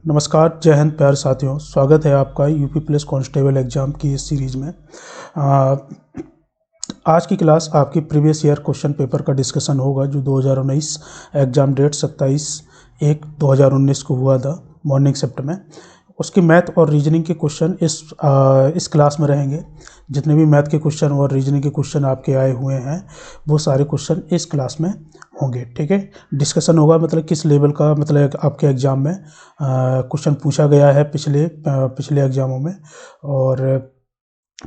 नमस्कार, जय हिंद प्यारे साथियों। स्वागत है आपका यूपी पुलिस कांस्टेबल एग्ज़ाम की इस सीरीज़ में। आज की क्लास आपकी प्रीवियस ईयर क्वेश्चन पेपर का डिस्कशन होगा जो 2019 एग्ज़ाम डेट 27/1/2019 को हुआ था मॉर्निंग शिफ्ट में। उसकी मैथ और रीजनिंग के क्वेश्चन इस क्लास में रहेंगे। जितने भी मैथ के क्वेश्चन और रीजनिंग के क्वेश्चन आपके आए हुए हैं वो सारे क्वेश्चन इस क्लास में होंगे। ठीक है, डिस्कशन होगा मतलब किस लेवल का मतलब आपके एग्ज़ाम में क्वेश्चन पूछा गया है पिछले एग्ज़ामों में, और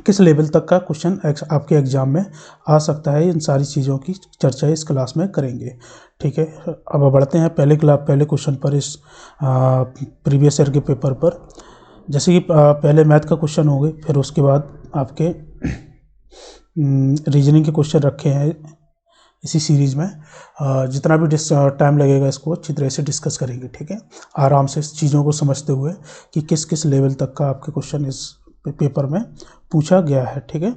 किस लेवल तक का क्वेश्चन आपके एग्ज़ाम में आ सकता है। इन सारी चीज़ों की चर्चा इस क्लास में करेंगे। ठीक है, अब बढ़ते हैं पहले क्वेश्चन पर, इस प्रीवियस ईयर के पेपर पर। जैसे कि पहले मैथ का क्वेश्चन हो गए, फिर उसके बाद आपके रीजनिंग के क्वेश्चन रखे हैं इसी सीरीज़ में। जितना भी टाइम लगेगा इसको अच्छी तरह से डिस्कस करेंगे। ठीक है, आराम से इस चीज़ों को समझते हुए कि किस किस लेवल तक का आपके क्वेश्चन इस पेपर में पूछा गया है। ठीक है,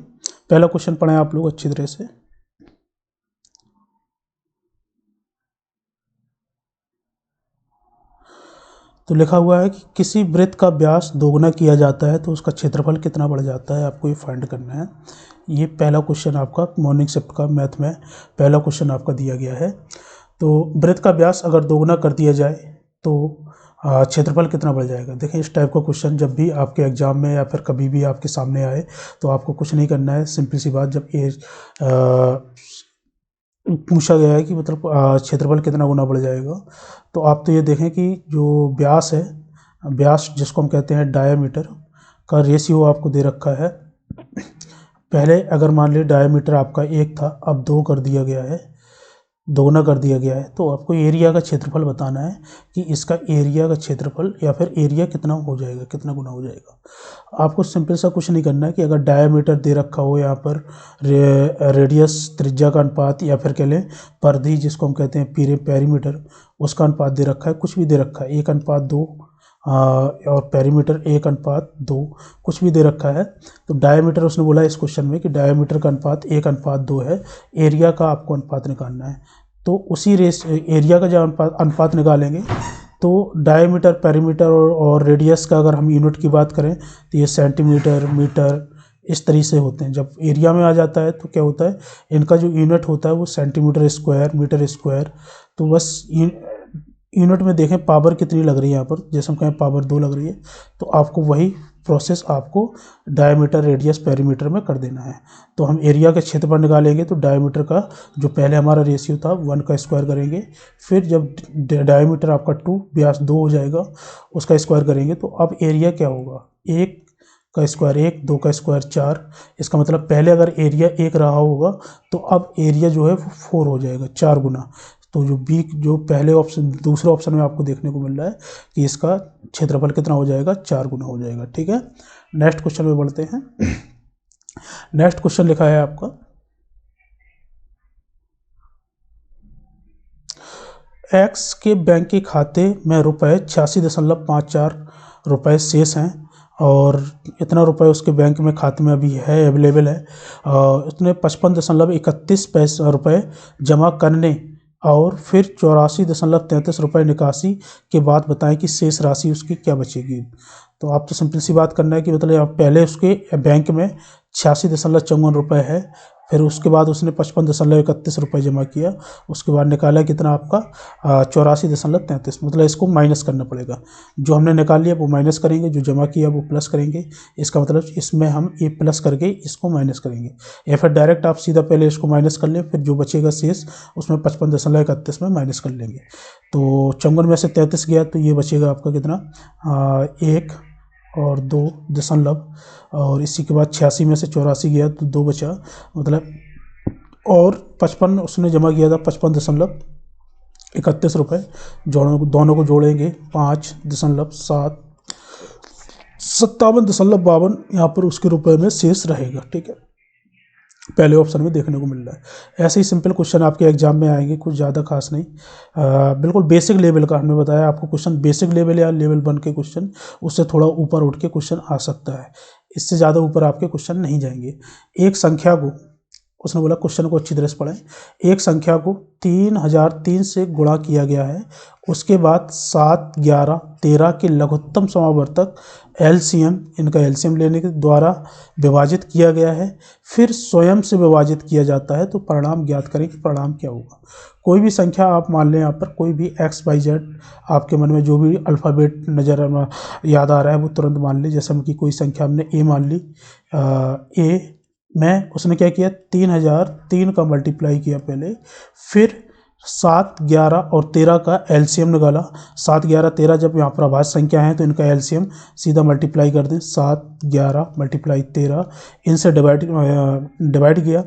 पहला क्वेश्चन पढ़ें आप लोग अच्छी तरह से। तो लिखा हुआ है कि किसी वृत्त का व्यास दोगुना किया जाता है तो उसका क्षेत्रफल कितना बढ़ जाता है, आपको ये फाइंड करना है। ये पहला क्वेश्चन आपका मॉर्निंग शिफ्ट का मैथ में पहला क्वेश्चन आपका दिया गया है। तो वृत्त का व्यास अगर दोगुना कर दिया जाए तो क्षेत्रफल कितना बढ़ जाएगा। देखिए, इस टाइप का क्वेश्चन जब भी आपके एग्जाम में या फिर कभी भी आपके सामने आए तो आपको कुछ नहीं करना है। सिंपल सी बात, जब ये पूछा गया है कि मतलब क्षेत्रफल कितना गुना बढ़ जाएगा, तो आप तो ये देखें कि जो व्यास है, व्यास जिसको हम कहते हैं डायामीटर का रेशियो आपको दे रखा है। पहले अगर मान लीजिए डायामीटर आपका 1 था, अब 2 कर दिया गया है, दोगुना कर दिया गया है। तो आपको एरिया का क्षेत्रफल बताना है कि इसका एरिया का क्षेत्रफल या फिर एरिया कितना हो जाएगा, कितना गुना हो जाएगा। आपको सिंपल सा कुछ नहीं करना है कि अगर डायामीटर दे रखा हो, यहाँ पर रेडियस त्रिज्या का अनुपात, या फिर कह लें परिधि जिसको हम कहते हैं पेरीमीटर, उसका अनुपात दे रखा है, कुछ भी दे रखा है 1:2 और पेरीमीटर 1:2 कुछ भी दे रखा है। तो डायामीटर उसने बोला इस क्वेश्चन में कि डायामीटर का अनुपात 1:2 है, एरिया का आपको अनुपात निकालना है। तो उसी एरिया का जब अनुपात निकालेंगे तो डायमीटर, पेरीमीटर और रेडियस का अगर हम यूनिट की बात करें तो ये सेंटीमीटर, मीटर इस तरीके से होते हैं। जब एरिया में आ जाता है तो क्या होता है, इनका जो यूनिट होता है वो सेंटीमीटर स्क्वायर, मीटर स्क्वायर। तो बस यूनिट में देखें पावर कितनी लग रही है, यहाँ पर जैसे हम कहें पावर 2 लग रही है, तो आपको वही प्रोसेस आपको डायमीटर, रेडियस, पेरीमीटर में कर देना है। तो हम एरिया के क्षेत्रफल निकालेंगे तो डायमीटर का जो पहले हमारा रेशियो था 1 का स्क्वायर करेंगे, फिर जब डायमीटर आपका 2, व्यास 2 हो जाएगा, उसका स्क्वायर करेंगे। तो अब एरिया क्या होगा, 1 का स्क्वायर 1, 2 का स्क्वायर 4। इसका मतलब पहले अगर एरिया 1 रहा होगा तो अब एरिया जो है वो 4 हो जाएगा, 4 गुना। तो जो पहले ऑप्शन, दूसरे ऑप्शन में आपको देखने को मिल रहा है कि इसका क्षेत्रफल कितना हो जाएगा, 4 गुना हो जाएगा। ठीक है, नेक्स्ट क्वेश्चन में बढ़ते हैं। नेक्स्ट क्वेश्चन लिखा है आपका, एक्स के बैंक के खाते में रुपए 86.54 रुपये शेष हैं और इतना रुपए उसके बैंक में खाते में अभी है, अवेलेबल है। उसने 55.31 रुपये जमा करने और फिर 84.33 रुपये निकासी के बाद बताएं कि शेष राशि उसकी क्या बचेगी। तो आप तो सिंपल सी बात करना है कि मतलब आप पहले उसके बैंक में 86.54 रुपये है, फिर उसके बाद उसने 55.31 रुपये जमा किया, उसके बाद निकाला कितना आपका 84.33, मतलब इसको माइनस करना पड़ेगा। जो हमने निकाल लिया वो माइनस करेंगे, जो जमा किया वो प्लस करेंगे। इसका मतलब इसमें हम ये प्लस करके इसको माइनस करेंगे, या फिर डायरेक्ट आप सीधा पहले इसको माइनस कर लें, फिर जो बचेगा शेष उसमें 55.31 में माइनस कर लेंगे। तो 54 में से 33 गया तो ये बचेगा आपका कितना, 1 और 2 दशमलव, और इसी के बाद 86 में से 84 गया तो 2 बचा, मतलब और 55 उसने जमा किया था 55.31 रुपये। दोनों को जोड़ेंगे 5.7 57.52 यहाँ पर उसके रुपए में शेष रहेगा। ठीक है, पहले ऑप्शन में देखने को मिल रहा है। ऐसे ही सिंपल क्वेश्चन आपके एग्जाम में आएंगे, कुछ ज़्यादा खास नहीं, बिल्कुल बेसिक लेवल का हमने बताया आपको क्वेश्चन। बेसिक लेवल या लेवल 1 के क्वेश्चन, उससे थोड़ा ऊपर उठ के क्वेश्चन आ सकता है, इससे ज़्यादा ऊपर आपके क्वेश्चन नहीं जाएंगे। एक संख्या को उसने बोला क्वेश्चन को अच्छी तरह से पढ़ें। एक संख्या को 3003 से गुणा किया गया है, उसके बाद 7, 11, 13 के लघुत्तम समावर्तक एलसीएम, इनका एलसीएम लेने के द्वारा विभाजित किया गया है, फिर स्वयं से विभाजित किया जाता है, तो परिणाम ज्ञात करें कि परिणाम क्या होगा। कोई भी संख्या आप मान लें, यहाँ पर कोई भी एक्स वाई जेड आपके मन में जो भी अल्फ़ाबेट नज़र याद आ रहा है वो तुरंत मान लें। जैसे कि कोई संख्या हमने ए मान ली, ए में उसने क्या किया, 3003 का मल्टीप्लाई किया पहले, फिर 7, 11 और 13 का एलसीएम निकाला। 7, 11, 13 जब यहाँ पर अभाज्य संख्या है तो इनका एलसीएम सीधा मल्टीप्लाई कर दें, 7, 11 मल्टीप्लाई 13, इनसे डिवाइड किया,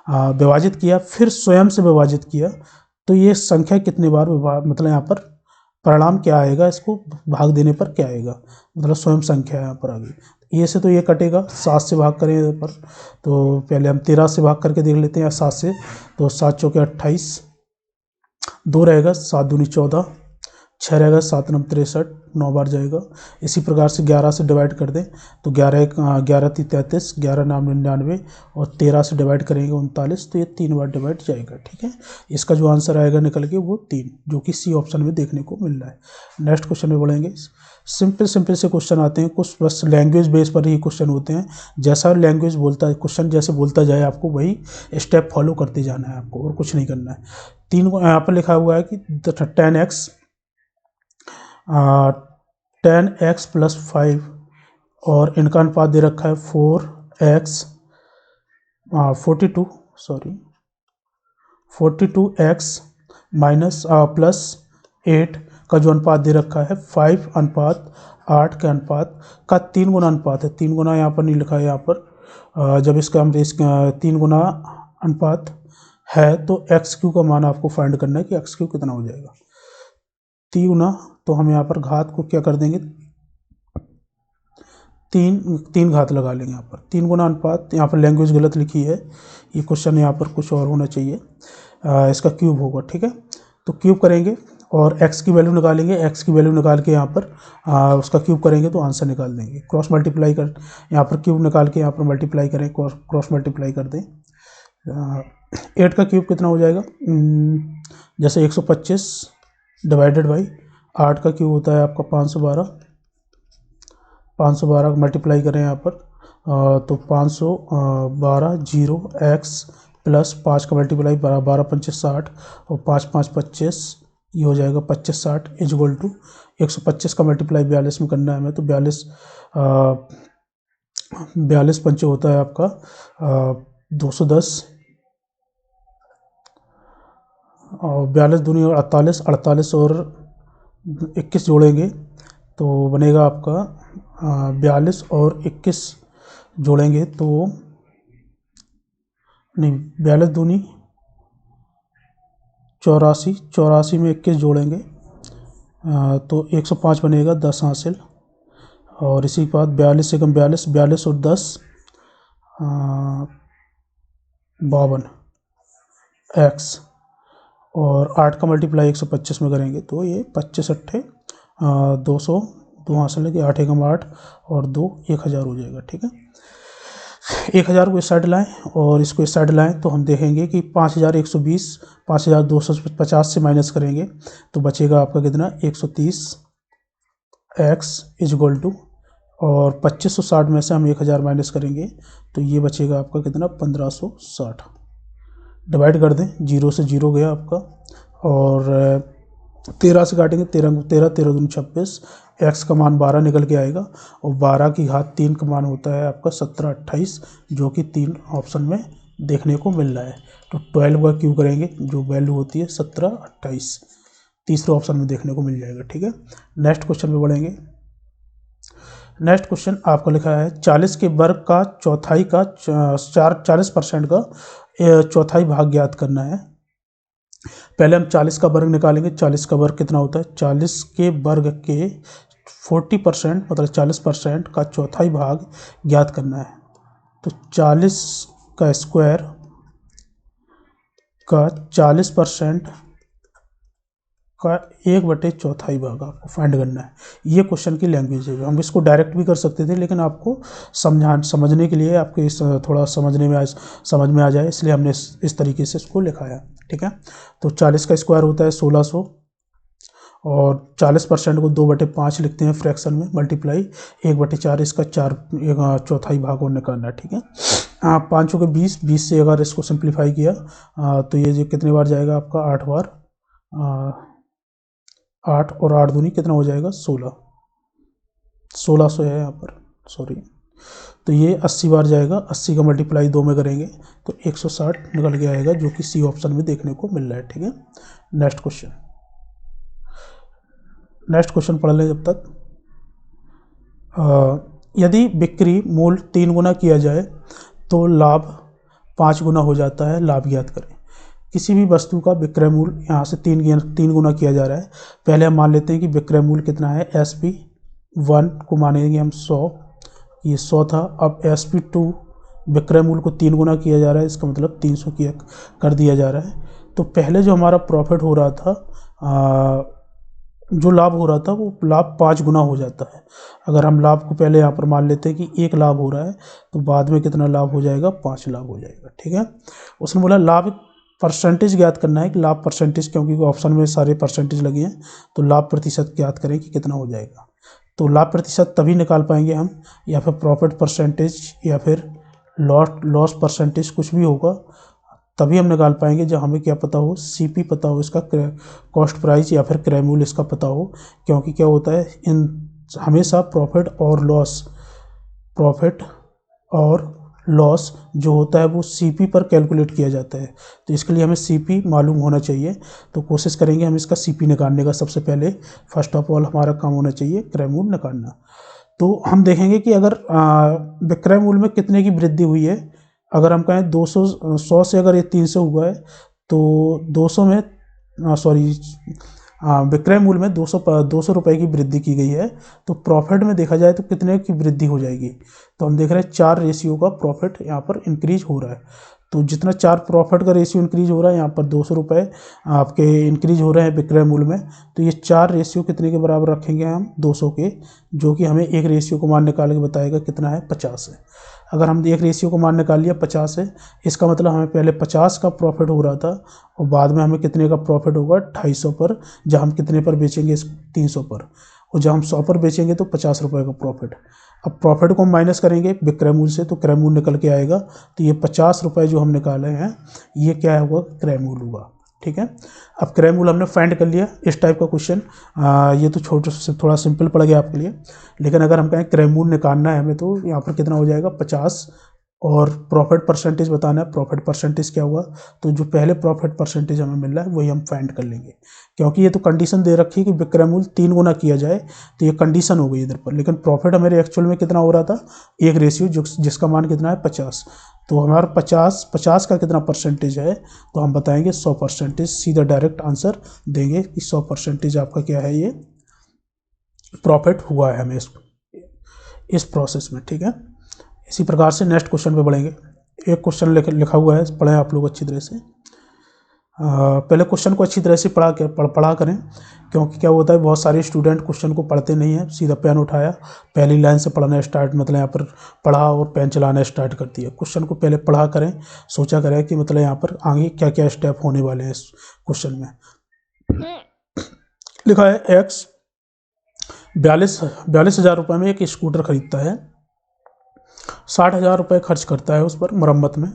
विभाजित किया, फिर स्वयं से विभाजित किया। तो ये संख्या कितनी बार मतलब यहाँ पर परिणाम क्या आएगा, इसको भाग देने पर क्या आएगा, मतलब स्वयं संख्या यहाँ पर आ गई। ये से तो ये कटेगा, 7 से भाग करें यहाँ पर, तो पहले हम 13 से भाग करके देख लेते हैं, 7 से, तो 7 चौके 28, 2 रहेगा, 7 दूनी 14, 6 रहेगा, 7 नम 63, 9 बार जाएगा। इसी प्रकार से 11 से डिवाइड कर दें तो 11 ती 33, 11 नाम 99 और 13 से डिवाइड करेंगे 39, तो ये 3 बार डिवाइड जाएगा। ठीक है, इसका जो आंसर आएगा निकल के वो 3, जो कि सी ऑप्शन में देखने को मिल रहा है। नेक्स्ट क्वेश्चन में बढ़ेंगे। सिंपल से क्वेश्चन आते हैं, कुछ बस लैंग्वेज बेस पर ही क्वेश्चन होते हैं। जैसा लैंग्वेज बोलता है, क्वेश्चन जैसे बोलता जाए आपको वही स्टेप फॉलो करते जाना है आपको, और कुछ नहीं करना है। 3 को यहाँ पर लिखा हुआ है कि 10x प्लस 5 और इनका अनुपात दे रखा है 42x माइनस प्लस 8 का जो अनुपात दे रखा है 5:8 के अनुपात का 3 गुना अनुपात है। 3 गुना यहाँ पर नहीं लिखा है, यहाँ पर जब इसका हम 3 गुना अनुपात है तो एक्स क्यू का मान आपको फाइंड करना है कि एक्स क्यू कितना हो जाएगा। 3 गुना, तो हम यहाँ पर घात को क्या कर देंगे, 3 घात लगा लेंगे यहाँ पर। 3 गुना अनुपात, यहाँ पर लैंग्वेज गलत लिखी है, ये क्वेश्चन यहाँ पर कुछ और होना चाहिए, इसका क्यूब होगा। ठीक है, तो क्यूब करेंगे और x की वैल्यू निकालेंगे, x की वैल्यू निकाल के यहाँ पर उसका क्यूब करेंगे तो आंसर निकाल देंगे। क्रॉस मल्टीप्लाई कर, यहाँ पर क्यूब निकाल के यहाँ पर मल्टीप्लाई करें, क्रॉस मल्टीप्लाई कर दें। 8 का क्यूब कितना हो जाएगा, जैसे 125 डिवाइडेड बाई 8 का क्यूब होता है आपका 512 मल्टीप्लाई करें यहाँ पर, तो 512 0 x प्लस 5 का मल्टीप्लाई 12 पंचे 60 और 5 5 25, ये हो जाएगा 25 60 इज इक्वल टू 125 का मल्टीप्लाई 42 में करना है हमें, तो 42 पंचे होता है आपका 210 और 42 दूनी 48, 48 और 21 जोड़ेंगे तो बनेगा आपका 42 और 21 जोड़ेंगे तो नहीं, 42 दूनी 84, 84 में 21 जोड़ेंगे तो 105 बनेगा, 10 हासिल। और इसी के बाद 42 से कम 42, 42 और 10 52 x और 8 का मल्टीप्लाई 125 में करेंगे तो ये 25 अट्ठे 200, 2 हासिल है कि 8 एकम 8 और 2 1000 हो जाएगा। ठीक है, 1000 को इस साइड लाएं और इसको इस साइड लाएं तो हम देखेंगे कि 5120, 5250 से माइनस करेंगे तो बचेगा आपका कितना, 130 x इज इक्वल टू, और 2560 में से हम 1000 माइनस करेंगे तो ये बचेगा आपका कितना, 1560। डिवाइड कर दें, 0 से 0 गया आपका, और 13 से काटेंगे, 13 13 दूनी 26, x का मान 12 निकल के आएगा और 12 की घात 3 का मान होता है आपका 17 28, जो कि 3 ऑप्शन में देखने को मिल रहा है। तो 12 का क्यूब करेंगे, जो वैल्यू होती है 17 28, तीसरे ऑप्शन में देखने को मिल जाएगा। ठीक है, नेक्स्ट क्वेश्चन में बढ़ेंगे। नेक्स्ट क्वेश्चन आपको लिखा है 40 के वर्ग का चौथाई का 40% का चौथाई भाग ज्ञात करना है। पहले हम 40 का वर्ग निकालेंगे। 40 का वर्ग कितना होता है, 40 के वर्ग के 40% मतलब 40% का चौथाई भाग ज्ञात करना है। तो 40 का स्क्वायर का 40% का 1/4 भाग आपको फाइंड करना है। ये क्वेश्चन की लैंग्वेज है। हम इसको डायरेक्ट भी कर सकते थे, लेकिन आपको समझने के लिए, आपके इस थोड़ा समझ में आ जाए, इसलिए हमने इस तरीके से इसको लिखा है। ठीक है, तो 40 का स्क्वायर होता है 1600, और 40% को 2/5 लिखते हैं फ्रैक्शन में, मल्टीप्लाई 1/4, इसका 4/4 भाग और निकालना है। ठीक है, 5 के 20 से अगर इसको सिंप्लीफाई किया तो ये जो कितने बार जाएगा आपका 8 बार, 8 और 8 दूनी कितना हो जाएगा 1600 है यहाँ पर, सॉरी। तो ये 80 बार जाएगा, 80 का मल्टीप्लाई 2 में करेंगे तो 160 निकल के आएगा, जो कि सी ऑप्शन में देखने को मिल रहा है। ठीक है, नेक्स्ट क्वेश्चन पढ़ लें जब तक। यदि बिक्री मूल्य 3 गुना किया जाए तो लाभ 5 गुना हो जाता है, लाभ ज्ञात करें। किसी भी वस्तु का विक्रय मूल्य यहाँ से 3 गुना किया जा रहा है। पहले हम मान लेते हैं कि विक्रय मूल्य कितना है, SP1 को मानेंगे हम 100, ये 100 था। अब SP2 विक्रय मूल्य को 3 गुना किया जा रहा है, इसका मतलब 300 किया कर दिया जा रहा है। तो पहले जो हमारा प्रॉफिट हो रहा था, जो लाभ हो रहा था, वो लाभ 5 गुना हो जाता है। अगर हम लाभ को पहले यहाँ पर मान लेते हैं कि 1 लाभ हो रहा है, तो बाद में कितना लाभ हो जाएगा, 5 लाभ हो जाएगा। ठीक है, उसने बोला लाभ परसेंटेज ज्ञात करना है, कि लाभ परसेंटेज, क्योंकि ऑप्शन में सारे परसेंटेज लगे हैं, तो लाभ प्रतिशत ज्ञात करें कि कितना हो जाएगा। तो लाभ प्रतिशत तभी निकाल पाएंगे हम, या फिर प्रॉफिट परसेंटेज या फिर लॉस परसेंटेज, कुछ भी होगा तभी हम निकाल पाएंगे जब हमें क्या पता हो, CP पता हो, इसका कॉस्ट प्राइस या फिर क्रय मूल्य इसका पता हो। क्योंकि क्या होता है, इन हमेशा प्रॉफिट और लॉस जो होता है वो CP पर कैलकुलेट किया जाता है। तो इसके लिए हमें CP मालूम होना चाहिए। तो कोशिश करेंगे हम इसका CP निकालने का। सबसे पहले फर्स्ट ऑफ ऑल हमारा काम होना चाहिए क्रय मूल्य निकालना। तो हम देखेंगे कि अगर विक्रय मूल्य में कितने की वृद्धि हुई है। अगर हम कहें 100 से अगर ये 300 हुआ है, तो 200 में विक्रय मूल्य में 200 रुपये की वृद्धि की गई है। तो प्रॉफिट में देखा जाए तो कितने की वृद्धि हो जाएगी। तो हम देख रहे हैं 4 रेशियो का प्रॉफिट यहाँ पर इंक्रीज हो रहा है। तो जितना 4 प्रॉफिट का रेशियो इंक्रीज हो रहा है, यहाँ पर 200 रुपये आपके इंक्रीज हो रहे हैं विक्रय मूल्य में। तो ये 4 रेशियो कितने के बराबर रखेंगे हम, 200 के, जो कि हमें एक रेशियो को मान निकाल के बताएगा कितना है, 50 है। अगर हम एक रेशियो को मान निकाल लिया 50 है, इसका मतलब हमें पहले 50 का प्रॉफिट हो रहा था, और बाद में हमें कितने का प्रॉफिट होगा, 250 पर, जब हम कितने पर बेचेंगे, 300 पर, और जब हम 100 पर बेचेंगे तो 50 रुपये का प्रॉफिट। अब प्रॉफिट को हम माइनस करेंगे विक्रय मूल्य से, तो क्रय मूल्य निकल के आएगा। तो ये 50 रुपये जो हम निकाले हैं, ये क्या होगा, क्रय मूल्य होगा। ठीक है, अब क्रय मूल्य हमने फाइंड कर लिया। इस टाइप का क्वेश्चन ये तो थोड़ा सिंपल पड़ गया आपके लिए, लेकिन अगर हम कहें क्रय मूल्य निकालना है हमें, तो यहाँ पर कितना हो जाएगा, 50, और प्रॉफिट परसेंटेज बताना है। प्रॉफिट परसेंटेज क्या हुआ, तो जो पहले प्रॉफिट परसेंटेज हमें मिल रहा है वही हम फाइंड कर लेंगे। क्योंकि ये तो कंडीशन दे रखी है कि विक्रय मूल्य 3 गुना किया जाए, तो ये कंडीशन हो गई इधर पर। लेकिन प्रॉफिट हमारे एक्चुअल में कितना हो रहा था, एक रेशियो, जिसका मान कितना है, 50। तो हमारा 50 का कितना परसेंटेज है, तो हम बताएंगे 100%। सीधा डायरेक्ट आंसर देंगे कि 100% आपका क्या है, ये प्रॉफिट हुआ है हमें इस प्रोसेस में। ठीक है, इसी प्रकार से नेक्स्ट क्वेश्चन पे बढ़ेंगे। एक क्वेश्चन लिखा हुआ है, पढ़ें आप लोग अच्छी तरह से। पहले क्वेश्चन को अच्छी तरह से पढ़ा करें, क्योंकि क्या होता है, बहुत सारे स्टूडेंट क्वेश्चन को पढ़ते नहीं हैं, सीधा पेन उठाया, पहली लाइन से पढ़ना स्टार्ट, मतलब यहाँ पर पढ़ा और पेन चलाना स्टार्ट कर दिया। क्वेश्चन को पहले पढ़ा करें, सोचा करें कि मतलब यहाँ पर आगे क्या क्या स्टेप होने वाले हैं इस क्वेश्चन में। लिखा है एक्स 42,000 रुपये में एक स्कूटर खरीदता है, 60,000 रुपये खर्च करता है उस पर मरम्मत में,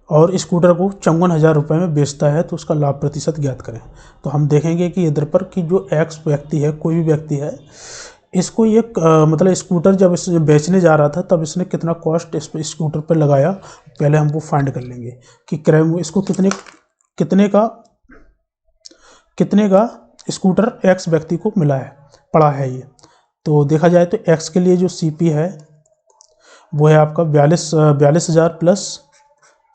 और स्कूटर को 54,000 रुपये में बेचता है, तो उसका लाभ प्रतिशत ज्ञात करें। तो हम देखेंगे कि इधर पर कि जो एक्स व्यक्ति है, कोई भी व्यक्ति है, इसको ये मतलब स्कूटर जब इस बेचने जा रहा था, तब इसने कितना कॉस्ट इस स्कूटर पर लगाया, पहले हम वो फाइंड कर लेंगे कि क्रय इसको कितने का स्कूटर एक्स व्यक्ति को मिला है, पड़ा है ये। तो देखा जाए तो एक्स के लिए जो CP है वो है आपका 42,000 प्लस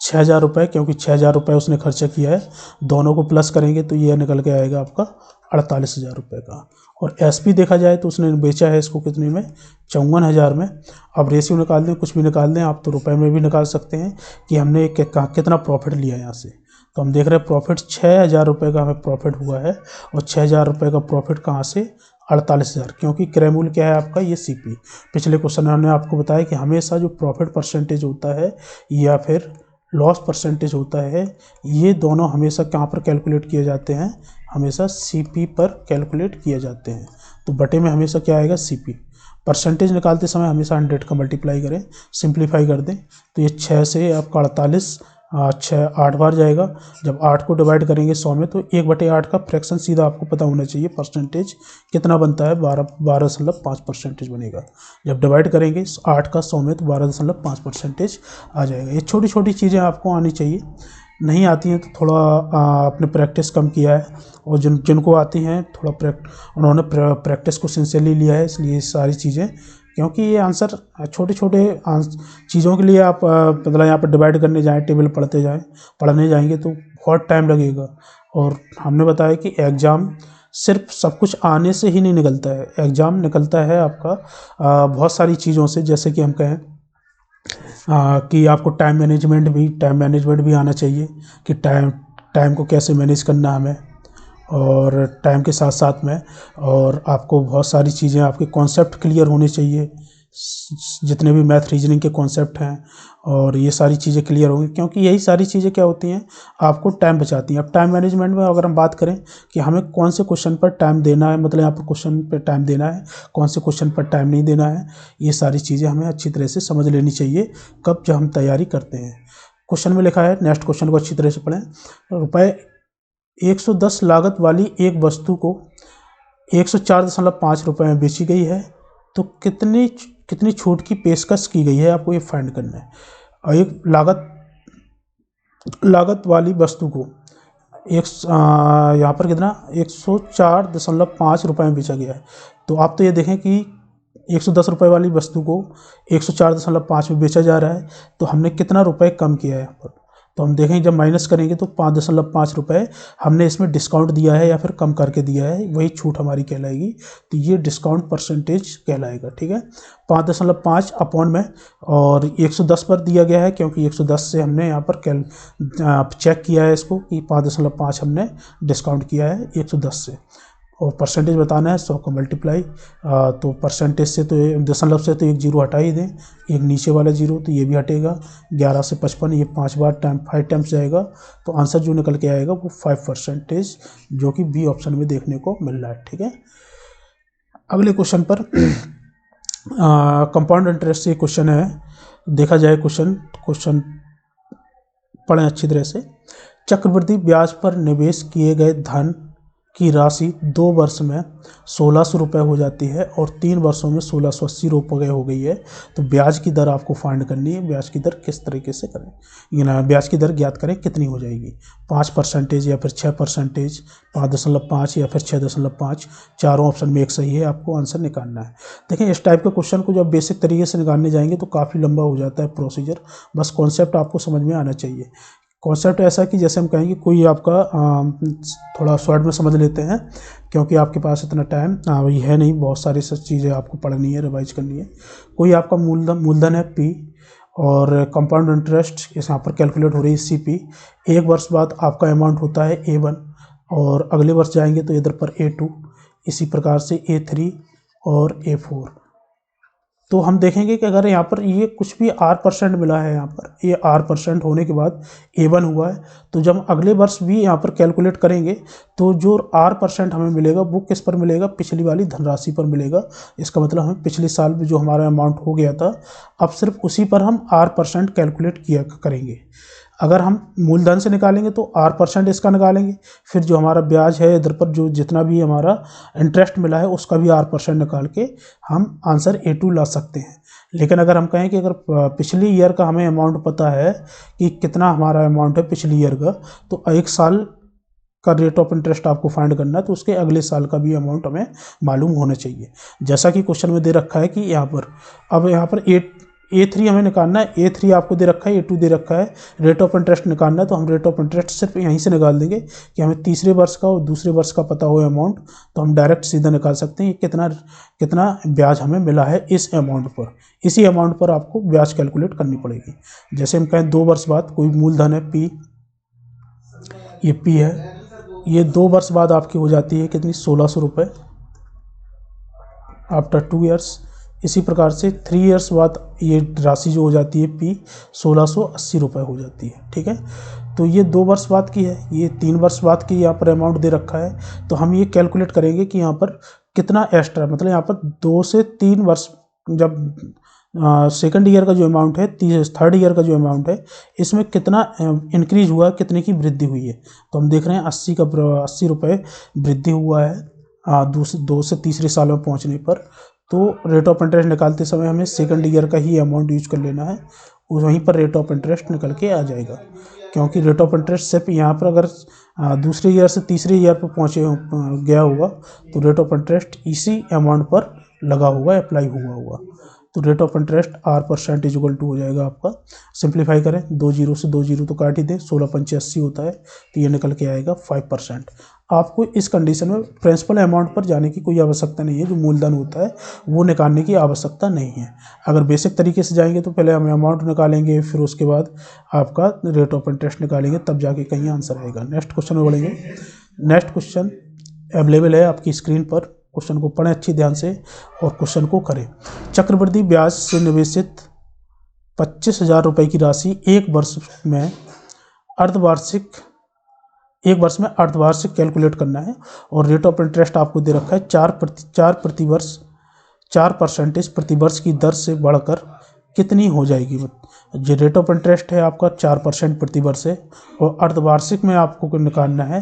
6,000 रुपये, क्योंकि 6,000 रुपये उसने खर्चा किया है। दोनों को प्लस करेंगे तो ये निकल के आएगा आपका 48,000 रुपये का। और SP देखा जाए तो उसने बेचा है इसको कितने में, 54,000 में। अब रेशियो निकाल दें, कुछ भी निकाल दें आप, तो रुपए में भी निकाल सकते हैं कि हमने कितना प्रॉफिट लिया यहाँ से। तो हम देख रहे हैं प्रॉफिट 6,000 रुपये का हमें प्रॉफिट हुआ है, और 6,000 रुपये का प्रॉफिट कहाँ से, 48,000, क्योंकि क्रय मूल्य क्या है आपका, ये सीपी। पिछले क्वेश्चन में हमने आपको बताया कि हमेशा जो प्रॉफिट परसेंटेज होता है या फिर लॉस परसेंटेज होता है, ये दोनों हमेशा कहाँ पर कैलकुलेट किए जाते हैं, हमेशा सीपी पर कैलकुलेट किए जाते हैं। तो बटे में हमेशा क्या आएगा, सीपी। परसेंटेज निकालते समय हमेशा 100 का मल्टीप्लाई करें, सिंप्लीफाई कर दें, तो ये 6 से आपका 48, 6 8 बार जाएगा। जब 8 को डिवाइड करेंगे 100 में, तो 1/8 का फ्रैक्शन सीधा आपको पता होना चाहिए, परसेंटेज कितना बनता है, 12.5% बनेगा। जब डिवाइड करेंगे 8 का 100 में, तो 12.5% आ जाएगा। ये छोटी छोटी चीज़ें आपको आनी चाहिए, नहीं आती हैं तो थोड़ा आपने प्रैक्टिस कम किया है, और जिनको आती हैं थोड़ा उन्होंने प्रैक्टिस को सिंसियरली लिया है, इसलिए सारी चीज़ें, क्योंकि ये आंसर छोटे छोटे चीज़ों के लिए आप मतलब यहाँ पर डिवाइड करने जाएँ, टेबल पढ़ने जाएंगे तो बहुत टाइम लगेगा। और हमने बताया कि एग्ज़ाम सिर्फ सब कुछ आने से ही नहीं निकलता है, एग्ज़ाम निकलता है आपका बहुत सारी चीज़ों से, जैसे कि हम कहें कि आपको टाइम मैनेजमेंट भी आना चाहिए, कि टाइम को कैसे मैनेज करना हमें, और टाइम के साथ साथ में, और आपको बहुत सारी चीज़ें, आपके कॉन्सेप्ट क्लियर होने चाहिए, जितने भी मैथ रीजनिंग के कॉन्सेप्ट हैं, और ये सारी चीज़ें क्लियर होंगी, क्योंकि यही सारी चीज़ें क्या होती हैं, आपको टाइम बचाती हैं। अब टाइम मैनेजमेंट में अगर हम बात करें कि हमें कौन से क्वेश्चन पर टाइम देना है, मतलब यहाँ पर क्वेश्चन पर टाइम देना है, कौन से क्वेश्चन पर टाइम नहीं देना है, ये सारी चीज़ें हमें अच्छी तरह से समझ लेनी चाहिए कब जब हम तैयारी करते हैं। क्वेश्चन में लिखा है, नेक्स्ट क्वेश्चन को अच्छी तरह से पढ़ें। रुपये 110 लागत वाली एक वस्तु को 104.5 रुपये में बेची गई है, तो कितनी छूट की पेशकश की गई है, आपको ये फाइंड करना है। और एक लागत वाली वस्तु को यहाँ पर कितना 104.5 रुपये में बेचा गया है, तो आप तो ये देखें कि 110 रुपये वाली वस्तु को 104.5 में बेचा जा रहा है, तो हमने कितना रुपए कम किया है यहाँ पर, तो हम देखें जब माइनस करेंगे तो 5.5 रुपये हमने इसमें डिस्काउंट दिया है या फिर कम करके दिया है, वही छूट हमारी कहलाएगी, तो ये डिस्काउंट परसेंटेज कहलाएगा। ठीक है, 5.5 अपॉन में, और 110 पर दिया गया है, क्योंकि 110 से हमने यहाँ पर चेक किया है इसको कि 5.5 हमने डिस्काउंट किया है 110 से, और परसेंटेज बताना है 100 का मल्टीप्लाई, तो परसेंटेज से तो दशमलव से तो एक जीरो हटा ही दें, एक नीचे वाला जीरो तो ये भी हटेगा, 11 से 55 ये 5 टाइम्स जाएगा, तो आंसर जो निकल के आएगा वो 5%, जो कि बी ऑप्शन में देखने को मिल रहा है। ठीक है, अगले क्वेश्चन पर कंपाउंड इंटरेस्ट से क्वेश्चन है, देखा जाए क्वेश्चन पढ़ें अच्छी तरह से। चक्रवृद्धि ब्याज पर निवेश किए गए धन की राशि 2 वर्ष में 1,600 रुपये हो जाती है, और 3 वर्षों में 1,680 रुपये हो गई है, तो ब्याज की दर आपको फाइंड करनी है। ब्याज की दर किस तरीके से करें, ब्याज की दर ज्ञात करें, कितनी हो जाएगी, 5% या फिर 6%, 5.5 या फिर 6.5, चारों ऑप्शन में एक सही है, आपको आंसर निकालना है। देखें इस टाइप के क्वेश्चन को जब बेसिक तरीके से निकालने जाएंगे तो काफ़ी लंबा हो जाता है प्रोसीजर, बस कॉन्सेप्ट आपको समझ में आना चाहिए। कॉन्सेप्ट ऐसा कि जैसे हम कहेंगे कोई आपका थोड़ा शॉर्ट में समझ लेते हैं, क्योंकि आपके पास इतना टाइम वही है नहीं, बहुत सारी सब चीज़ें आपको पढ़नी है, रिवाइज करनी है। कोई आपका मूलधन है P, और कंपाउंड इंटरेस्ट इस यहाँ पर कैलकुलेट हो रही है CP। 1 वर्ष बाद आपका अमाउंट होता है A1, और अगले वर्ष जाएंगे तो इधर पर A2, इसी प्रकार से A3 और A4। तो हम देखेंगे कि अगर यहाँ पर ये कुछ भी R% मिला है, यहाँ पर ये R% होने के बाद A1 हुआ है, तो जब हम अगले वर्ष भी यहाँ पर कैलकुलेट करेंगे तो जो R% हमें मिलेगा वो किस पर मिलेगा, पिछली वाली धनराशि पर मिलेगा। इसका मतलब हमें पिछले साल में जो हमारा अमाउंट हो गया था, अब सिर्फ उसी पर हम R% कैलकुलेट करेंगे। अगर हम मूलधन से निकालेंगे तो R% इसका निकालेंगे, फिर जो हमारा ब्याज है इधर पर जो जितना भी हमारा इंटरेस्ट मिला है उसका भी R% निकाल के हम आंसर A2 ला सकते हैं। लेकिन अगर हम कहें कि अगर पिछली ईयर का हमें अमाउंट पता है कि कितना हमारा अमाउंट है पिछली ईयर का, तो 1 साल का रेट ऑफ इंटरेस्ट आपको फाइंड करना है, तो उसके अगले साल का भी अमाउंट हमें मालूम होना चाहिए। जैसा कि क्वेश्चन में दे रखा है कि यहाँ पर अब यहाँ पर A3 हमें निकालना है, A3 आपको दे रखा है, A2 दे रखा है, रेट ऑफ इंटरेस्ट निकालना है, तो हम रेट ऑफ इंटरेस्ट सिर्फ यहीं से निकाल देंगे कि हमें तीसरे वर्ष का और दूसरे वर्ष का पता हो अमाउंट, तो हम डायरेक्ट सीधा निकाल सकते हैं कितना ब्याज हमें मिला है इस अमाउंट पर। इसी अमाउंट पर आपको ब्याज कैलकुलेट करनी पड़ेगी। जैसे हम कहें 2 वर्ष बाद कोई मूलधन है P, ये पी है, ये 2 वर्ष बाद आपकी हो जाती है कितनी, 1600 रुपये आफ्टर 2 ईयर्स। इसी प्रकार से 3 ईयर्स बाद ये राशि जो हो जाती है पी 1680 रुपये हो जाती है। ठीक है, तो ये 2 वर्ष बाद की है, ये 3 वर्ष बाद की यहाँ पर अमाउंट दे रखा है। तो हम ये कैलकुलेट करेंगे कि यहाँ पर कितना एक्स्ट्रा, मतलब यहाँ पर 2 से 3 वर्ष, जब सेकंड ईयर का जो अमाउंट है, थर्ड ईयर का जो अमाउंट है, इसमें कितना इंक्रीज हुआ, कितने की वृद्धि हुई है। तो हम देख रहे हैं 80 रुपये वृद्धि हुआ है 2 से तीसरे साल में पहुँचने पर। तो रेट ऑफ इंटरेस्ट निकालते समय हमें सेकंड ईयर का ही अमाउंट यूज कर लेना है, वहीं पर रेट ऑफ इंटरेस्ट निकल के आ जाएगा। क्योंकि रेट ऑफ इंटरेस्ट सिर्फ यहाँ पर अगर दूसरे ईयर से तीसरे ईयर पर पहुँचे गया होगा तो रेट ऑफ इंटरेस्ट इसी अमाउंट पर लगा होगा, अप्लाई हुआ होगा। तो rate of interest R% equal to हो जाएगा आपका, सिंप्लीफाई करें 2 जीरो से 2 जीरो तो काट ही दें, 16 पंचे 80 होता है, तो ये निकल के आएगा 5%। आपको इस कंडीशन में प्रिंसिपल अमाउंट पर जाने की कोई आवश्यकता नहीं है, जो मूलधन होता है वो निकालने की आवश्यकता नहीं है। अगर बेसिक तरीके से जाएंगे तो पहले हम अमाउंट निकालेंगे, फिर उसके बाद आपका रेट ऑफ इंटरेस्ट निकालेंगे, तब जाके कहीं आंसर आएगा। नेक्स्ट क्वेश्चन में बढ़ेंगे। नेक्स्ट क्वेश्चन अवेलेबल है आपकी स्क्रीन पर, क्वेश्चन को पढ़ें अच्छी ध्यान से और क्वेश्चन को करें। चक्रवृद्धि ब्याज से निवेशित 25,000 रुपये की राशि एक वर्ष में अर्धवार्षिक कैलकुलेट करना है, और रेट ऑफ इंटरेस्ट आपको दे रखा है 4% प्रति वर्ष की दर से बढ़कर कितनी हो जाएगी। जो रेट ऑफ इंटरेस्ट है आपका 4% प्रति वर्ष है, और अर्धवार्षिक में आपको निकालना है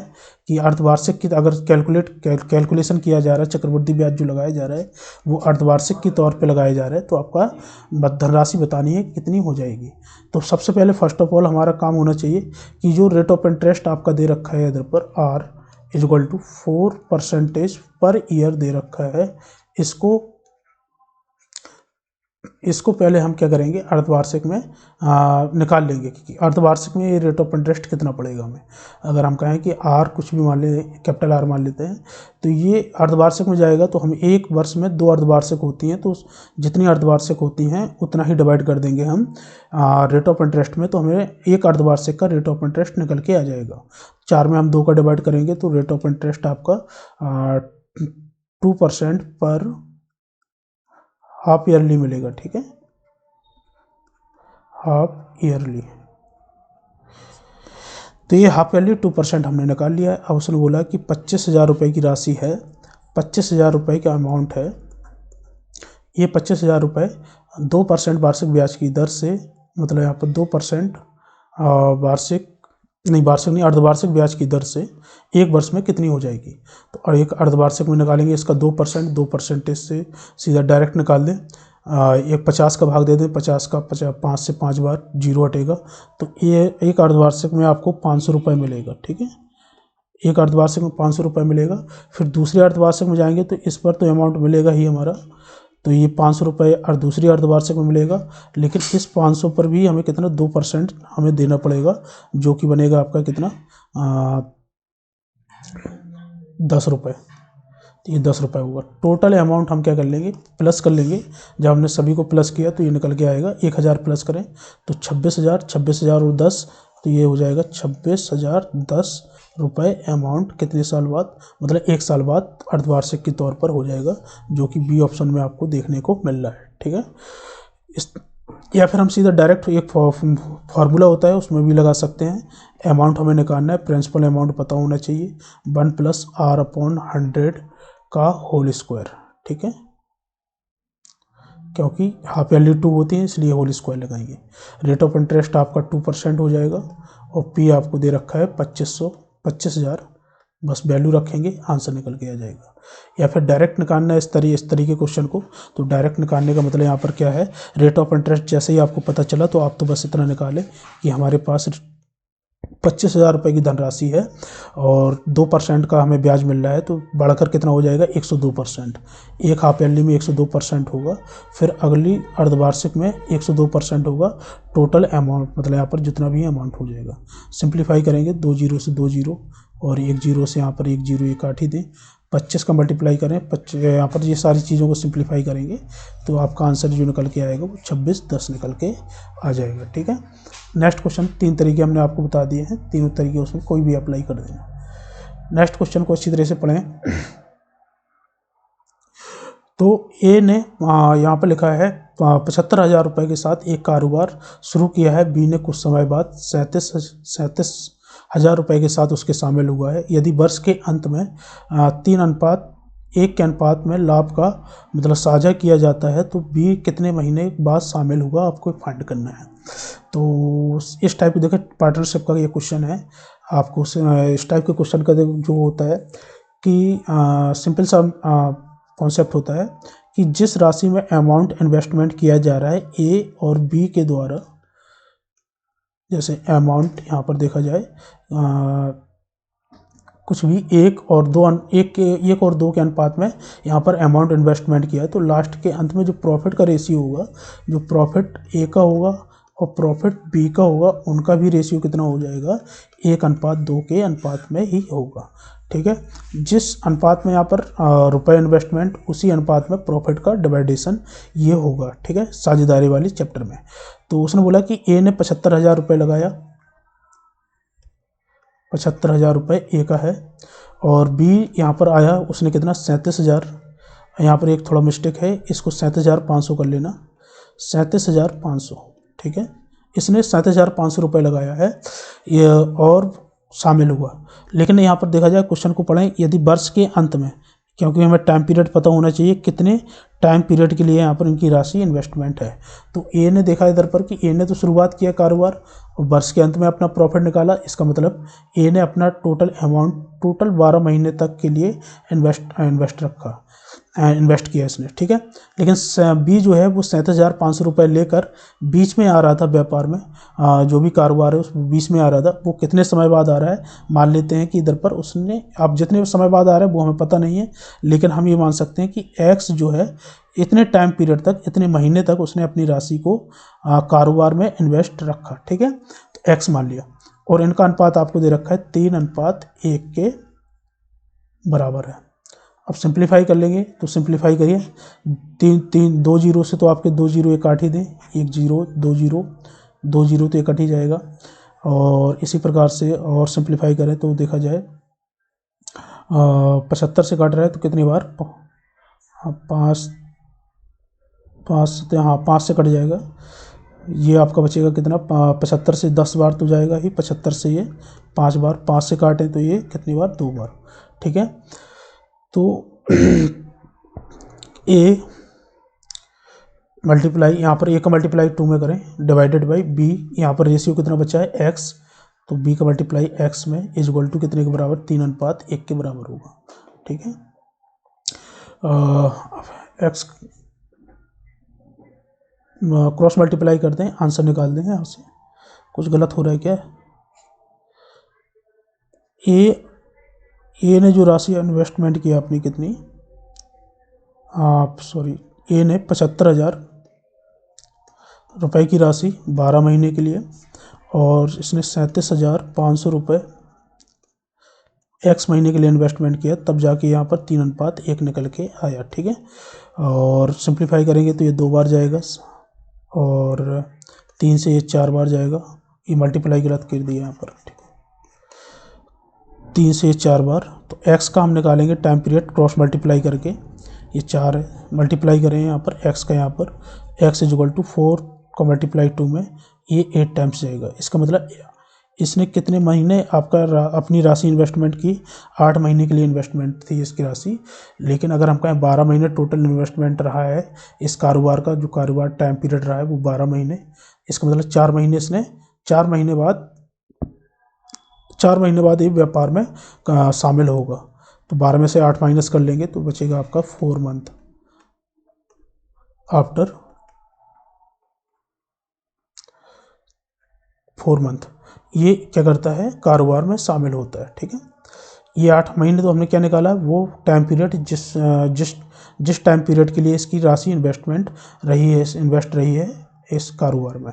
कि अर्धवार्षिक की अगर कैलकुलेशन किया जा रहा है, चक्रवृद्धि ब्याज जो लगाया जा रहा है वो अर्धवार्षिक के तौर पे लगाया जा रहा है, तो आपका धनराशि बतानी है कितनी हो जाएगी। तो सबसे पहले फर्स्ट ऑफ ऑल हमारा काम होना चाहिए कि जो रेट ऑफ इंटरेस्ट आपका दे रखा है इधर पर R=4% पर ईयर दे रखा है, इसको पहले हम क्या करेंगे, अर्धवार्षिक में निकाल लेंगे कि अर्धवार्षिक में ये रेट ऑफ इंटरेस्ट कितना पड़ेगा हमें। अगर हम कहें कि R कुछ भी मान ले, कैपिटल R मान लेते हैं, तो ये अर्धवार्षिक में जाएगा। तो हम एक वर्ष में 2 अर्धवार्षिक होती हैं, तो जितनी अर्धवार्षिक होती हैं उतना ही डिवाइड कर देंगे हम रेट ऑफ इंटरेस्ट में, तो हमें एक अर्धवार्षिक का रेट ऑफ इंटरेस्ट निकल के आ जाएगा। 4 में हम 2 का डिवाइड करेंगे तो रेट ऑफ इंटरेस्ट आपका 2% पर हाफ ईयरली मिलेगा। ठीक है, हाफ ईयरली, तो ये हाफ ईयरली 2% हमने निकाल लिया है। अब उसने बोला कि 25,000 रुपये की राशि है, 25,000 रुपये का अमाउंट है। ये 25,000 रुपये 2% वार्षिक ब्याज की दर से, मतलब यहाँ पर 2% अर्धवार्षिक ब्याज की दर से एक वर्ष में कितनी हो जाएगी। तो और एक अर्धवार्षिक में निकालेंगे इसका 2% से सीधा डायरेक्ट निकाल दें। एक 50 का भाग दे दें, 50 का 5 से 5 बार 0 हटेगा, तो ये एक अर्धवार्षिक में आपको 500 रुपये मिलेगा। ठीक है, एक अर्धवार्षिक में 500 रुपये मिलेगा। फिर दूसरे अर्धवार्षिक में जाएंगे तो इस पर तो अमाउंट मिलेगा ही हमारा, तो ये 500 रुपये और दूसरी अर्धवार्षिक में मिलेगा। लेकिन इस 500 पर भी हमें कितना 2% हमें देना पड़ेगा, जो कि बनेगा आपका कितना 10 रुपये। तो ये 10 रुपये होगा। टोटल अमाउंट हम क्या कर लेंगे, प्लस कर लेंगे। जब हमने सभी को प्लस किया तो ये निकल के आएगा 1000 प्लस करें तो 26,000 और 10, तो ये हो जाएगा 26,010 रुपये अमाउंट कितने साल बाद, मतलब 1 साल बाद अर्धवार्षिक के तौर पर हो जाएगा, जो कि बी ऑप्शन में आपको देखने को मिल रहा है। ठीक है, या फिर हम सीधा डायरेक्ट एक फार्मूला होता है उसमें भी लगा सकते हैं। अमाउंट हमें निकालना है, प्रिंसिपल अमाउंट पता होना चाहिए, 1 + R/100 का होल स्क्वायर। ठीक है, क्योंकि हाफ ईयरली 2 होती है इसलिए होल स्क्वायर लगाएंगे। रेट ऑफ इंटरेस्ट आपका 2% हो जाएगा, और पी आपको दे रखा है 25,000, बस वैल्यू रखेंगे, आंसर निकल के आ जाएगा। या फिर डायरेक्ट निकालना है इस तरीके क्वेश्चन को, तो डायरेक्ट निकालने का मतलब यहाँ पर क्या है, रेट ऑफ इंटरेस्ट जैसे ही आपको पता चला तो आप तो बस इतना निकालें कि हमारे पास 25,000 रुपये की धनराशि है और 2% का हमें ब्याज मिल रहा है, तो बढ़कर कितना हो जाएगा 102%। एक हाफ ईयरली में 102% होगा, फिर अगली अर्धवार्षिक में 102% होगा। टोटल अमाउंट मतलब यहाँ पर जितना भी अमाउंट हो जाएगा। सिंप्लीफाई करेंगे 2 जीरो से 2 जीरो और 1 जीरो से यहाँ पर 1 जीरो 1 काट ही दें, 25 का मल्टीप्लाई करें 25, यहाँ पर ये सारी चीज़ों को सिंप्लीफाई करेंगे तो आपका आंसर जो निकल के आएगा वो 2610 निकल के आ जाएगा। ठीक है। नेक्स्ट क्वेश्चन, 3 तरीके हमने आपको बता दिए हैं, तीनों तरीके उसमें कोई भी अप्लाई कर देना। नेक्स्ट क्वेश्चन को अच्छी तरह से पढ़ें। तो ए ने यहाँ पर लिखा है 75,000 रुपये के साथ एक कारोबार शुरू किया है। बी ने कुछ समय बाद 37,000 रुपये के साथ उसके शामिल हुआ है। यदि वर्ष के अंत में 3:1 के अनुपात में लाभ का मतलब साझा किया जाता है तो बी कितने महीने बाद शामिल हुआ, आपको फाइंड करना है। तो इस टाइप के देखिए पार्टनरशिप का ये क्वेश्चन है। आपको इस टाइप के क्वेश्चन का जो होता है कि सिंपल सा कॉन्सेप्ट होता है कि जिस राशि में अमाउंट इन्वेस्टमेंट किया जा रहा है ए और बी के द्वारा, जैसे अमाउंट यहाँ पर देखा जाए कुछ भी एक और दो के अनुपात में यहाँ पर अमाउंट इन्वेस्टमेंट किया है तो लास्ट के अंत में जो प्रॉफिट का रेशियो होगा, जो प्रॉफिट ए का होगा और प्रॉफिट बी का होगा, उनका भी रेशियो कितना हो जाएगा, 1:2 के अनुपात में ही होगा। ठीक है। जिस अनुपात में यहाँ पर रुपए इन्वेस्टमेंट, उसी अनुपात में प्रॉफिट का डिवाइडेशन ये होगा। ठीक है, साझेदारी वाली चैप्टर में। तो उसने बोला कि ए ने 75,000 रुपये लगाया, 75,000 रुपये ए का है, और बी यहाँ पर आया उसने कितना 37,000, यहाँ पर एक थोड़ा मिस्टेक है, इसको 37,500 कर लेना, 37,500। ठीक है, इसने 37,500 रुपये लगाया है ये और शामिल हुआ। लेकिन यहाँ पर देखा जाए क्वेश्चन को पढ़ें, यदि वर्ष के अंत में, क्योंकि हमें टाइम पीरियड पता होना चाहिए कितने टाइम पीरियड के लिए यहाँ पर इनकी राशि इन्वेस्टमेंट है। तो ए ने देखा इधर पर कि ए ने तो शुरुआत किया कारोबार और वर्ष के अंत में अपना प्रॉफिट निकाला, इसका मतलब ए ने अपना टोटल अमाउंट टोटल 12 महीने तक के लिए इन्वेस्ट किया इसने। ठीक है। लेकिन बी जो है वो 37,500 रुपये लेकर बीच में आ रहा था व्यापार में, जो भी कारोबार है उस बीच में आ रहा था, वो कितने समय बाद आ रहा है, मान लेते हैं कि इधर पर उसने, अब जितने समय बाद आ रहा है वो हमें पता नहीं है, लेकिन हम ये मान सकते हैं कि एक्स जो है इतने टाइम पीरियड तक, इतने महीने तक उसने अपनी राशि को कारोबार में इन्वेस्ट रखा। ठीक है, तो एक्स मान लिया, और इनका अनुपात आपको दे रखा है 3:1 के बराबर है। अब सिंप्लीफाई कर लेंगे तो सिंप्लीफाई करिए, 2 जीरो से तो आपके 2 जीरो ये काट ही दें, 1 जीरो 2 जीरो 2 जीरो तो ये कट ही जाएगा, और इसी प्रकार से और सिंप्लीफाई करें तो देखा जाए 75 से काट रहा है तो कितनी बार 5 से कट जाएगा, ये आपका बचेगा कितना 75 से 10 बार तो जाएगा ही, 75 से ये 5 बार, 5 से काटें तो ये कितनी बार 2 बार। ठीक है, तो ए मल्टीप्लाई यहाँ पर ए का मल्टीप्लाई 2 में करें डिवाइडेड बाई बी, यहाँ पर रेशियो कितना बचा है एक्स, तो बी का मल्टीप्लाई एक्स में इज इक्वल टू कितने के बराबर 3:1 के बराबर होगा। ठीक है, एक्स क्रॉस मल्टीप्लाई करते हैं, आंसर निकाल देंगे यहाँ से। कुछ गलत हो रहा है क्या? ए ने जो राशि इन्वेस्टमेंट किया अपनी कितनी, ए ने 75,000 रुपये की राशि 12 महीने के लिए, और इसने 37,500 रुपये एक्स महीने के लिए इन्वेस्टमेंट किया, तब जाके यहाँ पर 3:1 निकल के आया। ठीक है, और सिंप्लीफाई करेंगे तो ये 2 बार जाएगा, और 3 से ये 4 बार जाएगा, ये मल्टीप्लाई गलत कर दिया यहाँ पर। ठीक है, 3 से 4 बार, तो एक्स का हम निकालेंगे टाइम पीरियड क्रॉस मल्टीप्लाई करके, ये 4 है, मल्टीप्लाई करें यहाँ पर एक्स का, यहाँ पर एक्स इज इक्वल टू 4 का मल्टीप्लाई 2 में ये 8 टाइम्स जाएगा। इसका मतलब इसने कितने महीने आपका अपनी राशि इन्वेस्टमेंट की, 8 महीने के लिए इन्वेस्टमेंट थी इसकी राशि, लेकिन अगर हम कहें 12 महीने टोटल इन्वेस्टमेंट रहा है इस कारोबार का, जो कारोबार टाइम पीरियड रहा है वो 12 महीने, इसका मतलब 4 महीने इसने 4 महीने बाद ये व्यापार में शामिल होगा। तो 12 में से 8 माइनस कर लेंगे तो बचेगा आपका 4 मंथ आफ्टर 4 मंथ ये क्या करता है, कारोबार में शामिल होता है। ठीक है, ये 8 महीने तो हमने क्या निकाला, वो टाइम पीरियड जिस टाइम पीरियड के लिए इसकी राशि इन्वेस्ट रही है इस कारोबार में।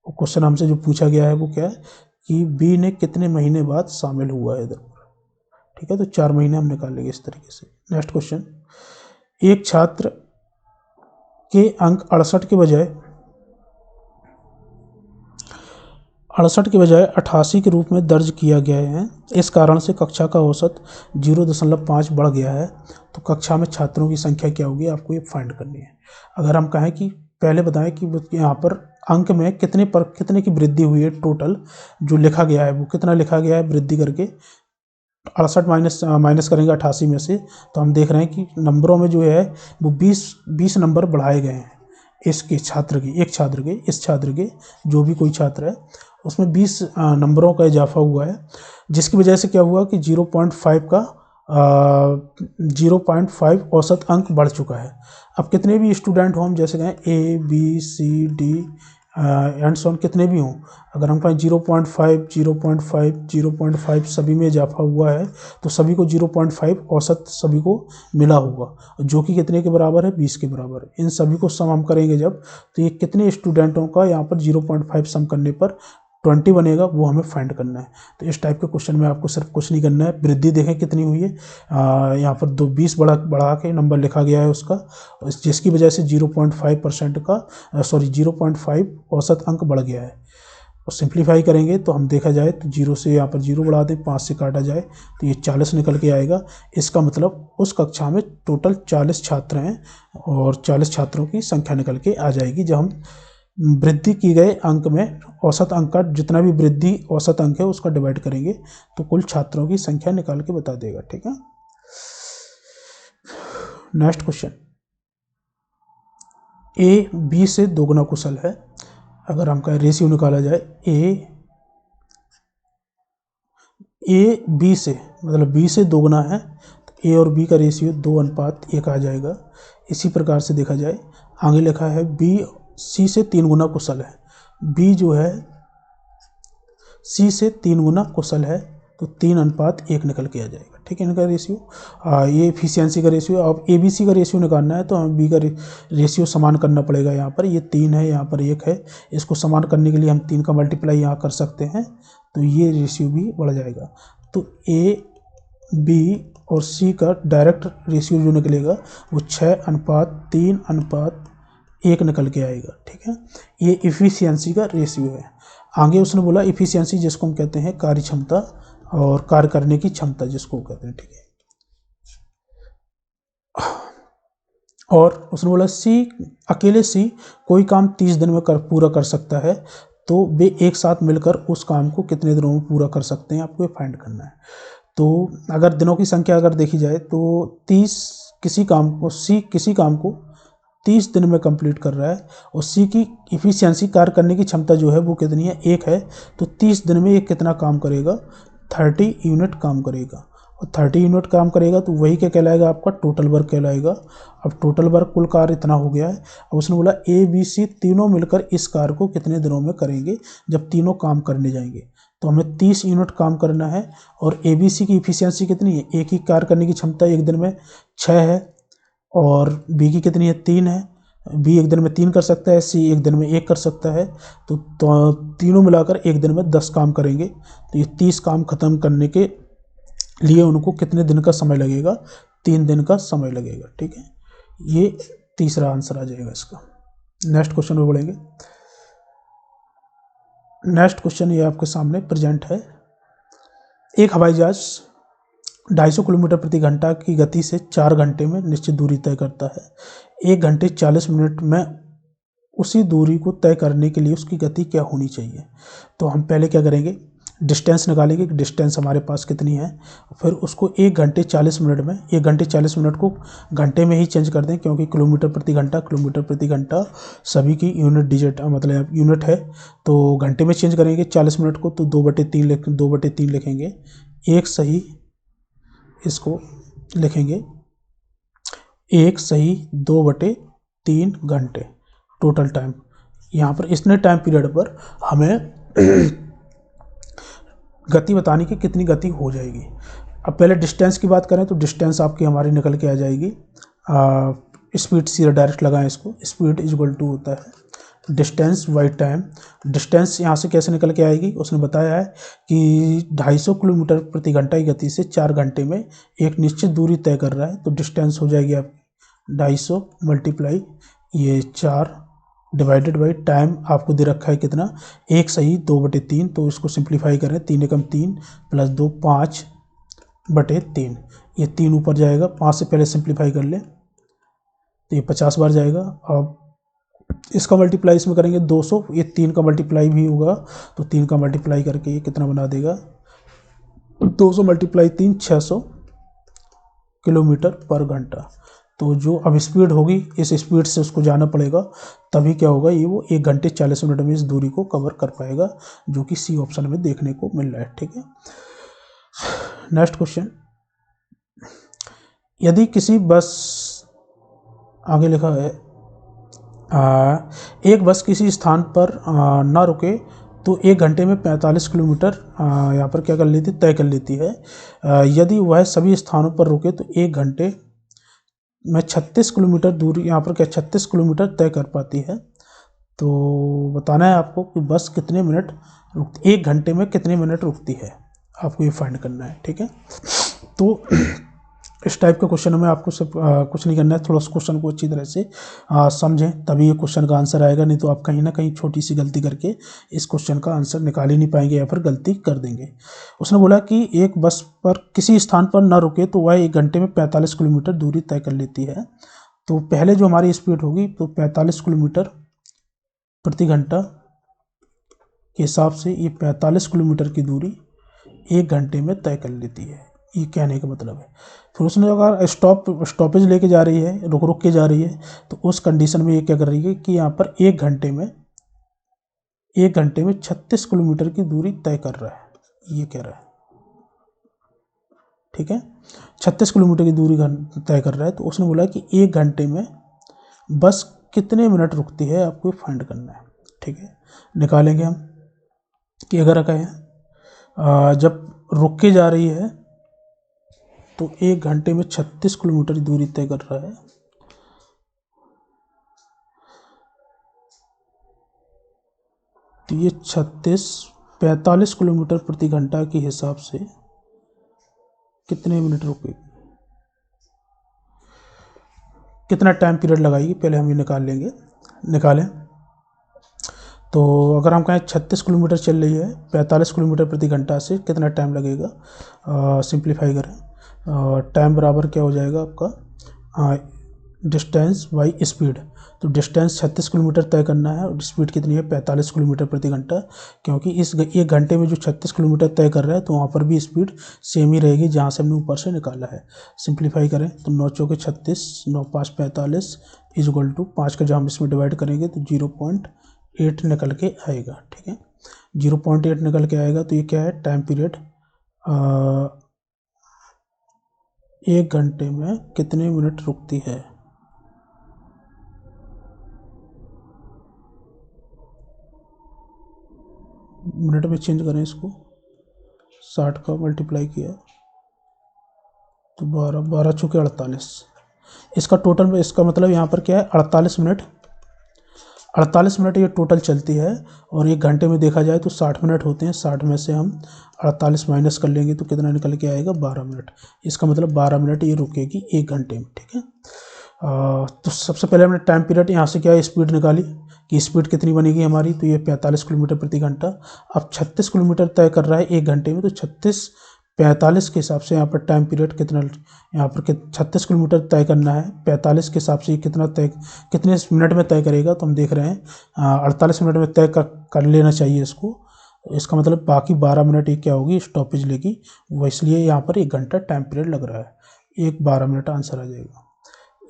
क्वेश्चन हमसे जो पूछा गया है वो क्या है कि बी ने कितने महीने बाद शामिल हुआ है इधर। ठीक है, तो 4 महीने हम निकाल लेंगे इस तरीके से। नेक्स्ट क्वेश्चन, एक छात्र के अंक 68 के बजाय 88 के रूप में दर्ज किया गया है। इस कारण से कक्षा का औसत 0.5 बढ़ गया है। तो कक्षा में छात्रों की संख्या क्या होगी, आपको ये फाइंड करनी है। अगर हम कहें कि पहले बताएं कि यहाँ पर अंक में कितने की वृद्धि हुई है, टोटल जो लिखा गया है वो कितना लिखा गया है वृद्धि करके, 68 माइनस करेंगे 88 में से, तो हम देख रहे हैं कि नंबरों में जो है वो 20 नंबर बढ़ाए गए हैं। इसके छात्र के, एक छात्र के, इस छात्र के जो भी कोई छात्र है उसमें 20 नंबरों का इजाफा हुआ है, जिसकी वजह से क्या हुआ कि 0.5 औसत अंक बढ़ चुका है। अब कितने भी स्टूडेंट हों, हम जैसे कहें A B C D and so on, कितने भी हों, अगर हम कहें 0.5 सभी में इजाफा हुआ है तो सभी को 0.5 औसत सभी को मिला होगा, जो कि कितने के बराबर है, 20 के बराबर है। इन सभी को सम हम करेंगे जब, तो ये कितने स्टूडेंटों का यहाँ पर 0.5 सम करने पर 20 बनेगा, वो हमें फाइंड करना है। तो इस टाइप के क्वेश्चन में आपको सिर्फ कुछ नहीं करना है, वृद्धि देखें कितनी हुई है, यहाँ पर 20 बढ़ा के नंबर लिखा गया है उसका, जिसकी वजह से 0.5 औसत अंक बढ़ गया है। और सिंप्लीफाई करेंगे तो हम देखा जाए तो 0 से यहाँ पर 0 बढ़ा दें, 5 से काटा जाए तो ये 40 निकल के आएगा। इसका मतलब उस कक्षा में टोटल 40 छात्र हैं और 40 छात्रों की संख्या निकल के आ जाएगी। जब हम वृद्धि की गए अंक में औसत अंक का जितना भी वृद्धि औसत अंक है उसका डिवाइड करेंगे तो कुल छात्रों की संख्या निकाल के बता देगा। ठीक है, नेक्स्ट क्वेश्चन, A B से दोगुना कुशल है। अगर हम कहें रेशियो निकाला जाए, A B से मतलब B से दोगुना है तो A और B का रेशियो 2:1 आ जाएगा। इसी प्रकार से देखा जाए, आगे लिखा है B C से 3 गुना कुशल है। B जो है C से 3 गुना कुशल है तो 3:1 निकल के आ जाएगा। ठीक है, इनका रेशियो, ये एफिशिएंसी का रेशियो। अब ABC का रेशियो निकालना है तो हमें B का रेशियो समान करना पड़ेगा। यहाँ पर ये 3 है, यहाँ पर 1 है, इसको समान करने के लिए हम 3 का मल्टीप्लाई यहाँ कर सकते हैं तो ये रेशियो भी बढ़ जाएगा। तो A B और C का डायरेक्ट रेशियो जो निकलेगा वो 6:3:1 निकल के आएगा। ठीक है, ये एफिशिएंसी का रेशियो है। आगे उसने बोला एफिशिएंसी जिसको हम कहते हैं कार्य क्षमता और कार्य करने की क्षमता जिसको कहते हैं। ठीक है, और उसने बोला अकेले C कोई काम 30 दिन में पूरा कर सकता है, तो वे एक साथ मिलकर उस काम को कितने दिनों में पूरा कर सकते हैं, आपको ये फाइंड करना है। तो अगर दिनों की संख्या अगर देखी जाए तो 30 C किसी काम को 30 दिन में कंप्लीट कर रहा है और C की इफिशियंसी कार्य करने की क्षमता जो है वो कितनी है, 1 है। तो 30 दिन में ये कितना काम करेगा, 30 यूनिट काम करेगा। और 30 यूनिट काम करेगा तो वही क्या कहलाएगा, आपका टोटल वर्क कहलाएगा। अब टोटल वर्क कुल कार्य इतना हो गया है। अब उसने बोला A B C तीनों मिलकर इस कार्य को कितने दिनों में करेंगे, जब तीनों काम करने जाएंगे। तो हमें 30 यूनिट काम करना है और A B C की इफिशियंसी कितनी है, एक ही कार्य करने की क्षमता एक दिन में 6 है और B की कितनी है, 3 है। B एक दिन में 3 कर सकता है, C एक दिन में 1 कर सकता है। तो तीनों मिलाकर एक दिन में 10 काम करेंगे। तो ये 30 काम खत्म करने के लिए उनको कितने दिन का समय लगेगा, 3 दिन का समय लगेगा। ठीक है, ये तीसरा आंसर आ जाएगा इसका। नेक्स्ट क्वेश्चन में बढ़ेंगे। नेक्स्ट क्वेश्चन ये आपके सामने प्रेजेंट है। एक हवाई जहाज 250 किलोमीटर प्रति घंटा की गति से 4 घंटे में निश्चित दूरी तय करता है। 1 घंटे 40 मिनट में उसी दूरी को तय करने के लिए उसकी गति क्या होनी चाहिए। तो हम पहले क्या करेंगे, डिस्टेंस निकालेंगे कि डिस्टेंस हमारे पास कितनी है, फिर उसको 1 घंटे 40 मिनट में, 1 घंटे 40 मिनट को घंटे में ही चेंज कर दें क्योंकि किलोमीटर प्रति घंटा सभी की यूनिट डिजिट मतलब यूनिट है। तो घंटे में चेंज करेंगे 40 मिनट को तो 2/3 लिखेंगे। एक सही इसको लिखेंगे 1 सही 2/3 घंटे टोटल टाइम। यहाँ पर इतने टाइम पीरियड पर हमें गति बताने की कितनी गति हो जाएगी। अब पहले डिस्टेंस की बात करें तो डिस्टेंस आपकी हमारी निकल के आ जाएगी। स्पीड सीधा डायरेक्ट लगाएं इसको, स्पीड इक्वल टू होता है डिस्टेंस बाई टाइम। डिस्टेंस यहाँ से कैसे निकल के आएगी, उसने बताया है कि 250 किलोमीटर प्रति घंटा की गति से 4 घंटे में एक निश्चित दूरी तय कर रहा है। तो डिस्टेंस हो जाएगी आपकी 250 मल्टीप्लाई ये 4 डिवाइडेड बाई टाइम आपको दे रखा है कितना, 1 सही 2/3। तो इसको सिंप्लीफाई करें, 3 एकम 3 प्लस 2 5/3। ये 3 ऊपर जाएगा, 5 से पहले सिंप्लीफाई कर ले तो ये 50 बार जाएगा। अब इसका मल्टीप्लाई इसमें करेंगे 200, ये 3 का मल्टीप्लाई भी होगा तो 3 का मल्टीप्लाई करके ये कितना बना देगा, 200 मल्टीप्लाई 3 600 किलोमीटर पर घंटा। तो जो अब स्पीड होगी इस स्पीड से उसको जाना पड़ेगा, तभी क्या होगा, ये वो 1 घंटे 40 मिनट में इस दूरी को कवर कर पाएगा, जो कि सी ऑप्शन में देखने को मिल रहा है। ठीक है, नेक्स्ट क्वेश्चन, यदि किसी बस, आगे लिखा है एक बस किसी स्थान पर ना रुके तो 1 घंटे में 45 किलोमीटर यहाँ पर क्या कर लेती, तय कर लेती है। यदि वह सभी स्थानों पर रुके तो 1 घंटे में 36 किलोमीटर दूरी, यहाँ पर क्या 36 किलोमीटर तय कर पाती है। तो बताना है आपको कि बस कितने मिनट रुकती, 1 घंटे में कितने मिनट रुकती है, आपको ये फाइंड करना है। ठीक है, तो इस टाइप के क्वेश्चन में आपको सब कुछ नहीं करना है, थोड़ा सा क्वेश्चन को अच्छी तरह से समझें तभी ये क्वेश्चन का आंसर आएगा, नहीं तो आप कहीं ना कहीं छोटी सी गलती करके इस क्वेश्चन का आंसर निकाल ही नहीं पाएंगे या फिर गलती कर देंगे। उसने बोला कि एक बस पर किसी स्थान पर न रुके तो वह 1 घंटे में 45 किलोमीटर दूरी तय कर लेती है। तो पहले जो हमारी स्पीड होगी तो 45 किलोमीटर प्रति घंटा के हिसाब से ये 45 किलोमीटर की दूरी 1 घंटे में तय कर लेती है, ये कहने का मतलब है। फिर उसने अगर स्टॉपेज लेके जा रही है, रुक के जा रही है, तो उस कंडीशन में ये क्या कर रही है कि यहाँ पर 1 घंटे में 36 किलोमीटर की दूरी तय कर रहा है, ये कह रहा है। ठीक है, 36 किलोमीटर की दूरी तय कर रहा है। तो उसने बोला कि 1 घंटे में बस कितने मिनट रुकती है, आपको फाइंड करना है। ठीक है, निकालेंगे हम कि अगर कहें जब रुक के जा रही है तो 1 घंटे में 36 किलोमीटर दूरी तय कर रहा है, तो ये 45 किलोमीटर प्रति घंटा के हिसाब से कितने मिनट रुकेगी, कितना टाइम पीरियड लगाएगी, पहले हम ये निकालें। तो अगर हम कहें 36 किलोमीटर चल रही है 45 किलोमीटर प्रति घंटा से, कितना टाइम लगेगा, सिंप्लीफाई करें, टाइम बराबर क्या हो जाएगा आपका, डिस्टेंस बाई स्पीड। तो डिस्टेंस 36 किलोमीटर तय करना है और स्पीड कितनी है 45 किलोमीटर प्रति घंटा, क्योंकि इस 1 घंटे में जो 36 किलोमीटर तय कर रहा है तो वहाँ पर भी स्पीड सेम ही रहेगी जहाँ से हमने ऊपर से निकाला है। सिंप्लीफाई करें तो 9 चौके 36, 9 5 45 इज इक्वल टू 5 का जब हम इसमें डिवाइड करेंगे तो 0.8 निकल के आएगा। ठीक है, 0.8 निकल के आएगा। तो ये क्या है, टाइम पीरियड 1 घंटे में कितने मिनट रुकती है। मिनट में चेंज करें इसको, 60 का मल्टीप्लाई किया तो 12 चौके 48, इसका टोटल में, इसका मतलब यहाँ पर क्या है 48 मिनट ये टोटल चलती है। और 1 घंटे में देखा जाए तो 60 मिनट होते हैं, 60 में से हम 48 माइनस कर लेंगे तो कितना निकल के आएगा 12 मिनट। इसका मतलब 12 मिनट ये रुकेगी 1 घंटे में। ठीक है, तो सबसे पहले हमने टाइम पीरियड यहाँ से क्या है स्पीड निकाली कि स्पीड कितनी बनेगी हमारी, तो ये 45 किलोमीटर प्रति घंटा। अब 36 किलोमीटर तय कर रहा है 1 घंटे में, तो 45 के हिसाब से यहाँ पर टाइम पीरियड कितना, यहाँ पर 36 किलोमीटर तय करना है, 45 के हिसाब से कितने मिनट में तय करेगा। तो हम देख रहे हैं 48 मिनट में तय कर लेना चाहिए इसको। इसका मतलब बाकी 12 मिनट ये क्या होगी स्टॉपेज लेगी, वो इसलिए यहाँ पर 1 घंटा टाइम पीरियड लग रहा है। 12 मिनट आंसर आ जाएगा।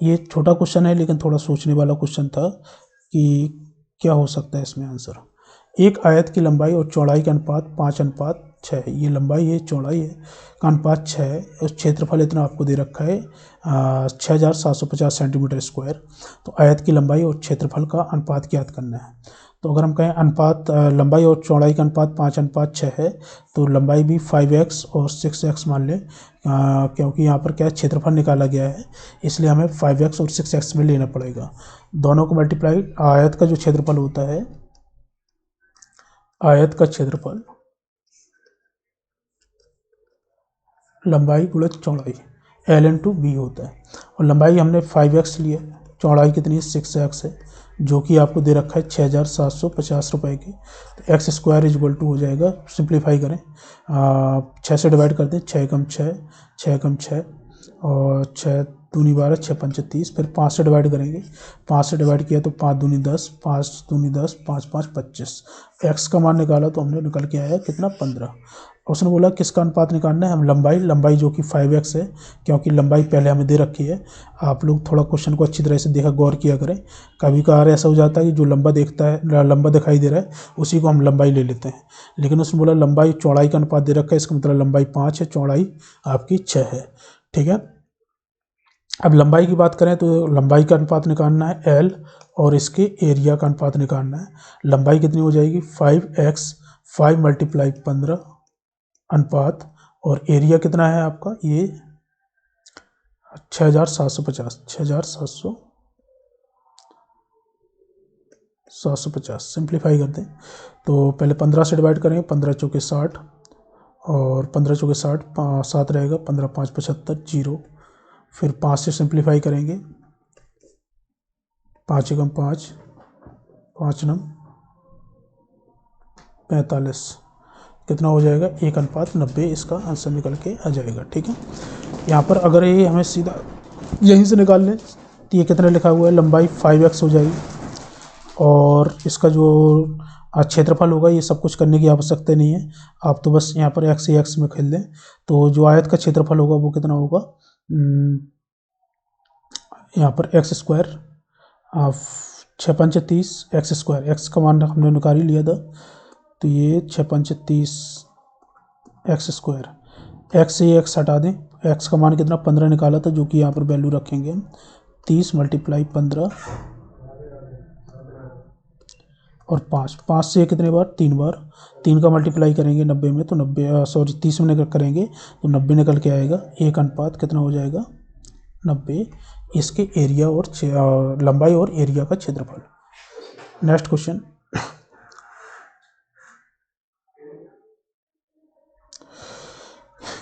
ये छोटा क्वेश्चन है लेकिन थोड़ा सोचने वाला क्वेश्चन था कि क्या हो सकता है इसमें आंसर। एक आयत की लंबाई और चौड़ाई का अनुपात 5:6 है। ये लंबाई है, चौड़ाई है का अनुपात 6 है। उस क्षेत्रफल इतना आपको दे रखा है 6750 सेंटीमीटर स्क्वायर। तो आयत की लंबाई और क्षेत्रफल का अनुपात ज्ञात करना है। तो अगर हम कहें अनुपात लंबाई और चौड़ाई का अनुपात 5:6 है, तो लंबाई भी 5x और 6x मान लें, क्योंकि यहाँ पर क्या है, क्षेत्रफल निकाला गया है, इसलिए हमें 5x और 6x में लेना पड़ेगा। दोनों को मल्टीप्लाई, आयत का जो क्षेत्रफल होता है, आयत का क्षेत्रफल लंबाई गुणित चौड़ाई L/B होता है, और लंबाई हमने 5x लिया, चौड़ाई कितनी है 6x है, जो कि आपको दे रखा है 6,750 रुपये की। तो एक्स स्क्वायर इजक्वल टू हो जाएगा, सिंप्लीफाई करें, 6 से डिवाइड कर दें, 6 कम 6, 6 कम 6 और 6 दूनी 12, 6 पंचे 30, फिर 5 से डिवाइड करेंगे, 5 से डिवाइड किया तो 5 दूनी 10, 5 दूनी 10, 5 5 25। एक्स का मान निकाला तो हमने निकल के आया कितना 15। उसने बोला किसका अनुपात निकालना है, हम लंबाई जो कि 5x है, क्योंकि लंबाई पहले हमें दे रखी है। आप लोग थोड़ा क्वेश्चन को अच्छी तरह से देखा, गौर किया करें, कभी कभार ऐसा हो जाता है कि जो लंबा दिखाई दे रहा है उसी को हम लंबाई ले लेते हैं, लेकिन उसने बोला लंबाई चौड़ाई का अनुपात दे रखा है, इसका मतलब लंबाई 5 है, चौड़ाई आपकी 6 है। ठीक है, अब लंबाई की बात करें तो लंबाई का अनुपात निकालना है L, और इसके एरिया का अनुपात निकालना है। लंबाई कितनी हो जाएगी 5x, 5 × 15 अनुपात, और एरिया कितना है आपका ये 6,750, 6,750। सिंप्लीफाई कर दें तो पहले 15 से डिवाइड करेंगे, 15 चौके 60 और 15 चौके 60, 7 रहेगा, 15 5 75, 0। फिर 5 से सिंप्लीफाई करेंगे, 5 एकम 5, 5 नम 45, कितना हो जाएगा 1:90, इसका आंसर निकल के आ जाएगा। ठीक है, यहाँ पर अगर ये हमें सीधा यहीं से निकाल लें तो ये कितना लिखा हुआ है, लंबाई 5x हो जाएगी, और इसका जो क्षेत्रफल होगा ये सब कुछ करने की आवश्यकता नहीं है, आप तो बस यहाँ पर x x में खेल दें, तो जो आयत का क्षेत्रफल होगा वो कितना होगा, यहाँ पर x स्क्वायर 6 पंचे 30, एक्स स्क्वायर, एक्स का मान हमने निकाल ही लिया था, तो ये 6 पंचे 30 एक्स स्क्वायर, एक्स से एक्स हटा दें, एक्स का मान कितना 15 निकाला था, जो कि यहाँ पर वैल्यू रखेंगे हम 30 × 15 और 5 से कितने बार 3 बार, 3 का मल्टीप्लाई करेंगे 90 में, तो 30 में निकल करेंगे तो 90 निकल के आएगा, 1 कितना हो जाएगा 90, इसके एरिया और लंबाई और एरिया का क्षेत्रफल। नेक्स्ट क्वेश्चन,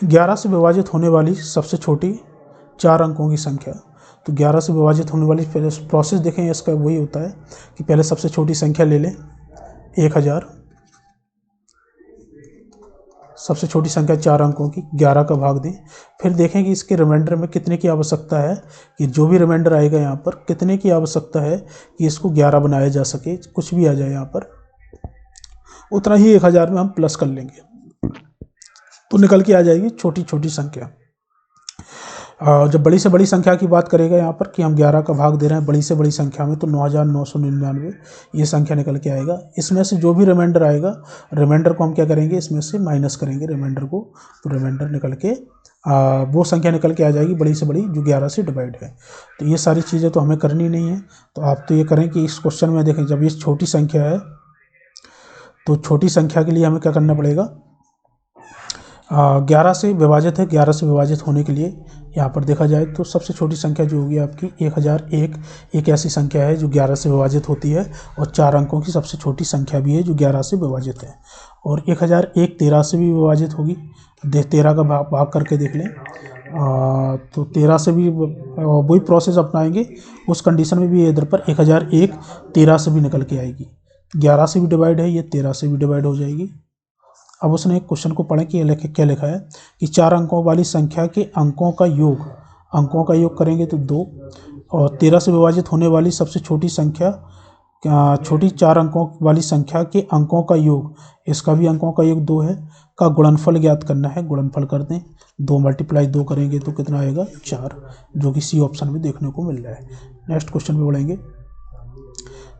ग्यारह से विभाजित होने वाली सबसे छोटी 4 अंकों की संख्या। तो 11 से विभाजित होने वाली पहले प्रोसेस देखें, इसका वही होता है कि पहले सबसे छोटी संख्या ले लें 1000, सबसे छोटी संख्या 4 अंकों की, 11 का भाग दें, फिर देखें कि इसके रिमाइंडर में कितने की आवश्यकता है, कि जो भी रिमाइंडर आएगा यहाँ पर कितने की आवश्यकता है कि इसको 11 बनाया जा सके, कुछ भी आ जाए यहाँ पर उतना ही 1000 में हम प्लस कर लेंगे, तो निकल के आ जाएगी छोटी छोटी संख्या। जब बड़ी से बड़ी संख्या की बात करेगा यहाँ पर कि हम 11 का भाग दे रहे हैं बड़ी से बड़ी संख्या में, तो 9,999 ये संख्या निकल के आएगा। इसमें से जो भी रिमाइंडर आएगा, रिमाइंडर को हम क्या करेंगे, इसमें से माइनस करेंगे रिमाइंडर को, तो रिमाइंडर निकल के वो संख्या निकल के आ जाएगी बड़ी से बड़ी जो 11 से डिवाइड है। तो ये सारी चीज़ें तो हमें करनी नहीं है, तो आप तो ये करें कि इस क्वेश्चन में देखें, जब ये छोटी संख्या है तो छोटी संख्या के लिए हमें क्या करना पड़ेगा, 11 से विभाजित है, 11 से विभाजित होने के लिए यहाँ पर देखा जाए तो सबसे छोटी संख्या जो होगी आपकी 1001, एक ऐसी संख्या है जो 11 से विभाजित होती है, और 4 अंकों की सबसे छोटी संख्या भी है जो 11 से विभाजित है, और 1001 13 से भी विभाजित होगी, 13 का भाग करके देख लें, तो 13 से भी वही प्रोसेस अपनाएंगे, उस कंडीशन में भी इधर पर 1001 13 से भी निकल के आएगी, 11 से भी डिवाइड है, ये 13 से भी डिवाइड हो जाएगी। अब उसने एक क्वेश्चन को पढ़ें कि क्या लिखा है कि 4 अंकों वाली संख्या के अंकों का योग करेंगे तो 2, और 13 से विभाजित होने वाली सबसे छोटी संख्या, छोटी 4 अंकों वाली संख्या के अंकों का योग, इसका भी अंकों का योग 2 है, का गुणनफल ज्ञात करना है। गुणनफल कर दें, 2 × 2 करेंगे तो कितना आएगा 4, जो कि सी ऑप्शन में देखने को मिल रहा है। नेक्स्ट क्वेश्चन में बढ़ेंगे,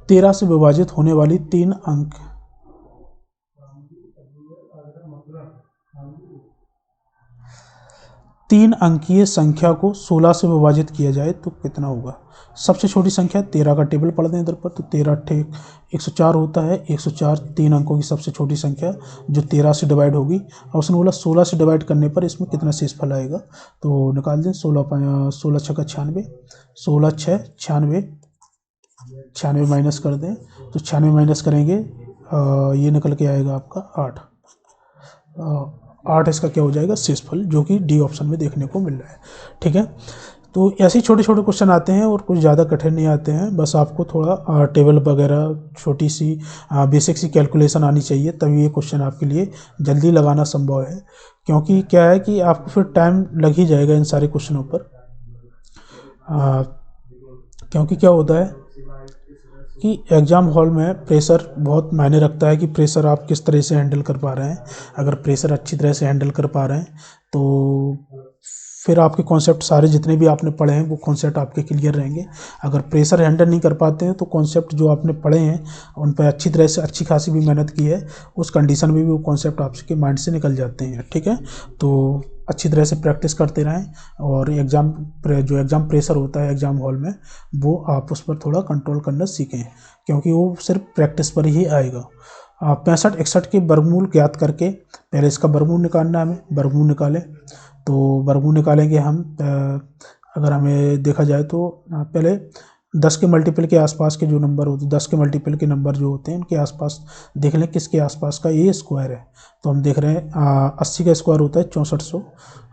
13 से विभाजित होने वाली 3 अंक, 3 अंकीय संख्या को 16 से विभाजित किया जाए तो कितना होगा। सबसे छोटी संख्या 13 का टेबल पढ़ दें इधर पर, तो 13 अट्ठे 104 होता है। 104 3 अंकों की सबसे छोटी संख्या जो 13 से डिवाइड होगी। और उसने बोला 16 से डिवाइड करने पर इसमें कितना शेषफल आएगा, तो निकाल दें। 16 छक्का 96, 16 6 96, 96 माइनस कर दें तो 96 माइनस करेंगे ये निकल के आएगा आपका 8। 8 इसका क्या हो जाएगा शेषफल, जो कि डी ऑप्शन में देखने को मिल रहा है। ठीक है, तो ऐसे ही छोटे छोटे क्वेश्चन आते हैं और कुछ ज़्यादा कठिन नहीं आते हैं। बस आपको थोड़ा टेबल वगैरह छोटी सी बेसिक सी कैलकुलेशन आनी चाहिए, तभी ये क्वेश्चन आपके लिए जल्दी लगाना संभव है। क्योंकि क्या है कि आपको फिर टाइम लग ही जाएगा इन सारे क्वेश्चनों पर। क्योंकि क्या होता है कि एग्ज़ाम हॉल में प्रेशर बहुत मायने रखता है कि प्रेशर आप किस तरह से हैंडल कर पा रहे हैं। अगर प्रेशर अच्छी तरह से हैंडल कर पा रहे हैं तो फिर आपके कॉन्सेप्ट सारे जितने भी आपने पढ़े हैं वो कॉन्सेप्ट आपके क्लियर रहेंगे। अगर प्रेशर हैंडल नहीं कर पाते हैं तो कॉन्सेप्ट जो आपने पढ़े हैं उन पर अच्छी तरह से अच्छी खासी भी मेहनत की है, उस कंडीशन में भी वो कॉन्सेप्ट आपके माइंड से निकल जाते हैं। ठीक है, तो अच्छी तरह से प्रैक्टिस करते रहें और जो एग्ज़ाम प्रेशर होता है एग्ज़ाम हॉल में वो आप उस पर थोड़ा कंट्रोल करना सीखें, क्योंकि वो सिर्फ प्रैक्टिस पर ही आएगा। 65 61 के वर्गमूल ज्ञात करके पहले इसका वर्गमूल निकालना है हमें। वर्गमूल निकालें तो वर्गमूल निकालेंगे हम, अगर हमें देखा जाए तो पहले 10 के मल्टीपल के आसपास के जो नंबर होते हैं, 10 के मल्टीपल के नंबर जो होते हैं उनके आसपास देख लें किसके आसपास का ये स्क्वायर है। तो हम देख रहे हैं 80 का स्क्वायर होता है 6400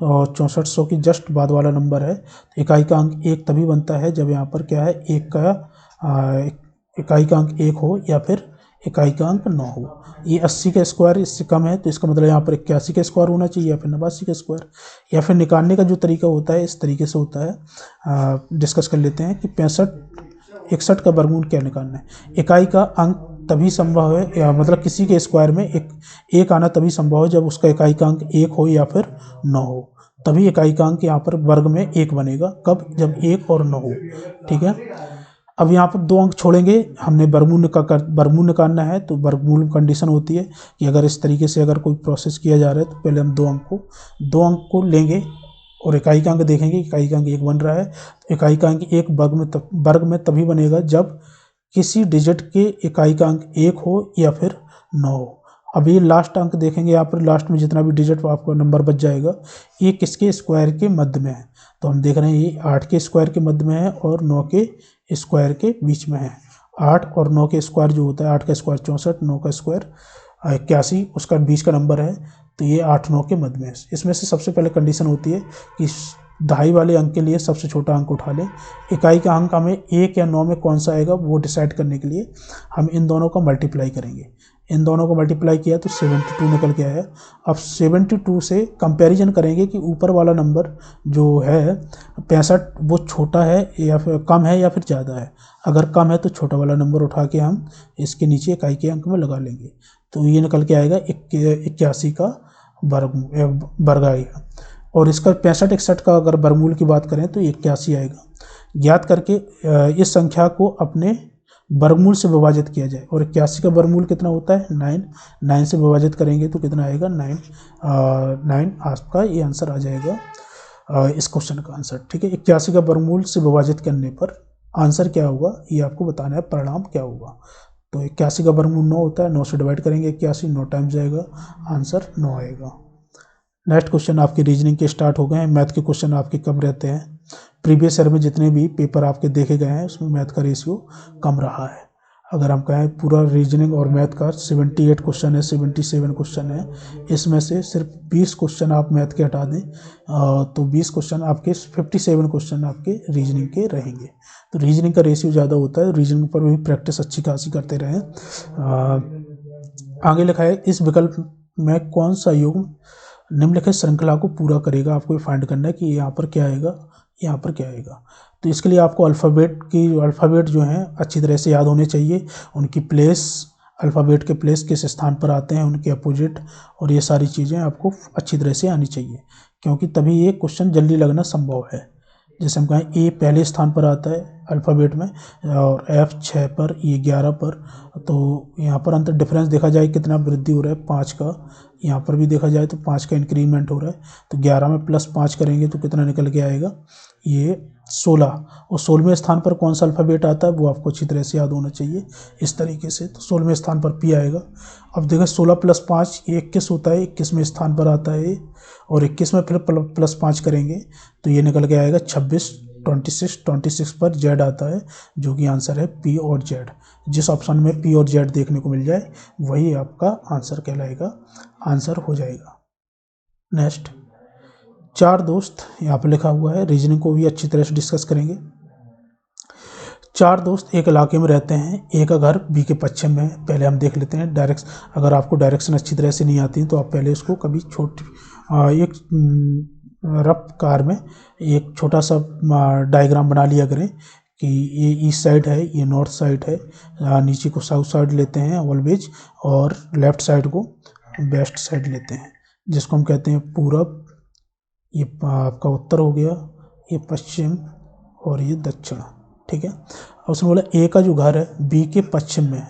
और 6400 की जस्ट बाद वाला नंबर है। तो इकाई का अंक 1 तभी बनता है जब यहाँ पर क्या है इकाई का अंक 1 हो या फिर इकाई का अंक 9 हो। ये 80 का स्क्वायर इससे कम है तो इसका मतलब यहाँ पर 81 का स्क्वायर होना चाहिए या फिर 89 का स्क्वायर। या फिर निकालने का जो तरीका होता है इस तरीके से होता है, डिस्कस कर लेते हैं कि 65 61 का वर्गमूल क्या निकालना है। इकाई का अंक तभी संभव है, या मतलब किसी के स्क्वायर में एक आना तभी संभव है जब उसका इकाई का अंक 1 हो या फिर 9 हो, तभी इकाई का अंक यहाँ पर वर्ग में 1 बनेगा। कब, जब 1 और 9 हो। ठीक है, अब यहाँ पर 2 अंक छोड़ेंगे, हमने वर्गमूल निकालना है। तो वर्गमूल कंडीशन होती है कि अगर इस तरीके से अगर कोई प्रोसेस किया जा रहा है तो पहले हम 2 अंक को लेंगे और इकाई का अंक देखेंगे, इकाई का अंक 1 बन रहा है। तो इकाई का अंक 1 वर्ग में तभी बनेगा जब किसी डिजिट के इकाई का अंक 1 हो या फिर 9 हो। अब ये लास्ट अंक देखेंगे, यहाँ पर लास्ट में जितना भी डिजिट आपका नंबर बच जाएगा ये किसके स्क्वायर के मध्य में है। तो हम देख रहे हैं ये 8 के स्क्वायर के मध्य में है और 9 के स्क्वायर के बीच में है। 8 और 9 के स्क्वायर जो होता है, 8 का स्क्वायर 64, 9 का स्क्वायर 81, उसका बीच का नंबर है। तो ये 8 9 के मध्य में है। इसमें से सबसे पहले कंडीशन होती है कि दहाई वाले अंक के लिए सबसे छोटा अंक उठा लें। इकाई का अंक हमें 1 या 9 में कौन सा आएगा वो डिसाइड करने के लिए हम इन दोनों का मल्टीप्लाई करेंगे। इन दोनों को मल्टीप्लाई किया तो 72 निकल के आया। अब 72 से कंपैरिजन करेंगे कि ऊपर वाला नंबर जो है 65 वो छोटा है या फिर कम है या फिर ज़्यादा है। अगर कम है तो छोटा वाला नंबर उठा के हम इसके नीचे इकाई के अंक में लगा लेंगे। तो ये निकल के आएगा 81 का वर्ग आएगा। और इसका 65 61 का अगर वर्गमूल की बात करें तो 81 आएगा। ज्ञात करके इस संख्या को अपने वर्गमूल से विभाजित किया जाए। और 81 का वर्गमूल कितना होता है 9 से विभाजित करेंगे तो कितना आएगा 9 आपका ये आंसर आ जाएगा इस क्वेश्चन का आंसर। ठीक है, 81 का वर्गमूल से विभाजित करने पर आंसर क्या होगा ये आपको बताना है, परिणाम क्या होगा। तो 81 का वर्गमूल 9 होता है, 9 से डिवाइड करेंगे 81, 9 टाइम्स जाएगा, आंसर 9 आएगा। नेक्स्ट क्वेश्चन आपके रीजनिंग के स्टार्ट हो गए हैं। मैथ के क्वेश्चन आपके कम रहते हैं। प्रीवियस ईयर में जितने भी पेपर आपके देखे गए हैं उसमें मैथ का रेशियो कम रहा है। अगर हम कहें पूरा रीजनिंग और मैथ का 78 क्वेश्चन है, 77 क्वेश्चन है, इसमें से सिर्फ 20 क्वेश्चन आप मैथ के हटा दें तो 20 क्वेश्चन आपके 57 क्वेश्चन आपके रीजनिंग के रहेंगे। तो रीजनिंग का रेशियो ज़्यादा होता है, रीजनिंग पर भी प्रैक्टिस अच्छी खासी करते रहें। आगे लिखा है इस विकल्प में कौन सा युग्म निम्नलिखित श्रृंखला को पूरा करेगा। आपको फाइंड करना है कि यहाँ पर क्या आएगा, यहाँ पर क्या आएगा। तो इसके लिए आपको अल्फ़ाबेट जो हैं अच्छी तरह से याद होने चाहिए, उनकी प्लेस, अल्फ़ाबेट के प्लेस किस स्थान पर आते हैं, उनके अपोजिट, और ये सारी चीज़ें आपको अच्छी तरह से आनी चाहिए, क्योंकि तभी ये क्वेश्चन जल्दी लगना संभव है। जैसे हम कहें ए पहले स्थान पर आता है अल्फ़ाबेट में, और F 6 पर, ये 11 पर। तो यहाँ पर अंतर डिफरेंस देखा जाए कितना वृद्धि हो रहा है 5 का, यहाँ पर भी देखा जाए तो 5 का इंक्रीमेंट हो रहा है। तो 11 में +5 करेंगे तो कितना निकल के आएगा, ये 16। और 16वें स्थान पर कौन सा अल्फ़ाबेट आता है वो आपको अच्छी तरह से याद होना चाहिए इस तरीके से। तो 16वें स्थान पर P आएगा। अब देखो 16 + 5 ये 21 होता है, 21वें स्थान पर आता है, और 21 में फिर +5 करेंगे तो ये निकल के आएगा 26। 26 पर Z आता है, जो कि आंसर है P और Z। जिस ऑप्शन में P और Z देखने को मिल जाए वही आपका आंसर कहलाएगा, आंसर हो जाएगा। नेक्स्ट, 4 दोस्त यहाँ पर लिखा हुआ है, रीजनिंग को भी अच्छी तरह से डिस्कस करेंगे। 4 दोस्त एक इलाके में रहते हैं, ए का घर बी के पश्चिम में है। पहले हम देख लेते हैं डायरेक्शन। अगर आपको डायरेक्शन अच्छी तरह से नहीं आती तो आप पहले उसको कभी एक रफ कार में एक छोटा सा डायग्राम बना लिया करें कि ये ईस्ट साइड है, ये नॉर्थ साइड है, नीचे को साउथ साइड लेते हैं ऑलवेज, और लेफ्ट साइड को वेस्ट साइड लेते हैं, जिसको हम कहते हैं पूरब। ये आपका उत्तर हो गया, ये पश्चिम, और ये दक्षिण। ठीक है। और उसने बोला ए का जो घर है बी के पश्चिम में है,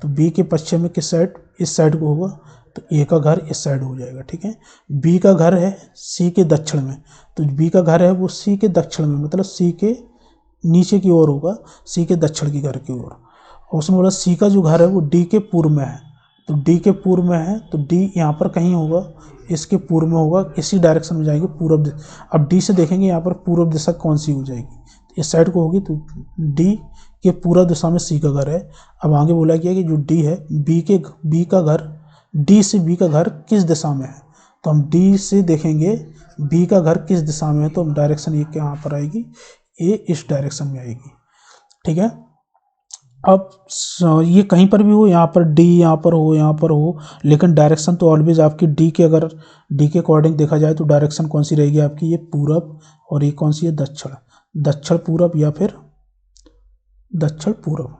तो बी के पश्चिम में किस साइड, इस साइड को होगा, तो ए का घर इस साइड हो जाएगा। ठीक है। बी का घर है सी के दक्षिण में, तो बी का घर है वो सी के दक्षिण में, मतलब सी के नीचे की ओर होगा, सी के दक्षिण की घर की ओर। और उसने बोला सी का जो घर है वो डी के पूर्व में है, तो डी के पूर्व में है तो डी यहाँ पर कहीं होगा, इसके पूर्व में होगा, इसी डायरेक्शन में जाएंगे पूर्व। अब डी से देखेंगे यहाँ पर पूर्व दिशा कौन सी हो जाएगी, तो इस साइड को होगी, तो डी के पूर्व दिशा में सी का घर है। अब आगे बोला गया कि जो डी है बी का घर, डी से बी का घर किस दिशा में है, तो हम डी से देखेंगे बी का घर किस दिशा में है, तो हम डायरेक्शन ये यहाँ पर आएगी, ये इस डायरेक्शन में आएगी। ठीक है। अब ये कहीं पर भी हो, यहाँ पर डी यहाँ पर हो, यहाँ पर हो, लेकिन डायरेक्शन तो ऑलवेज आपकी डी के, अगर डी के अकॉर्डिंग देखा जाए तो डायरेक्शन कौन सी रहेगी आपकी, ये पूरब, और ये कौन सी है, दक्षिण। दक्षिण पूरब या फिर दक्षिण पूरब,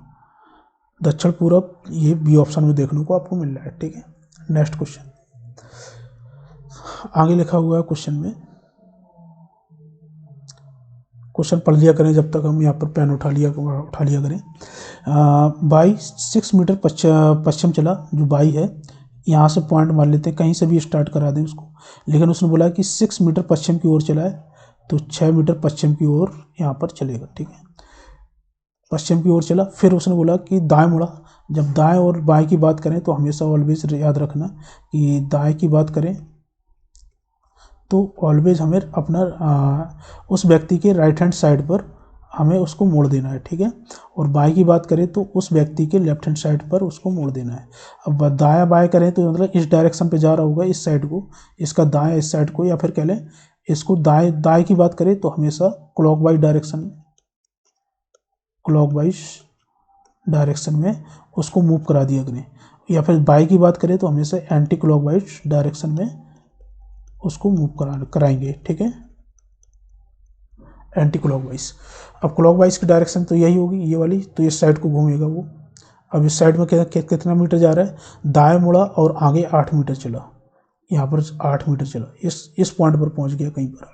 दक्षिण पूरब, ये बी ऑप्शन में देखने को आपको मिल रहा है। ठीक है। नेक्स्ट क्वेश्चन आगे लिखा हुआ है, क्वेश्चन में क्वेश्चन पढ़ लिया करें जब तक हम यहाँ पर पेन उठा लिया करें। बाई 6 मीटर पश्चिम चला, जो बाई है यहाँ से पॉइंट मान लेते हैं, कहीं से भी स्टार्ट करा दें उसको, लेकिन उसने बोला कि 6 मीटर पश्चिम की ओर चला है, तो 6 मीटर पश्चिम की ओर यहाँ पर चलेगा। ठीक है। पश्चिम की ओर चला, फिर उसने बोला कि दाएं मुड़ा। जब दाएं और बाएं की बात करें तो हमेशा ऑलवेज याद रखना कि दाएं की बात करें तो ऑलवेज हमें अपना उस व्यक्ति के राइट हैंड साइड पर हमें उसको मोड़ देना है। ठीक है। और बाएं की बात करें तो उस व्यक्ति के लेफ्ट हैंड साइड पर उसको मोड़ देना है। अब दायां बाएं करें तो मतलब इस डायरेक्शन पे जा रहा होगा, इस साइड को, इसका दाएं इस साइड को, या फिर कह लें इसको दाएं की बात करें तो हमेशा क्लॉकवाइज डायरेक्शन में उसको मूव करा दिया करें, या फिर बाएं की बात करें तो हमेशा एंटी क्लॉकवाइज डायरेक्शन में उसको मूव कराएंगे। ठीक है। Anti clockwise. अब क्लॉकवाइज की डायरेक्शन तो यही होगी, ये वाली, तो इस साइड को घूमेगा वो। अब इस साइड में कितना मीटर जा रहा है, दाएं मुड़ा और आगे 8 मीटर चला, यहाँ पर 8 मीटर चला, इस पॉइंट पर पहुंच गया कहीं पर।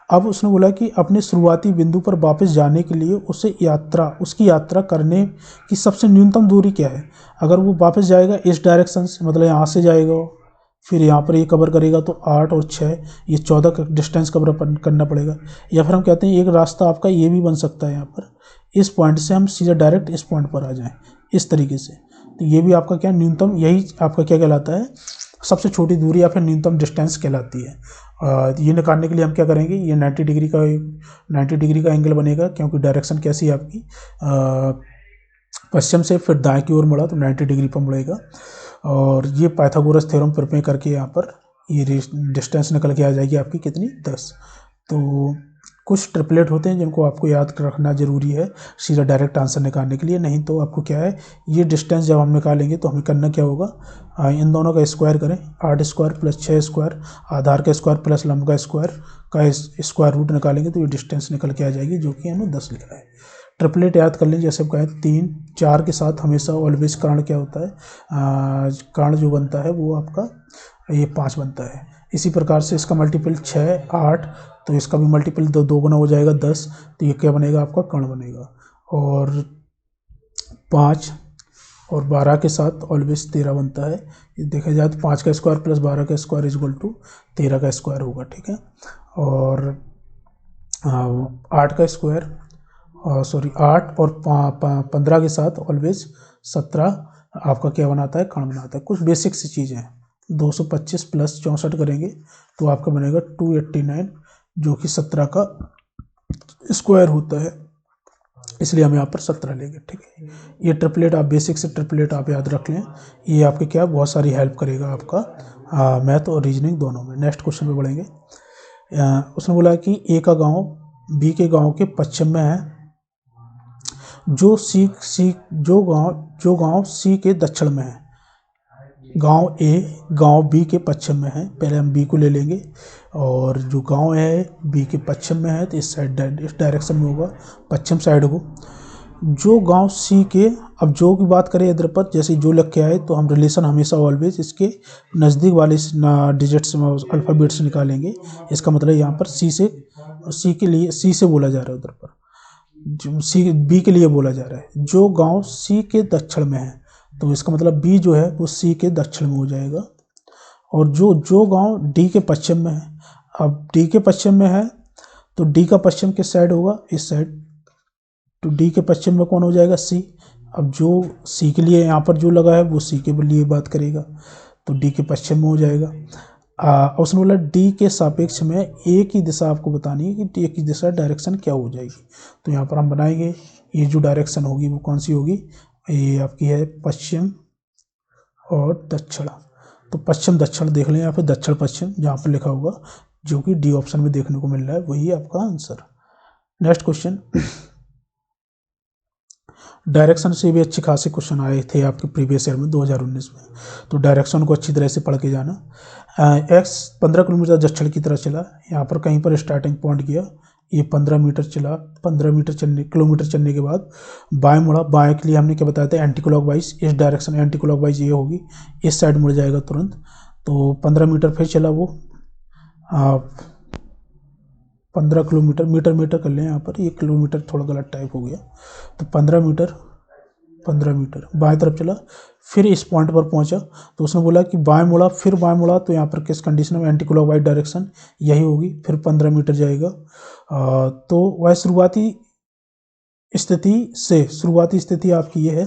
अब उसने बोला कि अपने शुरुआती बिंदु पर वापस जाने के लिए उसकी यात्रा करने की सबसे न्यूनतम दूरी क्या है। अगर वो वापस जाएगा इस डायरेक्शन से, मतलब यहाँ से जाएगा, फिर यहाँ पर ये कवर करेगा तो 8 और 6 ये 14 का डिस्टेंस कवर करना पड़ेगा। या फिर हम कहते हैं एक रास्ता आपका ये भी बन सकता है, यहाँ पर इस पॉइंट से हम सीधा डायरेक्ट इस पॉइंट पर आ जाएं इस तरीके से। तो ये भी आपका क्या न्यूनतम, यही आपका क्या कहलाता है, सबसे छोटी दूरी या फिर न्यूनतम डिस्टेंस कहलाती है। ये निकालने के लिए हम क्या करेंगे, ये 90 डिग्री का एंगल बनेगा, क्योंकि डायरेक्शन कैसी है आपकी, पश्चिम से फिर दाएं की ओर मुड़ा तो 90 डिग्री पर मुड़ेगा। और ये पाइथागोरस थ्योरम प्रिपेयर करके यहाँ पर ये डिस्टेंस निकल के आ जाएगी आपकी कितनी, 10। तो कुछ ट्रिपलेट होते हैं जिनको आपको याद रखना जरूरी है सीधा डायरेक्ट आंसर निकालने के लिए, नहीं तो आपको क्या है, ये डिस्टेंस जब हम निकालेंगे तो हमें करना क्या होगा, इन दोनों का स्क्वायर करें, 8 स्क्वायर प्लस 6 स्क्वायर, आधार का स्क्वायर प्लस लंब का स्क्वायर का स्क्वायर रूट निकालेंगे तो ये डिस्टेंस निकल के आ जाएगी, जो कि हमें 10 लिखा है। ट्रिपलेट याद कर लें, जैसे कहें 3 4 के साथ हमेशा ऑलवेज कर्ण क्या होता है, कर्ण जो बनता है वो आपका ये 5 बनता है। इसी प्रकार से इसका मल्टीपल 6 8 तो इसका भी मल्टीपल दो गुना हो जाएगा 10, तो ये क्या बनेगा आपका कण बनेगा। और 5 और 12 के साथ ऑलवेज 13 बनता है। ये देखा जाए तो 5 का स्क्वायर प्लस 12 का स्क्वायर इज इक्वल टू 13 का स्क्वायर होगा, ठीक है। और 8 का स्क्वायर, सॉरी 8 और 15 के साथ ऑलवेज 17 आपका क्या बनाता है, कण बनाता है। कुछ बेसिक सी चीज़ें हैं। 225 प्लस 64 करेंगे तो आपका बनेगा 289, जो कि 17 का स्क्वायर होता है, इसलिए हम यहाँ पर 17 लेंगे, ठीक है। ये ट्रिपलेट आप बेसिक से ट्रिपलेट आप याद रख लें, ये आपके क्या बहुत सारी हेल्प करेगा आपका मैथ और रीजनिंग दोनों में। नेक्स्ट क्वेश्चन पे बढ़ेंगे। उसने बोला कि ए का गांव बी के गांव के पश्चिम में है, जो गांव सी के दक्षिण में है। गांव ए गांव बी के पश्चिम में है, पहले हम बी को ले लेंगे, और जो गांव है बी के पश्चिम में है तो इस साइड इस डायरेक्शन में होगा, पश्चिम साइड को। जो गांव सी के, अब जो की बात करें इधर पर, जैसे जो लिख के आए तो हम रिलेशन हमेशा ऑलवेज इसके नज़दीक वाले डिजिट्स में अल्फ़ाबेट से निकालेंगे। इसका मतलब यहाँ पर सी के लिए सी से बोला जा रहा है, उधर पर जो सी बी के लिए बोला जा रहा है। जो गांव सी के दक्षिण में है, तो इसका मतलब बी जो है वो सी के दक्षिण में हो जाएगा। और जो गांव डी के पश्चिम में है, अब डी के पश्चिम में है तो डी का पश्चिम किस साइड होगा, इस साइड। तो डी के पश्चिम में कौन हो जाएगा, सी। अब जो सी के लिए यहाँ पर जो लगा है वो सी के लिए बात करेगा, तो डी के पश्चिम में हो जाएगा। उसने बोला डी के सापेक्ष में ए की दिशा आपको बतानी है कि डी की दिशा डायरेक्शन क्या हो जाएगी। तो यहाँ पर हम बनाएंगे, ये जो डायरेक्शन होगी वो कौन सी होगी, ये आपकी है पश्चिम और दक्षिण। तो पश्चिम दक्षिण देख लें, यहाँ पे दक्षिण पश्चिम जहाँ पर लिखा होगा, जो कि डी ऑप्शन में देखने को मिल रहा है, वही आपका आंसर। Next question. डायरेक्शन से भी अच्छे खासे क्वेश्चन आए थे आपके प्रीवियस ईयर में 2019 में, तो डायरेक्शन को अच्छी तरह से पढ़ के जाना। एक्स 15 किलोमीटर दक्षिण की तरफ चला, यहाँ पर कहीं पर स्टार्टिंग पॉइंट किया, ये 15 मीटर चला, 15 किलोमीटर चलने के बाद बाएं मुड़ा। बाएं के लिए हमने क्या बताया था, एंटी क्लॉकवाइज, इस डायरेक्शन एंटी क्लॉकवाइज ये होगी, इस साइड मुड़ जाएगा तुरंत। तो 15 मीटर फिर चला वो, 15 किलोमीटर, मीटर कर लें यहाँ पर, ये किलोमीटर थोड़ा गलत टाइप हो गया। तो 15 मीटर बाएं तरफ चला, फिर इस पॉइंट पर पहुंचा। तो उसने बोला कि बाएं मुड़ा, फिर बाएं मुड़ा, तो यहाँ पर किस कंडीशन में, एंटी क्लॉकवाइज डायरेक्शन यही होगी, फिर 15 मीटर जाएगा। तो वह शुरुआती स्थिति आपकी ये है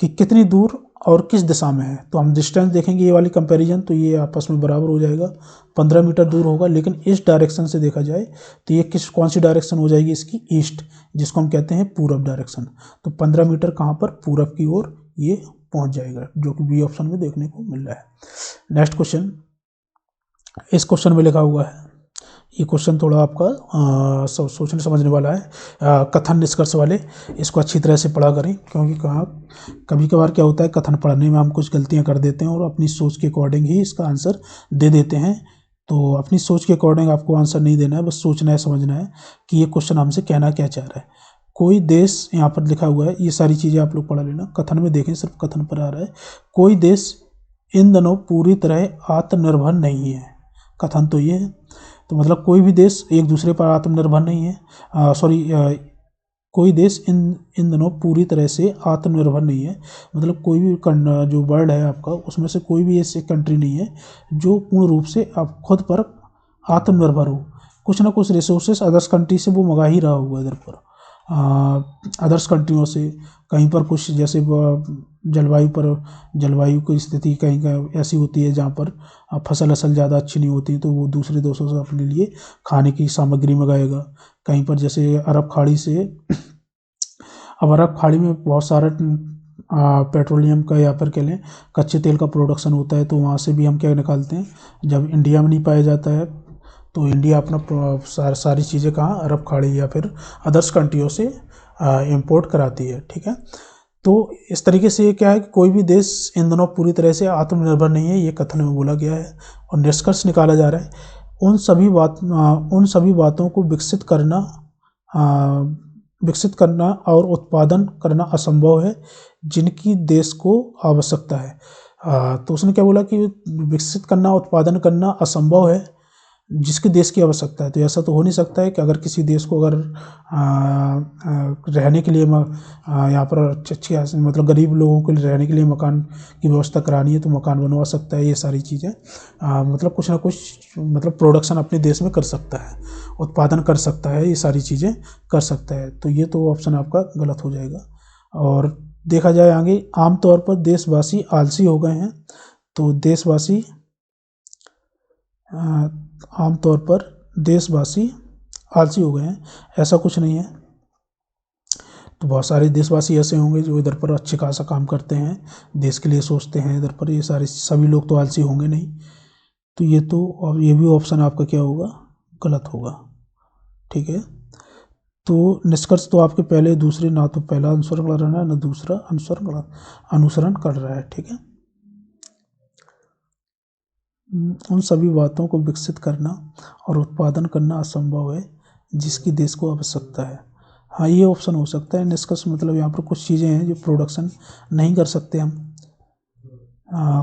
कि कितनी दूर और किस दिशा में है। तो हम डिस्टेंस देखेंगे, ये वाली कंपैरिजन, तो ये आपस में बराबर हो जाएगा, 15 मीटर दूर होगा। लेकिन इस डायरेक्शन से देखा जाए तो ये कौन सी डायरेक्शन हो जाएगी इसकी, ईस्ट, जिसको हम कहते हैं पूरब डायरेक्शन। तो 15 मीटर कहाँ पर, पूरब की ओर ये पहुंच जाएगा, जो कि बी ऑप्शन में देखने को मिल रहा है। नेक्स्ट क्वेश्चन, इस क्वेश्चन में लिखा हुआ है, ये क्वेश्चन थोड़ा आपका सोचने समझने वाला है, कथन निष्कर्ष वाले, इसको अच्छी तरह से पढ़ा करें, क्योंकि कभी कभार क्या होता है, कथन पढ़ने में हम कुछ गलतियां कर देते हैं और अपनी सोच के अकॉर्डिंग ही इसका आंसर दे देते हैं। तो अपनी सोच के अकॉर्डिंग आपको आंसर नहीं देना है, बस सोचना है, समझना है कि ये क्वेश्चन हमसे कहना क्या चाह रहा है। कोई देश, यहाँ पर लिखा हुआ है, ये सारी चीज़ें आप लोग पढ़ा लेना, कथन में देखें, सिर्फ कथन पर आ रहा है, कोई देश इन दिनों पूरी तरह आत्मनिर्भर नहीं है। कथन तो ये है, तो मतलब कोई भी देश एक दूसरे पर आत्मनिर्भर नहीं है, कोई देश इन दिनों पूरी तरह से आत्मनिर्भर नहीं है। मतलब कोई भी जो वर्ल्ड है आपका, उसमें से कोई भी ऐसी कंट्री नहीं है जो पूर्ण रूप से आप खुद पर आत्मनिर्भर हो। कुछ ना कुछ रिसोर्सेस अदर्स कंट्री से वो मंगा ही रहा होगा इधर पर, अदर्स कंट्रियों से। कहीं पर कुछ जैसे जलवायु की स्थिति कहीं का ऐसी होती है जहाँ पर फसल ज़्यादा अच्छी नहीं होती, तो वो दूसरे देशों से अपने लिए खाने की सामग्री मंगाएगा। कहीं पर जैसे अरब खाड़ी से, अब अरब खाड़ी में बहुत सारा पेट्रोलियम का या फिर कह लें कच्चे तेल का प्रोडक्शन होता है, तो वहाँ से भी हम क्या निकालते हैं, जब इंडिया में नहीं पाया जाता है तो इंडिया अपना सारी चीज़ें कहाँ, अरब खाड़ी या फिर अदर्स कंट्रियों से इंपोर्ट कराती है, ठीक है। तो इस तरीके से ये क्या है कि कोई भी देश इन दोनों पूरी तरह से आत्मनिर्भर नहीं है, ये कथन में बोला गया है। और निष्कर्ष निकाला जा रहा है, उन सभी बातों को विकसित करना और उत्पादन करना असंभव है जिनकी देश को आवश्यकता है। तो उसने क्या बोला कि विकसित करना, उत्पादन करना असंभव है जिसके देश की आवश्यकता है। तो ऐसा तो हो नहीं सकता है कि अगर किसी देश को अगर रहने के लिए यहाँ पर अच्छी मतलब गरीब लोगों के लिए रहने के लिए मकान की व्यवस्था करानी है तो मकान बनवा सकता है। ये सारी चीज़ें मतलब कुछ ना कुछ मतलब प्रोडक्शन अपने देश में कर सकता है, उत्पादन कर सकता है, ये सारी चीज़ें कर सकता है। तो ये तो ऑप्शन आपका गलत हो जाएगा। और देखा जाए आगे, आमतौर पर देशवासी आलसी हो गए हैं। तो देशवासी आमतौर पर देशवासी आलसी हो गए हैं, ऐसा कुछ नहीं है। तो बहुत सारे देशवासी ऐसे होंगे जो इधर पर अच्छे खासा काम करते हैं, देश के लिए सोचते हैं इधर पर। ये सारे सभी लोग तो आलसी होंगे नहीं। तो ये तो, और ये भी ऑप्शन आपका क्या होगा, गलत होगा। ठीक है, तो निष्कर्ष तो आपके पहले दूसरे ना तो पहला अनुसरण कर रहा है ना दूसरा अनुसरण कर रहा है। ठीक है, उन सभी बातों को विकसित करना और उत्पादन करना असंभव है जिसकी देश को आवश्यकता है। हाँ, ये ऑप्शन हो सकता है। निष्कर्ष मतलब यहाँ पर कुछ चीज़ें हैं जो प्रोडक्शन नहीं कर सकते हम,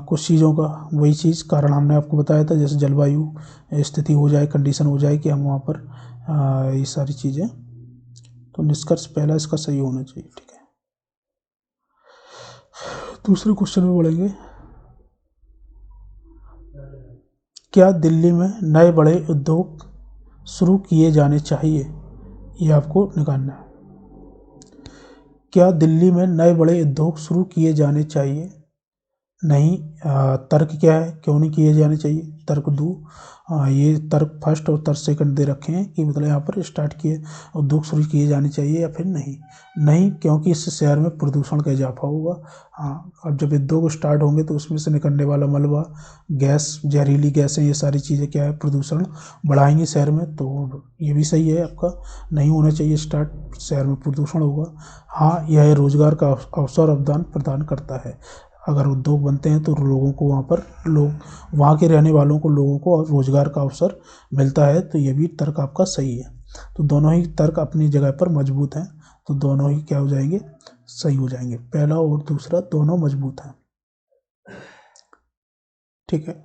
कुछ चीज़ों का वही चीज़ कारण हमने आपको बताया था, जैसे जलवायु स्थिति हो जाए, कंडीशन हो जाए कि हम वहाँ पर ये सारी चीज़ें। तो निष्कर्ष पहला इसका सही होना चाहिए। ठीक है, दूसरे क्वेश्चन में बढ़ेंगे। क्या दिल्ली में नए बड़े उद्योग शुरू किए जाने चाहिए, ये आपको निकालना है। क्या दिल्ली में नए बड़े उद्योग शुरू किए जाने चाहिए? नहीं। तर्क क्या है, क्यों नहीं किए जाने चाहिए? तर्क दो। ये तर्क फर्स्ट और तर्क सेकंड दे रखे हैं कि मतलब यहाँ पर स्टार्ट किए उद्योग शुरू किए जाने चाहिए या फिर नहीं। नहीं, क्योंकि इससे शहर में प्रदूषण का इजाफा होगा। हाँ, अब जब उद्योग स्टार्ट होंगे तो उसमें से निकलने वाला मलबा, गैस, जहरीली गैसें, ये सारी चीज़ें क्या है, प्रदूषण बढ़ाएंगी शहर में। तो ये भी सही है आपका, नहीं होना चाहिए स्टार्ट, शहर में प्रदूषण होगा। हाँ, यह रोजगार का अवसर प्रदान करता है। अगर उद्योग बनते हैं तो लोगों को वहाँ के रहने वालों को, लोगों को रोजगार का अवसर मिलता है। तो ये भी तर्क आपका सही है। तो दोनों ही तर्क अपनी जगह पर मजबूत हैं, तो दोनों ही क्या हो जाएंगे, सही हो जाएंगे। पहला और दूसरा दोनों मजबूत हैं। ठीक है,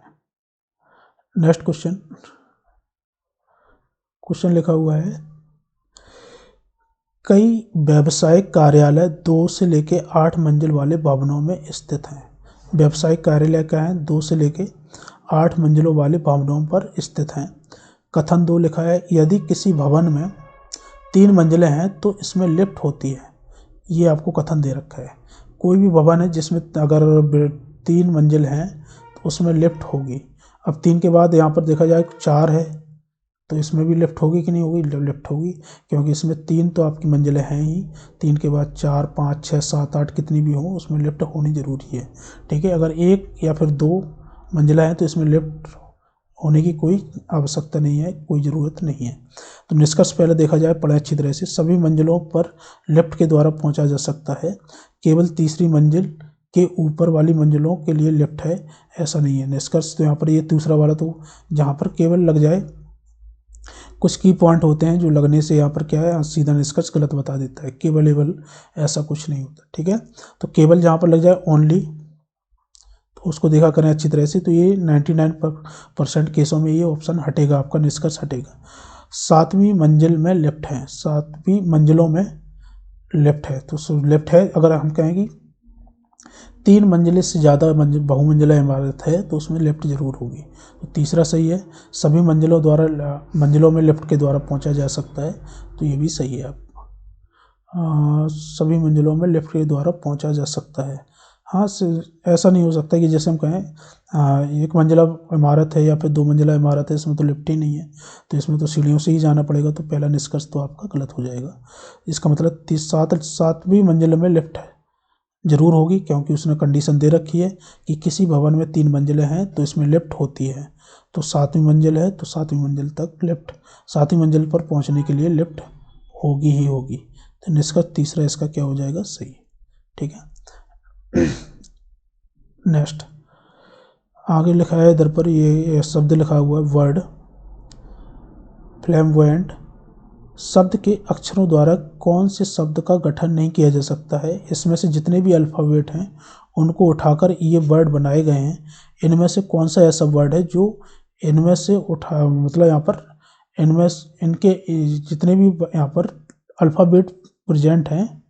नेक्स्ट क्वेश्चन लिखा हुआ है, कई व्यावसायिक कार्यालय 2 से लेकर 8 मंजिल वाले भवनों में स्थित हैं। व्यावसायिक कार्यालय क्या है, 2 से लेकर 8 मंजिलों वाले भवनों पर स्थित हैं। कथन 2 लिखा है, यदि किसी भवन में 3 मंजिलें हैं तो इसमें लिफ्ट होती है। ये आपको कथन दे रखा है। कोई भी भवन है जिसमें अगर 3 मंजिल हैं तो उसमें लिफ्ट होगी। अब 3 के बाद यहाँ पर देखा जाए 4 है तो इसमें भी लिफ्ट होगी कि नहीं होगी, लिफ्ट होगी, क्योंकि इसमें 3 तो आपकी मंजिलें हैं ही। 3 के बाद 4, 5, 6, 7, 8 कितनी भी हो उसमें लिफ्ट होनी ज़रूरी है। ठीक है, अगर 1 या फिर 2 मंजिला है तो इसमें लिफ्ट होने की कोई आवश्यकता नहीं है, कोई ज़रूरत नहीं है। तो निष्कर्ष पहले देखा जाए, पढ़े अच्छी तरह से, सभी मंजिलों पर लिफ्ट के द्वारा पहुंचा जा सकता है। केवल तीसरी मंजिल के ऊपर वाली मंजिलों के लिए लिफ्ट है, ऐसा नहीं है। निष्कर्ष तो यहाँ पर ये दूसरा वाला, तो जहाँ पर केवल लग जाए, कुछ की पॉइंट होते हैं जो लगने से यहाँ पर क्या है, सीधा निष्कर्ष गलत बता देता है। केवल ऐसा कुछ नहीं होता। ठीक है, तो केवल जहाँ पर लग जाए ओनली, तो उसको देखा करें अच्छी तरह से। तो ये 99% केसों में ये ऑप्शन हटेगा, आपका निष्कर्ष हटेगा। 7वीं मंजिल में लिफ्ट है, 7वीं मंजिलों में लिफ्ट है। तो लिफ्ट है, अगर हम कहें कि 3 मंजिले से ज़्यादा बहुमंजिला इमारत है तो उसमें लिफ्ट जरूर होगी। तो तीसरा सही है, सभी मंजिलों में लिफ्ट के द्वारा पहुंचा जा सकता है। तो ये भी सही है आपका, सभी मंजिलों में लिफ्ट के द्वारा पहुंचा जा सकता है। हाँ, ऐसा नहीं हो सकता कि जैसे हम कहें 1 मंजिला इमारत है या फिर 2 मंजिला इमारत है, इसमें तो लिफ्ट ही नहीं है, तो इसमें तो सीढ़ियों से ही जाना पड़ेगा। तो पहला निष्कर्ष तो आपका गलत हो जाएगा। इसका मतलब 7वीं मंजिल में लिफ्ट है जरूर होगी, क्योंकि उसने कंडीशन दे रखी है कि किसी भवन में 3 मंजिलें हैं तो इसमें लिफ्ट होती है। तो 7वीं मंजिल है तो 7वीं मंजिल तक लिफ्ट, 7वीं मंजिल पर पहुंचने के लिए लिफ्ट होगी ही होगी। तो निष्कर्ष तीसरा इसका क्या हो जाएगा, सही। ठीक है, नेक्स्ट आगे लिखा है इधर पर, ये शब्द लिखा हुआ है वर्ड फ्लैम्बॉयंट शब्द के अक्षरों द्वारा कौन से शब्द का गठन नहीं किया जा सकता है। इसमें से जितने भी अल्फ़ाबेट हैं उनको उठाकर ये वर्ड बनाए गए हैं। इनमें से कौन सा ऐसा वर्ड है जो इनमें से उठा मतलब यहाँ पर इनमें इनके जितने भी यहाँ पर अल्फ़ाबेट प्रेजेंट हैं,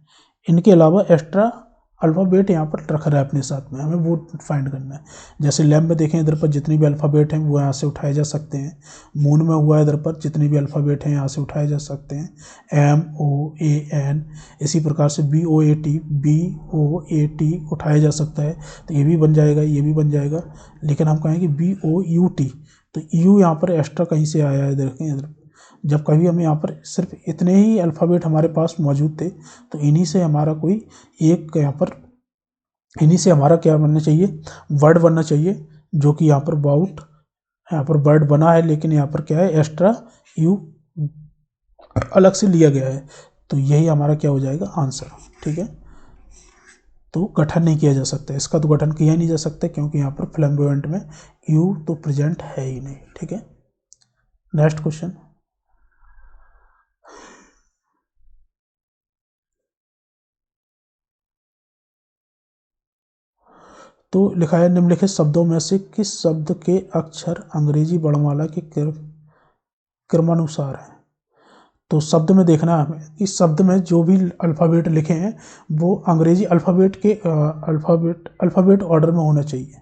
इनके अलावा एक्स्ट्रा अल्फ़ाबेट यहाँ पर रख रहा है अपने साथ में, हमें वो फाइंड करना है। जैसे लैम्प में देखें इधर पर जितने भी अल्फ़ाबेट हैं वो यहाँ से उठाए जा सकते हैं। मून में हुआ है इधर पर जितने भी अल्फ़ाबेट हैं यहाँ से उठाए जा सकते हैं। MOAN, इसी प्रकार से BOAT उठाया जा सकता है, तो ये भी बन जाएगा, ये भी बन जाएगा। लेकिन हम कहेंगे BOUT, तो यू यहाँ पर एक्स्ट्रा कहीं से आया है, देखें इधर। जब कभी हम यहाँ पर सिर्फ इतने ही अल्फ़ाबेट हमारे पास मौजूद थे, तो इन्हीं से हमारा कोई एक यहाँ पर इन्हीं से हमारा क्या बनना चाहिए, वर्ड बनना चाहिए, जो कि यहाँ पर बाउट यहाँ पर वर्ड बना है, लेकिन यहाँ पर क्या है, एक्स्ट्रा यू अलग से लिया गया है। तो यही हमारा क्या हो जाएगा, आंसर। ठीक है, तो गठन नहीं किया जा सकता, इसका तो गठन किया नहीं जा सकता, क्योंकि यहाँ पर फ्लैम्बोयेंट में यू तो प्रेजेंट है ही नहीं। ठीक है, नेक्स्ट क्वेश्चन। तो लिखा है निम्नलिखित शब्दों में से किस शब्द के अक्षर अंग्रेजी वर्णमाला के क्रमानुसार है। तो शब्द में देखना है हमें, इस शब्द में जो भी अल्फ़ाबेट लिखे हैं वो अंग्रेजी अल्फ़ाबेट के अल्फ़ाबेट ऑर्डर में होना चाहिए।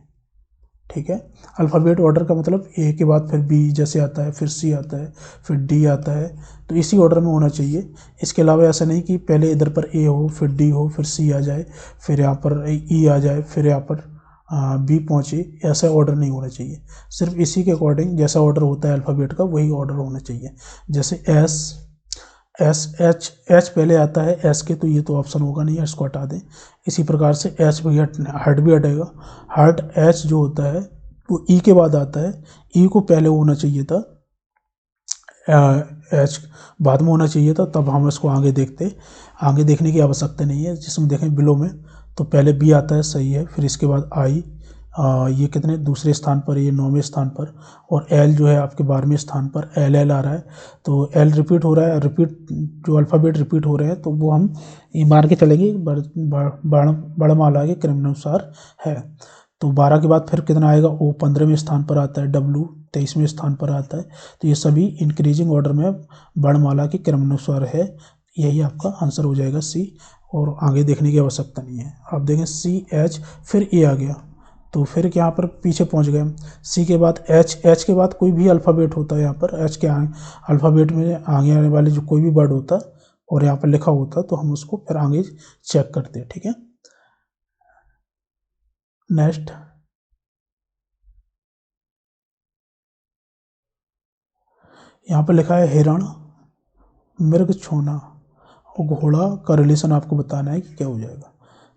ठीक है, अल्फ़ाबेट ऑर्डर का मतलब ए के बाद फिर बी जैसे आता है, फिर सी आता है, फिर डी आता है, तो इसी ऑर्डर में होना चाहिए। इसके अलावा ऐसा नहीं कि पहले इधर पर ए हो, फिर डी हो, फिर सी आ जाए, फिर यहाँ पर ई आ जाए, फिर यहाँ पर बी पहुँचे, ऐसा ऑर्डर नहीं होना चाहिए। सिर्फ इसी के अकॉर्डिंग जैसा ऑर्डर होता है अल्फ़ाबेट का, वही ऑर्डर होना चाहिए। जैसे एच पहले आता है एस के, तो ये तो ऑप्शन होगा नहीं, इसको हटा दें। इसी प्रकार से एच भी हट भी हटेगा। हर्ट एच जो होता है वो ई के बाद आता है, ई को पहले होना चाहिए था, एच बाद में होना चाहिए था, तब हम इसको आगे देखने की आवश्यकता नहीं है। जिसमें देखें बिलो में, तो पहले बी आता है, सही है, फिर इसके बाद आई, ये कितने दूसरे स्थान पर, ये 9वें स्थान पर, और एल जो है आपके 12वें स्थान पर, एल आ रहा है। तो एल रिपीट हो रहा है, जो अल्फ़ाबेट रिपीट हो रहे हैं, तो वो हम ये मान के चलेंगे वर्णमाला के क्रमानुसार है। तो 12 के बाद फिर कितना आएगा, ओ 15वें स्थान पर आता है, डब्ल्यू 23वें स्थान पर आता है। तो ये सभी इंक्रीजिंग ऑर्डर में वर्णमाला के क्रमानुसार है। यही आपका आंसर हो जाएगा सी, और आगे देखने की आवश्यकता नहीं है। आप देखें CH, फिर ए आ गया, तो फिर यहाँ पर पीछे पहुँच गए। सी के बाद एच के बाद कोई भी अल्फ़ाबेट होता है, यहाँ पर एच के अल्फ़ाबेट में आगे आने वाले जो कोई भी वर्ड होता और यहाँ पर लिखा होता, तो हम उसको फिर आगे चेक करते हैं। ठीक है, नेक्स्ट। यहाँ पर लिखा है हिरण, मृग छूना और घोड़ा का रिलेशन आपको बताना है कि क्या हो जाएगा।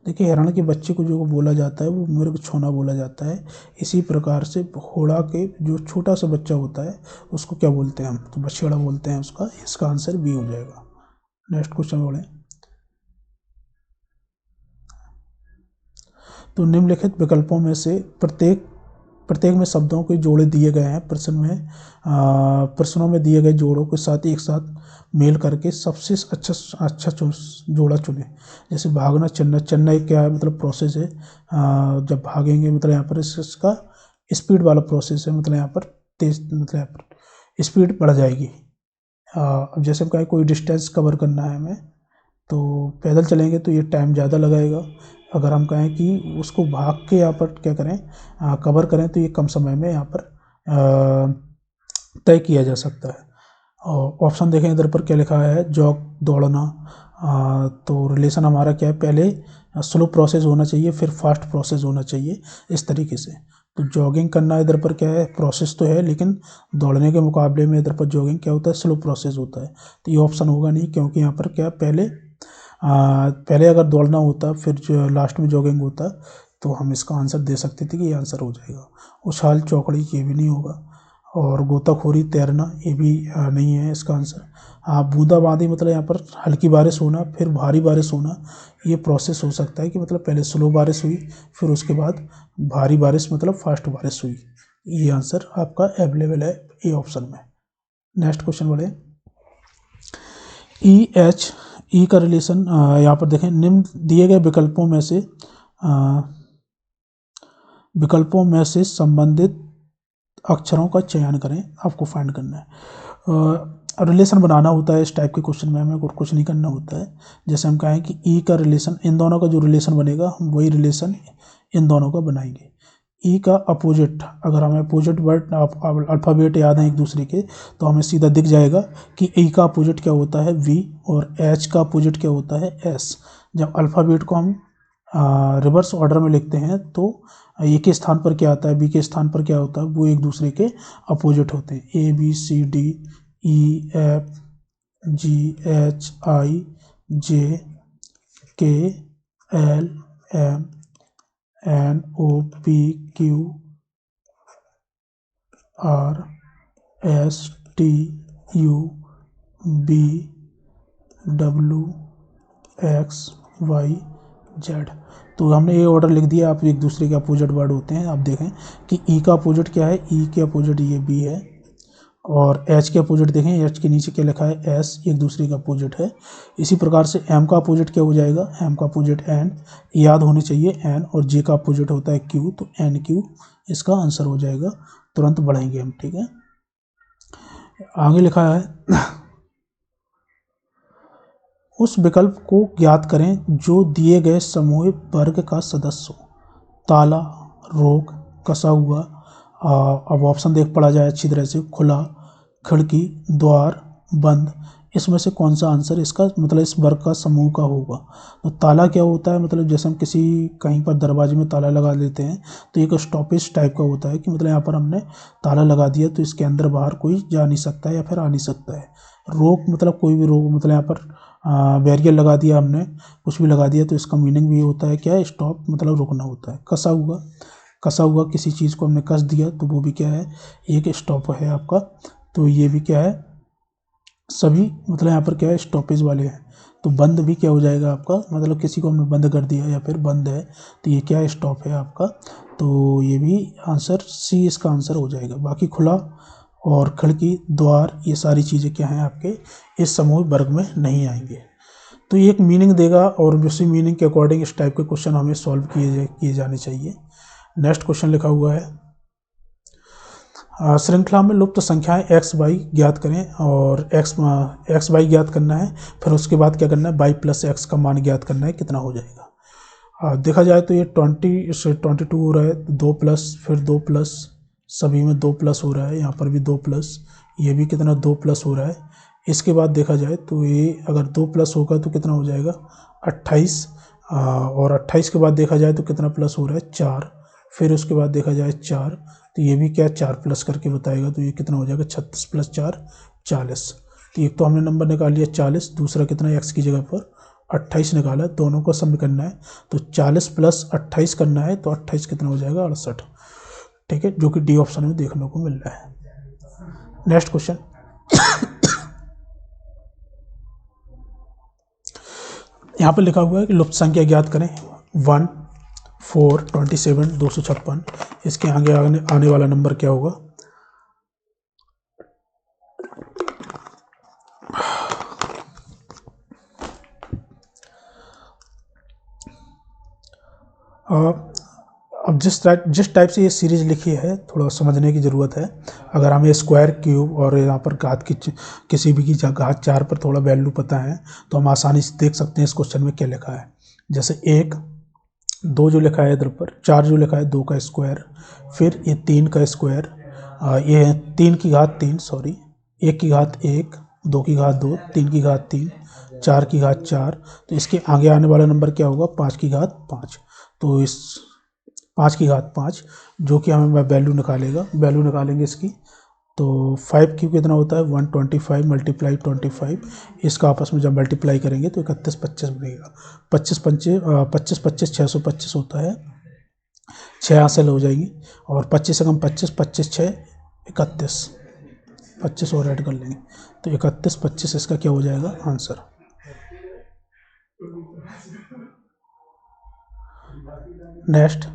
देखिए, हिरण के बच्चे को जो बोला जाता है वो मृग छूना बोला जाता है। इसी प्रकार से घोड़ा के जो छोटा सा बच्चा होता है उसको क्या बोलते हैं हम, तो बछड़ा बोलते हैं उसका। इसका आंसर बी हो जाएगा। नेक्स्ट क्वेश्चन बोले, तो निम्नलिखित विकल्पों में से प्रत्येक में शब्दों के जोड़े दिए गए हैं। प्रश्नों में दिए गए जोड़ों के साथ एक साथ मेल करके सबसे अच्छा जोड़ा चुने। जैसे भागना, चलना एक क्या है, मतलब प्रोसेस है। जब भागेंगे मतलब यहाँ पर इसका स्पीड वाला प्रोसेस है, मतलब यहाँ पर तेज, मतलब यहाँ पर स्पीड बढ़ जाएगी। अब जैसे हम कहें कोई डिस्टेंस कवर करना है हमें, तो पैदल चलेंगे तो ये टाइम ज़्यादा लगाएगा। अगर हम कहें कि उसको भाग के यहाँ पर क्या करें, कवर करें, तो ये कम समय में यहाँ पर तय किया जा सकता है। और ऑप्शन देखें इधर पर क्या लिखा है, जॉग दौड़ना। तो रिलेशन हमारा क्या है, पहले स्लो प्रोसेस होना चाहिए, फिर फास्ट प्रोसेस होना चाहिए, इस तरीके से। तो जॉगिंग करना इधर पर क्या है, प्रोसेस तो है, लेकिन दौड़ने के मुकाबले में इधर पर जॉगिंग क्या होता है, स्लो प्रोसेस होता है। तो ये ऑप्शन होगा नहीं, क्योंकि यहाँ पर क्या पहले अगर दौड़ना होता फिर जो लास्ट में जॉगिंग होता, तो हम इसका आंसर दे सकते थे कि ये आंसर हो जाएगा। उछाल चौकड़ी, ये भी नहीं होगा। और गोताखोरी, तैरना, ये भी नहीं है इसका आंसर। बूंदाबांदी मतलब यहाँ पर हल्की बारिश होना, फिर भारी बारिश होना, ये प्रोसेस हो सकता है कि मतलब पहले स्लो बारिश हुई, फिर उसके बाद भारी बारिश मतलब फास्ट बारिश हुई। ये आंसर आपका अवेलेबल है ए ऑप्शन में। नेक्स्ट क्वेश्चन बोले, ई का रिलेशन यहाँ पर देखें, निम्न दिए गए विकल्पों में से संबंधित अक्षरों का चयन करें, आपको फाइंड करना है। रिलेशन बनाना होता है इस टाइप के क्वेश्चन में, हमें कुछ नहीं करना होता है। जैसे हम कहें कि ई का रिलेशन, इन दोनों का जो रिलेशन बनेगा हम वही रिलेशन इन दोनों का बनाएंगे। ई का अपोजिट, अगर हमें अपोजिट वर्ड अल्फ़ाबेट याद है एक दूसरे के, तो हमें सीधा दिख जाएगा कि ई का अपोजिट क्या होता है वी, और एच का अपोजिट क्या होता है एस। जब अल्फ़ाबेट को हम रिवर्स ऑर्डर में लिखते हैं तो ए के स्थान पर क्या आता है, बी के स्थान पर क्या होता है, वो एक दूसरे के अपोजिट होते हैं। A B C D E F G H I J K L M N O P Q R S T U B W X Y Z. तो हमने ये ऑर्डर लिख दिया, आप एक दूसरे के अपोजिट वर्ड होते हैं। आप देखें कि ई का अपोजिट क्या है, ई के अपोजिट ये बी है, और एच के अपोजिट देखें, एच के नीचे क्या लिखा है एस, एक दूसरे का अपोजिट है। इसी प्रकार से एम का अपोजिट क्या हो जाएगा, एम का अपोजिट एन, याद होनी चाहिए एन, और जे का अपोजिट होता है क्यू, तो एन क्यू इसका आंसर हो जाएगा। तुरंत बढ़ेंगे हम, ठीक है। आगे लिखा है उस विकल्प को ज्ञात करें जो दिए गए समूह वर्ग का सदस्य हो। ताला, रोक, कसा हुआ, अब ऑप्शन देख पढ़ा जाए अच्छी तरह से, खुला, खिड़की, द्वार, बंद, इसमें से कौन सा आंसर इसका मतलब इस वर्ग का समूह का होगा। तो ताला क्या होता है, मतलब जैसे हम किसी कहीं पर दरवाजे में ताला लगा देते हैं तो एक स्टॉपेज टाइप का होता है कि मतलब यहाँ पर हमने ताला लगा दिया तो इसके अंदर बाहर कोई जा नहीं सकता है या फिर आ नहीं सकता है। रोक मतलब कोई भी रोक, मतलब यहाँ पर बैरियर लगा दिया हमने, कुछ भी लगा दिया तो इसका मीनिंग भी होता है क्या है, स्टॉप मतलब रुकना होता है। कसा हुआ, कसा हुआ किसी चीज़ को हमने कस दिया तो वो भी क्या है, एक स्टॉप है आपका। तो ये भी क्या है, सभी मतलब यहाँ पर क्या है स्टॉपेज वाले हैं। तो बंद भी क्या हो जाएगा आपका, मतलब किसी को हमने बंद कर दिया या फिर बंद है तो ये क्या है, स्टॉप है आपका। तो ये भी आंसर सी इसका आंसर हो जाएगा। बाकी खुला और खिड़की, द्वार, ये सारी चीज़ें क्या हैं आपके इस समूह वर्ग में नहीं आएंगे। तो ये एक मीनिंग देगा और उसी मीनिंग के अकॉर्डिंग इस टाइप के क्वेश्चन हमें सॉल्व किए जाने चाहिए। नेक्स्ट क्वेश्चन लिखा हुआ है श्रृंखला में लुप्त संख्याएं एक्स वाई ज्ञात करें, और एक्स वाई ज्ञात करना है, फिर उसके बाद क्या करना है वाई प्लस एक्स का मान ज्ञात करना है, कितना हो जाएगा। देखा जाए तो ये 20 से 22 हो रहा है, 2 प्लस फिर 2 प्लस, सभी में 2 प्लस हो रहा है, यहाँ पर भी 2 प्लस, ये भी कितना 2 प्लस हो रहा है। इसके बाद देखा जाए तो ये अगर 2 प्लस होगा तो कितना हो जाएगा 28, और 28 के बाद देखा जाए तो कितना प्लस हो रहा है 4, फिर उसके बाद देखा जाए 4, तो ये भी क्या 4 प्लस करके बताएगा, तो ये कितना हो जाएगा 36 प्लस 4 40। तो एक तो हमने नंबर निकाल लिया 40, दूसरा कितना एक्स की जगह पर 28 निकाला, दोनों को सम करना है तो 40 प्लस 28 करना है, तो 28 कितना हो जाएगा 68, ठीक है, जो कि डी ऑप्शन में देखने को मिल रहा है। नेक्स्ट क्वेश्चन यहाँ पर लिखा हुआ है कि लुप्त संख्या ज्ञात करें 1 4 27 256, इसके आगे आने वाला नंबर क्या होगा। अब जिस टाइप से ये सीरीज लिखी है थोड़ा समझने की ज़रूरत है। अगर हमें स्क्वायर, क्यूब और यहाँ पर घात की किसी भी की घात 4 पर थोड़ा वैल्यू पता है तो हम आसानी से देख सकते हैं इस क्वेश्चन में क्या लिखा है। जैसे 1 2 जो लिखा है इधर पर, 4 जो लिखा है 2 का स्क्वायर, फिर ये 3 का स्क्वायर, ये 3 की घात 3 सॉरी, 1 की घात 1, 2 की घात 2, 3 की घात 3, 4 की घात 4, तो इसके आगे आने वाला नंबर क्या होगा 5 की घात 5। तो इस 5 की घात 5 जो कि हमें वैल्यू निकालेगा, वैल्यू निकालेंगे इसकी, तो 5 क्यू कितना होता है 125 मल्टीप्लाई 25, इसका आपस में जब मल्टीप्लाई करेंगे तो 31 25 बनेगा। 25 25 625 होता है, 6 हासिल हो जाएगी, और 25 से कम 25, 25 6 31, 25 और ऐड कर लेंगे तो 31 25 इसका क्या हो जाएगा आंसर। नेक्स्ट,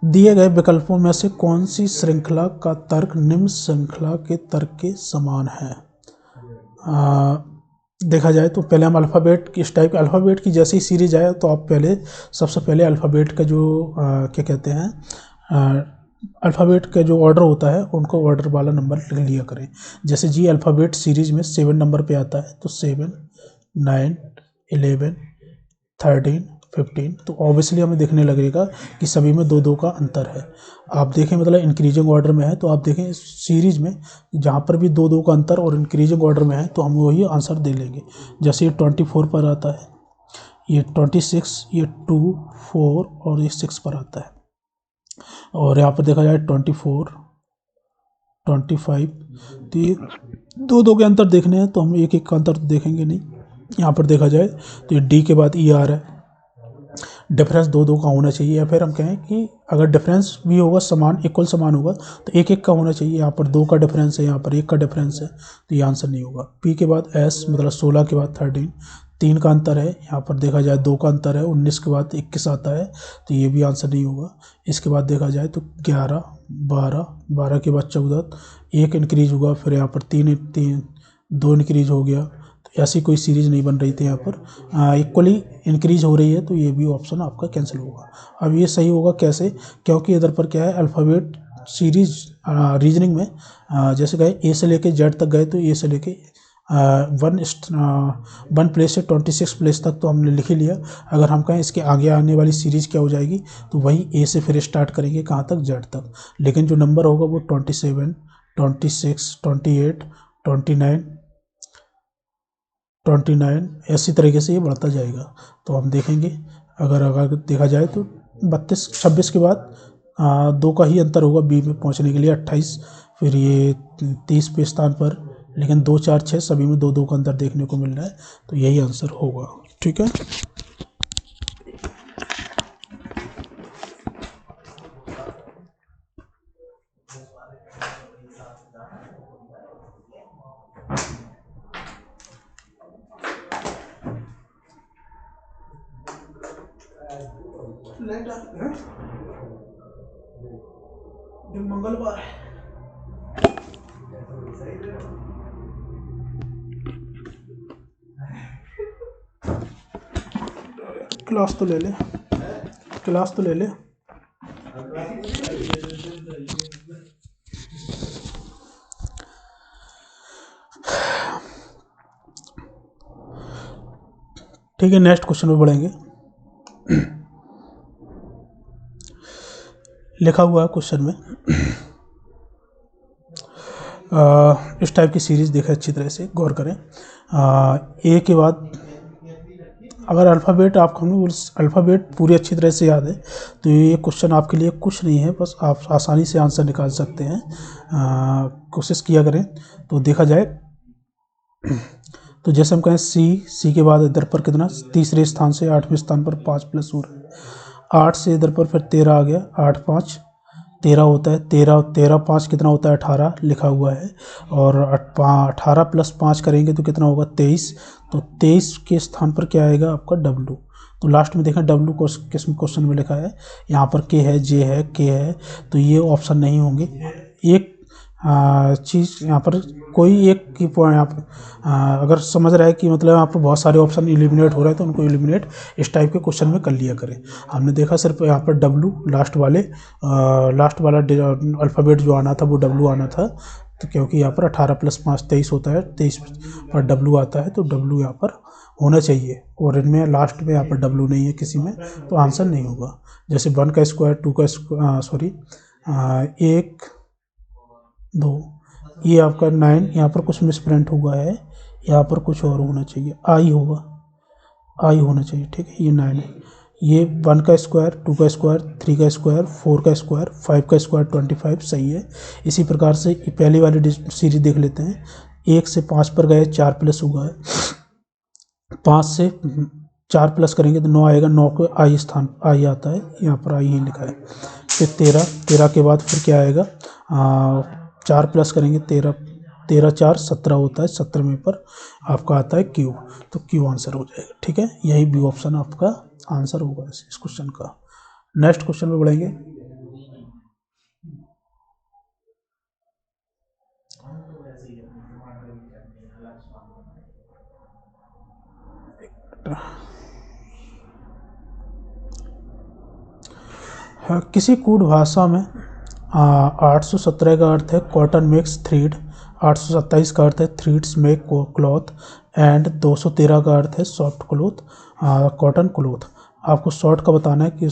दिए गए विकल्पों में से कौन सी श्रृंखला का तर्क निम्न श्रृंखला के तर्क के समान है। देखा जाए तो पहले हम अल्फ़ाबेट की, इस टाइप के अल्फ़ाबेट की जैसे ही सीरीज आए तो आप पहले सबसे पहले अल्फ़ाबेट का जो क्या कहते हैं अल्फ़ाबेट का जो ऑर्डर होता है उनको ऑर्डर वाला नंबर लिख लिया करें। जैसे जी अल्फ़ाबेट सीरीज में 7 नंबर पे आता है, तो 7, 9, 11, 13, 15, तो ऑब्वियसली हमें देखने लगेगा कि सभी में 2-2 का अंतर है। आप देखें मतलब इंक्रीजिंग ऑर्डर में है तो आप देखें इस सीरीज में जहाँ पर भी 2-2 का अंतर और इंक्रीजिंग ऑर्डर में है तो हम वही आंसर दे लेंगे। जैसे ये 24 पर आता है, ये 26, ये 2, 4 और ये 6 पर आता है। और यहाँ पर देखा जाए 24, 25, तो ये 2-2 के अंतर देखने हैं तो हम एक एक का अंतर तो देखेंगे नहीं। यहाँ पर देखा जाए तो ये डी के बाद ई आ रहा है, डिफरेंस 2-2 का होना चाहिए, या फिर हम कहें कि अगर डिफरेंस भी होगा समान, इक्वल समान होगा तो एक एक का होना चाहिए। यहाँ पर 2 का डिफरेंस है, यहाँ पर 1 का डिफरेंस है, तो ये आंसर नहीं होगा। पी के बाद एस मतलब 16 के बाद 13, 3 का अंतर है। यहाँ पर देखा जाए 2 का अंतर है, 19 के बाद 21 आता है, तो ये भी आंसर नहीं होगा। इसके बाद देखा जाए तो 11, 12, 12 के बाद 14, 1 इंक्रीज हुआ, फिर यहाँ पर 3, 2 इंक्रीज हो गया, तो ऐसी कोई सीरीज नहीं बन रही थी। यहाँ पर इक्वली इंक्रीज हो रही है, तो ये भी ऑप्शन आपका कैंसिल होगा। अब ये सही होगा कैसे, क्योंकि इधर पर क्या है अल्फ़ाबेट सीरीज रीजनिंग में जैसे गए ए से लेके जेड तक गए तो ए से लेके वन प्लेस से 26 प्लेस तक तो हमने लिख ही लिया। अगर हम कहें इसके आगे आने वाली सीरीज़ क्या हो जाएगी तो वही ए से फिर स्टार्ट करेंगे कहाँ तक, जेड तक। लेकिन जो नंबर होगा वो 27, 26, 28, 29, 29 ऐसी तरीके से ये बढ़ता जाएगा। तो हम देखेंगे अगर अगर देखा जाए तो 32, 26 के बाद 2 का ही अंतर होगा बी में पहुंचने के लिए, 28, फिर ये 30 पे स्थान पर, लेकिन 2, 4, 6 सभी में 2-2 का अंतर देखने को मिल रहा है, तो यही आंसर होगा। ठीक है। दिन मंगलवार है, क्लास तो ले ले, क्लास तो ले ले। ठीक है, नेक्स्ट क्वेश्चन में बढ़ेंगे। लिखा हुआ है क्वेश्चन में इस टाइप की सीरीज़ देखें, अच्छी तरह से गौर करें। ए के बाद अगर अल्फ़ाबेट आपको अल्फ़ाबेट पूरी अच्छी तरह से याद है तो ये क्वेश्चन आपके लिए कुछ नहीं है, बस आप आसानी से आंसर निकाल सकते हैं। कोशिश किया करें। तो देखा जाए तो जैसे हम कहें सी के बाद इधर पर कितना, तीसरे स्थान से 8वें स्थान पर 5 प्लस हो रहा है, 8 से इधर पर फिर 13 आ गया, 8, 5, 13 होता है, 13, 5 कितना होता है, 18 लिखा हुआ है। और 18 प्लस 5 करेंगे तो कितना होगा, 23, तो 23 के स्थान पर क्या आएगा आपका डब्लू। तो लास्ट में देखें डब्लू किस क्वेश्चन में लिखा है, यहाँ पर के है, जे है, के है, तो ये ऑप्शन नहीं होंगे। एक चीज़ यहाँ पर कोई एक की पॉइंट आप अगर समझ रहा है कि मतलब यहाँ पर बहुत सारे ऑप्शन एलिमिनेट हो रहे हैं तो उनको एलिमिनेट इस टाइप के क्वेश्चन में कर लिया करें। हमने देखा सिर्फ यहाँ पर डब्लू लास्ट वाला अल्फ़ाबेट जो आना था वो डब्लू आना था, तो क्योंकि यहाँ पर 18 प्लस 5 23 होता है, 23 पर डब्लू आता है, तो डब्लू यहाँ पर होना चाहिए, और इनमें लास्ट में यहाँ पर डब्लू नहीं है किसी में, तो आंसर नहीं होगा। जैसे 1 का स्क्वायर, 2 का सॉरी 1, 2, ये आपका 9, यहाँ पर कुछ मिसप्रिंट हुआ है, यहाँ पर कुछ और होना चाहिए, आई होगा, आई होना चाहिए। ठीक है, ये 9 है। ये 1 का स्क्वायर, 2 का स्क्वायर, 3 का स्क्वायर, 4 का स्क्वायर, 5 का स्क्वायर 25 सही है। इसी प्रकार से पहली वाली सीरीज देख लेते हैं। 1 से 5 पर गए, 4 प्लस हुआ है, 5 से 4 प्लस करेंगे तो 9 आएगा, 9 को आई स्थान आई आता है, यहाँ पर आई ही लिखा है। फिर 13, 13 के बाद फिर क्या आएगा, 4 प्लस करेंगे, 13, 13, 4, 17 होता है, 17वें पर आपका आता है क्यू, तो क्यू आंसर हो जाएगा। ठीक है, यही बी ऑप्शन आपका आंसर होगा इस क्वेश्चन का। नेक्स्ट क्वेश्चन में बढ़ेंगे। किसी कूट भाषा में 817 का अर्थ है कॉटन मेक्स थ्रीड, 827 का अर्थ है थ्रीड्स मेक क्लॉथ एंड 213 का अर्थ है सॉफ्ट क्लोथ, कॉटन क्लोथ। आपको सॉफ्ट का बताना है कि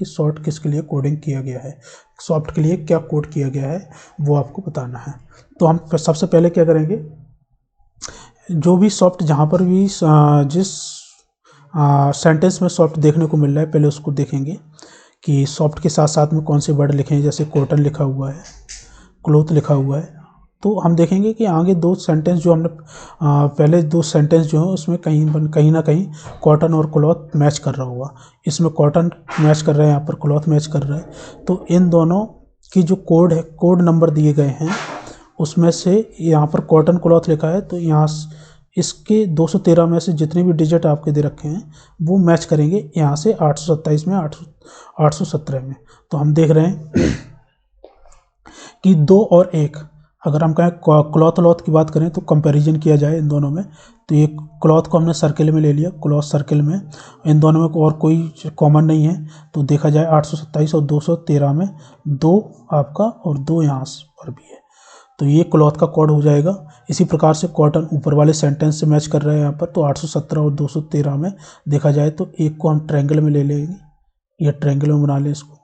सॉफ्ट किसके लिए कोडिंग किया गया है, सॉफ्ट के लिए क्या कोड किया गया है वो आपको बताना है। तो हम सबसे पहले क्या करेंगे, जो भी सॉफ्ट जहाँ पर भी जिस सेंटेंस में सॉफ्ट देखने को मिल रहा है पहले उसको देखेंगे कि सॉफ्ट के साथ साथ में कौन से वर्ड लिखे हैं। जैसे कॉटन लिखा हुआ है, क्लोथ लिखा हुआ है, तो हम देखेंगे कि आगे दो सेंटेंस जो हमने पहले दो सेंटेंस जो है उसमें कहीं ना कहीं कॉटन और क्लॉथ मैच कर रहा होगा। इसमें कॉटन मैच कर रहा है, यहाँ पर क्लॉथ मैच कर रहा है। तो इन दोनों की जो कोड है, कोड नंबर दिए गए हैं, उसमें से यहाँ पर कॉटन क्लॉथ लिखा है, तो यहाँ इसके 213 में से जितने भी डिजिट आपके दे रखे हैं वो मैच करेंगे यहाँ से 827 में, 817 में। तो हम देख रहे हैं कि 2 और 1, अगर हम कहें क्लॉथ की बात करें तो कंपैरिजन किया जाए इन दोनों में, तो ये क्लॉथ को हमने सर्किल में ले लिया, क्लॉथ सर्किल में, इन दोनों में और कोई कॉमन नहीं है। तो देखा जाए 827 और 213 में 2 आपका और 2 यहाँ पर भी है, तो ये क्लॉथ का कोड हो जाएगा। इसी प्रकार से कॉटन ऊपर वाले सेंटेंस से मैच कर रहा है यहाँ पर, तो 817 और 213 में देखा जाए तो एक को हम ट्रायंगल में ले लेंगे, ये ट्रायंगल में बना लें इसको,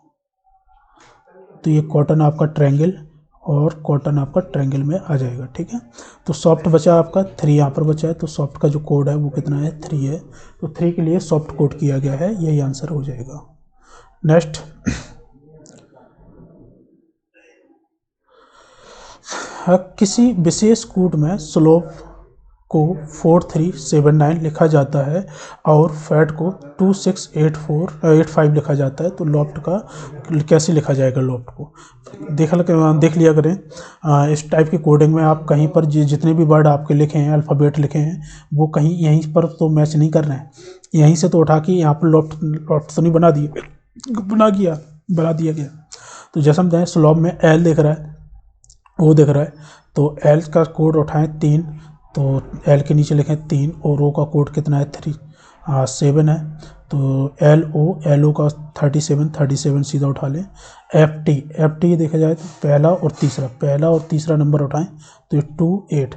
तो ये कॉटन आपका ट्रायंगल और कॉटन आपका ट्रायंगल में आ जाएगा। ठीक है, तो सॉफ्ट बचा आपका 3 यहाँ पर बचा है, तो सॉफ्ट का जो कोड है वो कितना है, 3 है, तो 3 के लिए सॉफ्ट कोड किया गया है, यही आंसर हो जाएगा। नेक्स्ट, किसी विशेष कूट में स्लोप को 4379 लिखा जाता है और फैट को 2685 लिखा जाता है, तो लॉफ्ट का कैसे लिखा जाएगा, लॉफ्ट को देख लिया करें। इस टाइप की कोडिंग में आप कहीं पर जितने भी वर्ड आपके लिखे हैं, अल्फ़ाबेट लिखे हैं, वो कहीं यहीं पर तो मैच नहीं कर रहे हैं, यहीं से तो उठा के यहाँ पर लॉफ्ट तो नहीं बना दिया गया। तो जैसे हम देखें स्लोप में एल दिख रहा है, ओ दिख रहा है, तो एल का कोड उठाएं 3, तो एल के नीचे लिखें 3 और ओ का कोड कितना है 7 है, तो एल ओ का 37 सीधा उठा लें। एफ टी देखा जाए तो पहला और तीसरा नंबर उठाएं, तो ये 2 8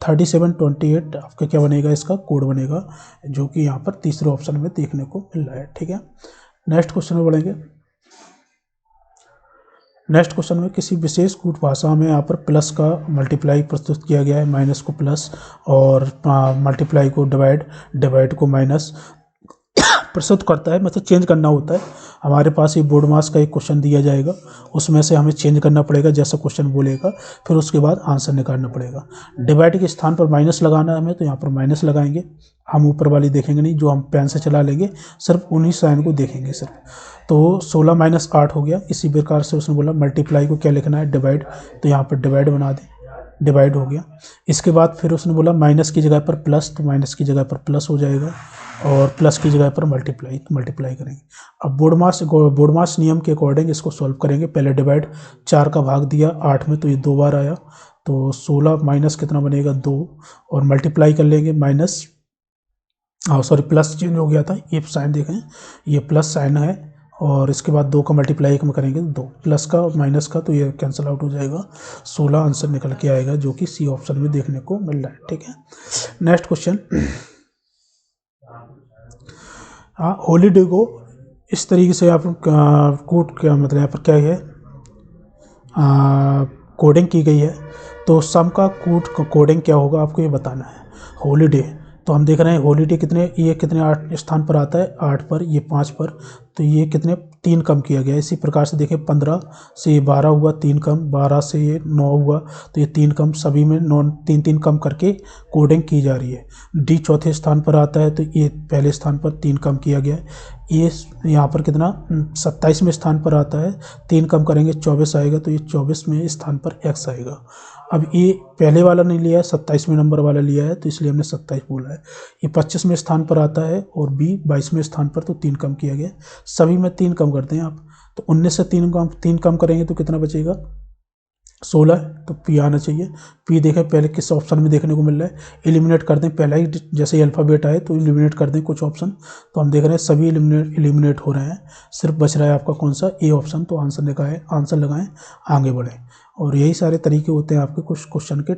37 28 आपका क्या बनेगा, इसका कोड बनेगा, जो कि यहाँ पर तीसरे ऑप्शन में देखने को मिल रहा है। ठीक है, नेक्स्ट क्वेश्चन में बढ़ेंगे। नेक्स्ट क्वेश्चन में किसी विशेष कूट भाषा में यहाँ पर प्लस का मल्टीप्लाई प्रस्तुत किया गया है, माइनस को प्लस और मल्टीप्लाई को डिवाइड को माइनस प्रस्तुत करता है, मतलब चेंज करना होता है। हमारे पास ये बोर्ड मास का एक क्वेश्चन दिया जाएगा, उसमें से हमें चेंज करना पड़ेगा जैसा क्वेश्चन बोलेगा, फिर उसके बाद आंसर निकालना पड़ेगा। डिवाइड के स्थान पर माइनस लगाना है हमें, तो यहाँ पर माइनस लगाएंगे, हम ऊपर वाली देखेंगे नहीं, जो हम पेन से चला लेंगे, सिर्फ उन्हीं साइन को देखेंगे सिर्फ। तो 16 माइनस 8 हो गया। इसी प्रकार से उसने बोला मल्टीप्लाई को क्या लिखना है, डिवाइड, तो यहाँ पर डिवाइड बना दें, डिवाइड हो गया। इसके बाद फिर उसने बोला माइनस की जगह पर प्लस, तो माइनस की जगह पर प्लस हो जाएगा, और प्लस की जगह पर मल्टीप्लाई, तो मल्टीप्लाई करेंगे। अब बोर्ड मास नियम के अकॉर्डिंग इसको सॉल्व करेंगे। पहले डिवाइड, 4 का भाग दिया 8 में, तो ये 2 बार आया, तो 16 माइनस कितना बनेगा 2, और मल्टीप्लाई कर लेंगे माइनस, प्लस चेंज हो गया था, ये साइन देखें, ये प्लस साइन है, और इसके बाद 2 का मल्टीप्लाई एक में करेंगे 2, प्लस का और माइनस का, तो ये कैंसिल आउट हो जाएगा, 16 आंसर निकल के आएगा, जो कि सी ऑप्शन में देखने को मिल रहा है। ठीक है, नेक्स्ट क्वेश्चन। हॉलीडे को इस तरीके से आप कोड क्या मतलब यहाँ पर क्या है, कोडिंग की गई है, तो सम का कोडिंग क्या होगा आपको ये बताना है। हॉलीडे, तो हम देख रहे हैं हॉलीडे ये कितने 8 स्थान पर आता है, 8 पर, ये 5 पर, तो ये कितने 3 कम किया गया है। इसी प्रकार से देखें 15 से ये 12 हुआ, 3 कम, 12 से ये 9 हुआ, तो ये 3 कम, सभी में 9 3 कम करके कोडिंग की जा रही है। डी चौथे स्थान पर आता है, तो ये पहले स्थान पर 3 कम किया गया है। ये यहाँ पर कितना 27वें स्थान पर आता है, 3 कम करेंगे 24 आएगा, तो ये 24वें स्थान पर एक्स आएगा। अब ये पहले वाला नहीं लिया है, 27वें नंबर वाला लिया है, तो इसलिए हमने 27 बोला है। ये 25वें स्थान पर आता है, और बी 22वें स्थान पर, तो 3 कम किया गया। सभी में 3 कम करते हैं आप, तो 19 से 3 कम करेंगे तो कितना बचेगा 16 है तो पी आना चाहिए। पी देखें पहले किस ऑप्शन में देखने को मिल रहा है, एलिमिनेट कर दें, पहला ही जैसे अल्फ़ाबेट आए तो एलिमिनेट कर दें कुछ ऑप्शन, तो हम देख रहे हैं सभी एलिमिनेट हो रहे हैं, सिर्फ बच रहा है आपका कौन सा, ए ऑप्शन। तो आंसर लगाएं, आगे बढ़ें। और यही सारे तरीके होते हैं आपके कुछ क्वेश्चन पर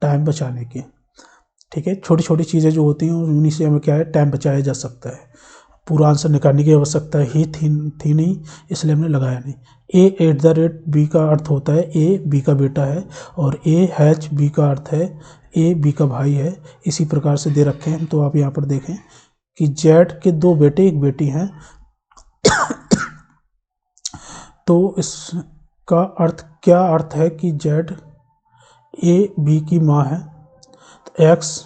टाइम बचाने के। ठीक है, छोटी छोटी चीज़ें जो होती हैं उन्हीं से हमें क्या है, टाइम बचाया जा सकता है। पूरा आंसर निकालने की आवश्यकता ही थी नहीं, इसलिए हमने लगाया नहीं। A@B का अर्थ होता है ए बी का बेटा है, और A#B का अर्थ है ए बी का भाई है। इसी प्रकार से दे रखे हैं, तो आप यहाँ पर देखें कि जेड के 2 बेटे 1 बेटी हैं। तो इसका अर्थ क्या अर्थ है कि जेड A B की माँ है, तो X#Z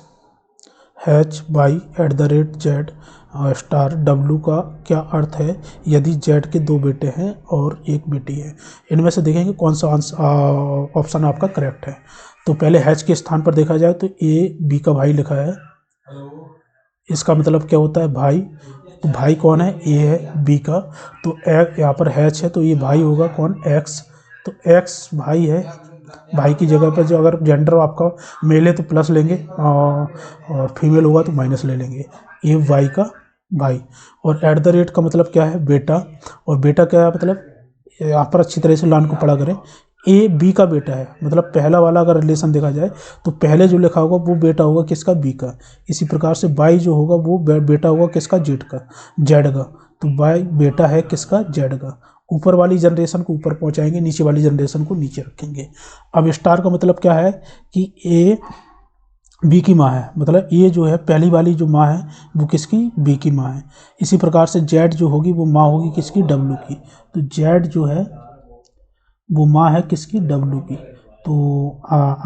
स्टार W का क्या अर्थ है, यदि Z के 2 बेटे हैं और 1 बेटी है। इनमें से देखेंगे कौन सा ऑप्शन आपका करेक्ट है। तो पहले H के स्थान पर देखा जाए तो A B का भाई लिखा है, इसका मतलब क्या होता है, भाई। तो भाई कौन है, A है B का, तो यहाँ पर H है तो ये भाई होगा कौन, X। तो X भाई है, भाई की जगह पर जो अगर जेंडर आपका मेल है तो प्लस लेंगे, और फीमेल होगा तो माइनस ले लेंगे। ये वाई का भाई। और @ का मतलब क्या है, बेटा। और बेटा क्या है मतलब, यहाँ पर अच्छी तरह से लाइन को पढ़ा करें, A B का बेटा है, मतलब पहला वाला अगर रिलेशन देखा जाए तो पहले जो लिखा होगा वो बेटा होगा किसका, B का। इसी प्रकार से बाई जो होगा वो बेटा होगा किसका, Z का। तो बाई बेटा है किसका, Z का। ऊपर वाली जनरेशन को ऊपर पहुंचाएंगे, नीचे वाली जनरेशन को नीचे रखेंगे। अब स्टार का मतलब क्या है कि A B की माँ है, मतलब A जो है पहली वाली जो माँ है वो किसकी, B की माँ है। इसी प्रकार से Z जो होगी वो माँ होगी किसकी, W की। तो Z जो है वो माँ है किसकी, W की। तो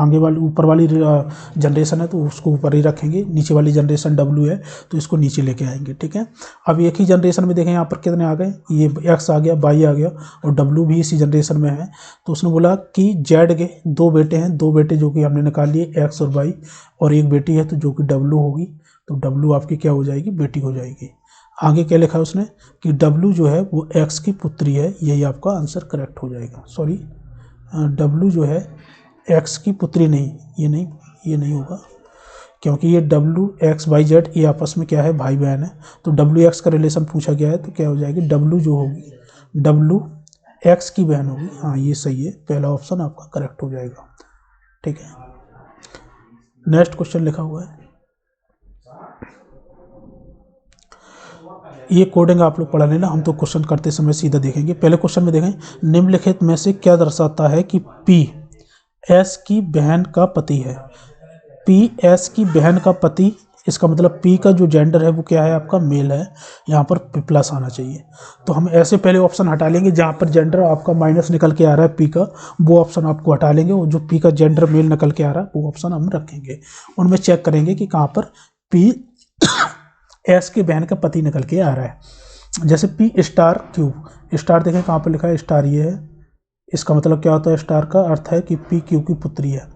आगे वाली ऊपर वाली जनरेशन है तो उसको ऊपर ही रखेंगे, नीचे वाली जनरेशन W है तो इसको नीचे लेके आएंगे। ठीक है, अब एक ही जनरेशन में देखें यहाँ पर कितने आ गए, ये X आ गया, Y आ गया, और W भी इसी जनरेशन में है। तो उसने बोला कि Z के 2 बेटे हैं, 2 बेटे जो कि हमने निकाल लिए X और Y, और 1 बेटी है तो जो कि W होगी। तो W आपकी क्या हो जाएगी, बेटी हो जाएगी। आगे क्या लिखा है उसने कि W जो है वो X की पुत्री है, यही आपका आंसर करेक्ट हो जाएगा। सॉरी, W जो है X की पुत्री नहीं, ये नहीं होगा, क्योंकि ये WXYZ ये आपस में क्या है, भाई बहन है। तो WX का रिलेशन पूछा गया है तो क्या हो जाएगी, W जो होगी WX की बहन होगी। हाँ ये सही है, पहला ऑप्शन आपका करेक्ट हो जाएगा। ठीक है, नेक्स्ट क्वेश्चन लिखा हुआ है, ये कोडिंग आप लोग पढ़ा लेना, हम तो क्वेश्चन करते समय सीधा देखेंगे। पहले क्वेश्चन में देखें, निम्नलिखित में से क्या दर्शाता है कि P S की बहन का पति है। P S की बहन का पति, इसका मतलब P का जो जेंडर है वो क्या है, आपका मेल है, यहाँ पर प्लस आना चाहिए। तो हम ऐसे पहले ऑप्शन हटा लेंगे जहाँ पर जेंडर आपका माइनस निकल के आ रहा है P का, वो ऑप्शन आपको हटा लेंगे, और जो P का जेंडर मेल निकल के आ रहा है वो ऑप्शन हम रखेंगे। उनमें चेक करेंगे कि कहाँ पर P S की बहन का पति निकल के आ रहा है। जैसे P स्टार Q, स्टार देखें कहाँ पर लिखा है, स्टार ये है, इसका मतलब क्या होता है, स्टार का अर्थ है कि P Q की पुत्री है।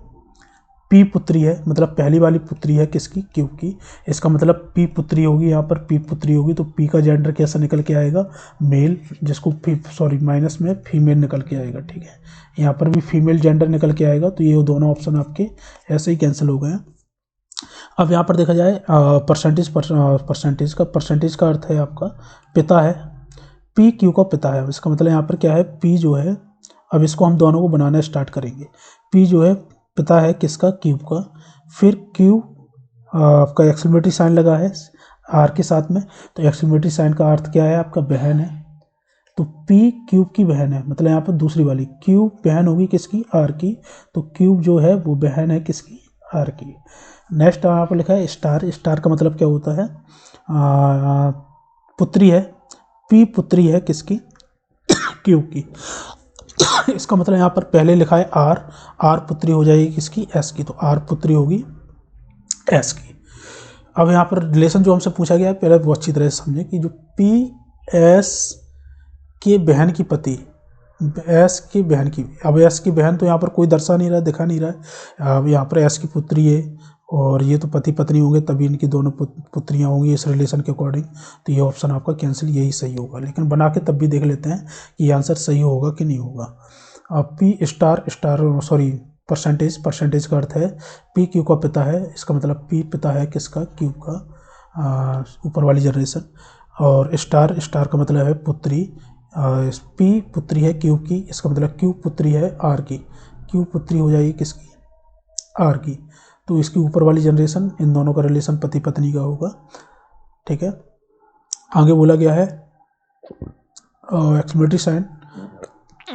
P पुत्री है मतलब पहली वाली पुत्री है किसकी, Q की। इसका मतलब P पुत्री होगी, यहाँ पर P पुत्री होगी तो P का जेंडर कैसा निकल के आएगा, मेल, जिसको माइनस में फीमेल निकल के आएगा। ठीक है, यहाँ पर भी फीमेल जेंडर निकल के आएगा, तो ये दोनों ऑप्शन आपके ऐसे ही कैंसिल हो गए हैं। अब यहाँ पर देखा जाए परसेंटेज का अर्थ है आपका पिता है, P Q का पिता है। इसका मतलब यहाँ पर क्या है, P जो है, अब इसको हम दोनों को बनाना स्टार्ट करेंगे। P जो है पिता है किसका, Q का। फिर Q आपका एक्सक्लेमेटरी साइन लगा है R के साथ में, तो एक्सक्लेमेटरी साइन का अर्थ क्या है, आपका बहन है। तो P Q की बहन है, मतलब यहाँ पर दूसरी वाली Q बहन होगी किसकी, R की। तो Q जो है वो बहन है किसकी, R की। नेक्स्ट यहाँ पर लिखा है स्टार, स्टार का मतलब क्या होता है, पुत्री है, P पुत्री है किसकी, Q की। इसका मतलब यहाँ पर पहले लिखा है R पुत्री हो जाएगी किसकी, S की। तो R पुत्री होगी S की। अब यहाँ पर रिलेशन जो हमसे पूछा गया है, पहले वो अच्छी तरह से समझें कि जो P S के बहन की पति, S की बहन की, अब S की बहन तो यहाँ पर कोई दर्शा नहीं रहा, दिखा नहीं रहा है। अब यहाँ पर S की पुत्री है और ये तो पति पत्नी होंगे, तभी इनकी दोनों पुत्रियाँ होंगी इस रिलेशन के अकॉर्डिंग। तो ये ऑप्शन आपका कैंसिल, यही सही होगा। लेकिन बना के तब भी देख लेते हैं कि ये आंसर सही होगा कि नहीं होगा। P star star sorry percentage, percentage का अर्थ है पी क्यू का पिता है, इसका मतलब पी पिता है किसका, क्यू का, ऊपर वाली जनरेशन। और स्टार स्टार का मतलब है पुत्री, पी पुत्री है क्यू की, इसका मतलब क्यू पुत्री है आर की, क्यू पुत्री हो जाएगी किसकी, आर की। तो इसकी ऊपर वाली जनरेशन, इन दोनों का रिलेशन पति पत्नी का होगा। ठीक है, आगे बोला गया है एक्सक्लेमेटरी साइन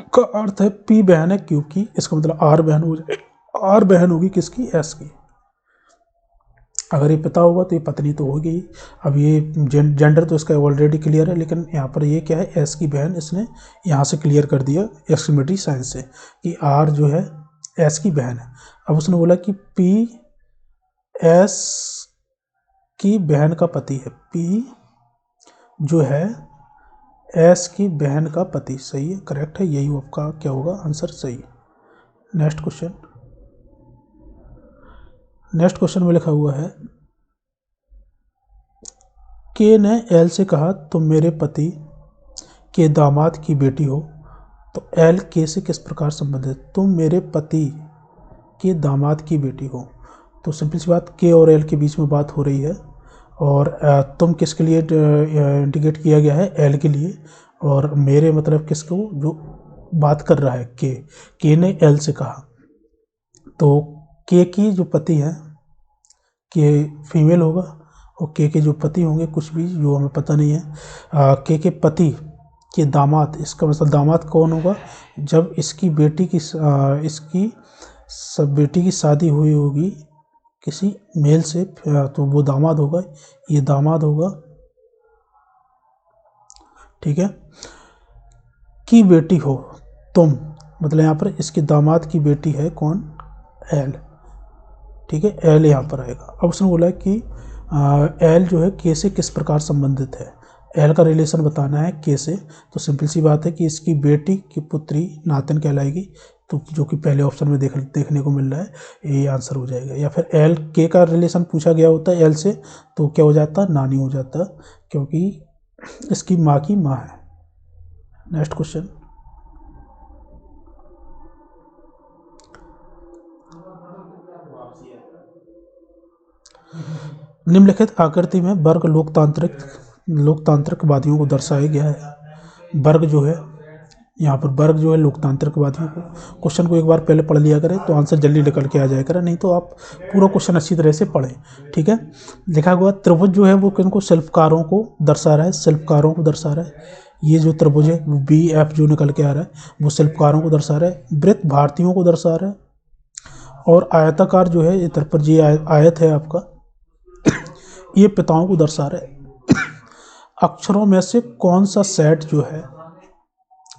का अर्थ है पी बहन है क्यू की, इसका मतलब आर बहन हो जाए, आर बहन होगी किसकी, एस की। अगर ये पिता होगा तो ये पत्नी तो होगी। अब ये जेंडर तो इसका ऑलरेडी क्लियर है, लेकिन यहाँ पर ये क्या है, एस की बहन, इसने यहाँ से क्लियर कर दिया एक्सक्लेमेटरी साइन से कि आर जो है एस की बहन है। अब उसने बोला कि पी एस की बहन का पति है, पी जो है एस की बहन का पति, सही है, करेक्ट है, यही आपका क्या होगा आंसर, सही है। नेक्स्ट क्वेश्चन, नेक्स्ट क्वेश्चन में लिखा हुआ है के ने एल से कहा तुम मेरे पति के दामाद की बेटी हो, तो एल के से किस प्रकार संबंधित, तुम मेरे पति के दामाद की बेटी हो। तो सिंपल सी बात, के और एल के बीच में बात हो रही है, और तुम किसके लिए इंडिकेट किया गया है, एल के लिए, और मेरे मतलब किसको, जो बात कर रहा है के ने एल से कहा। तो के की जो पति है, के फीमेल होगा, और के जो पति होंगे कुछ भी जो हमें पता नहीं है, के पति के दामाद, इसका मतलब दामाद कौन होगा, जब इसकी बेटी की इसकी बेटी की शादी हुई होगी किसी मेल से, तो वो दामाद होगा, ये दामाद होगा। ठीक है, की बेटी हो तुम, मतलब यहाँ पर इसके दामाद की बेटी है कौन, एल। ठीक है, एल यहाँ पर आएगा। अब उसने बोला कि एल जो है के से किस प्रकार संबंधित है, एल का रिलेशन बताना है के से। तो सिंपल सी बात है कि इसकी बेटी की पुत्री नातिन कहलाएगी, तो जो कि पहले ऑप्शन में देखने को मिल रहा है, ये आंसर हो जाएगा। या फिर एल के का रिलेशन पूछा गया होता है एल से, तो क्या हो जाता, नानी हो जाता, क्योंकि इसकी माँ की माँ है। नेक्स्ट क्वेश्चन, निम्नलिखित आकृति में वर्ग लोकतांत्रिकवादियों को दर्शाया गया है। वर्ग जो है यहाँ पर, वर्ग जो है लोकतांत्रिकवादियों को, क्वेश्चन को एक बार पहले पढ़ लिया करें तो आंसर जल्दी निकल के आ जाया करें, नहीं तो आप पूरा क्वेश्चन अच्छी तरह से पढ़ें। ठीक है, लिखा हुआ त्रिभुज जो है वो किनको, शिल्पकारों को दर्शा रहा है, शिल्पकारों को दर्शा रहा है। ये जो त्रिभुज है बी एफ जो निकल के आ रहा है वो शिल्पकारों को दर्शा रहा है। वृत्त भारतीयों को दर्शा रहा है, और आयताकार जो है इधर पर ये आयत है आपका, ये पिताओं को दर्शा रहा है। अक्षरों में से कौन सा सेट जो है,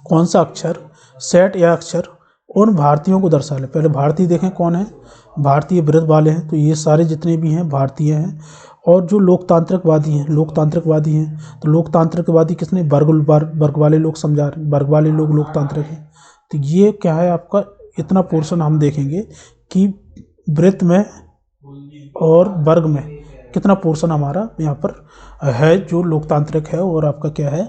कौन सा अक्षर, सेट या अक्षर उन भारतीयों को दर्शा रहे। पहले भारतीय देखें कौन है, भारतीय वृत्त वाले हैं, तो ये सारे जितने भी हैं भारतीय हैं। और जो लोकतांत्रिकवादी हैं, लोकतांत्रिकवादी हैं, तो लोकतांत्रिकवादी किसने, वर्ग वाले लोग समझा रहे, वर्ग वाले लोग लोकतांत्रिक हैं। तो ये क्या है आपका, इतना पोर्शन हम देखेंगे कि वृत्त में और वर्ग में कितना पोर्शन हमारा यहाँ पर है जो लोकतांत्रिक है, और आपका क्या है,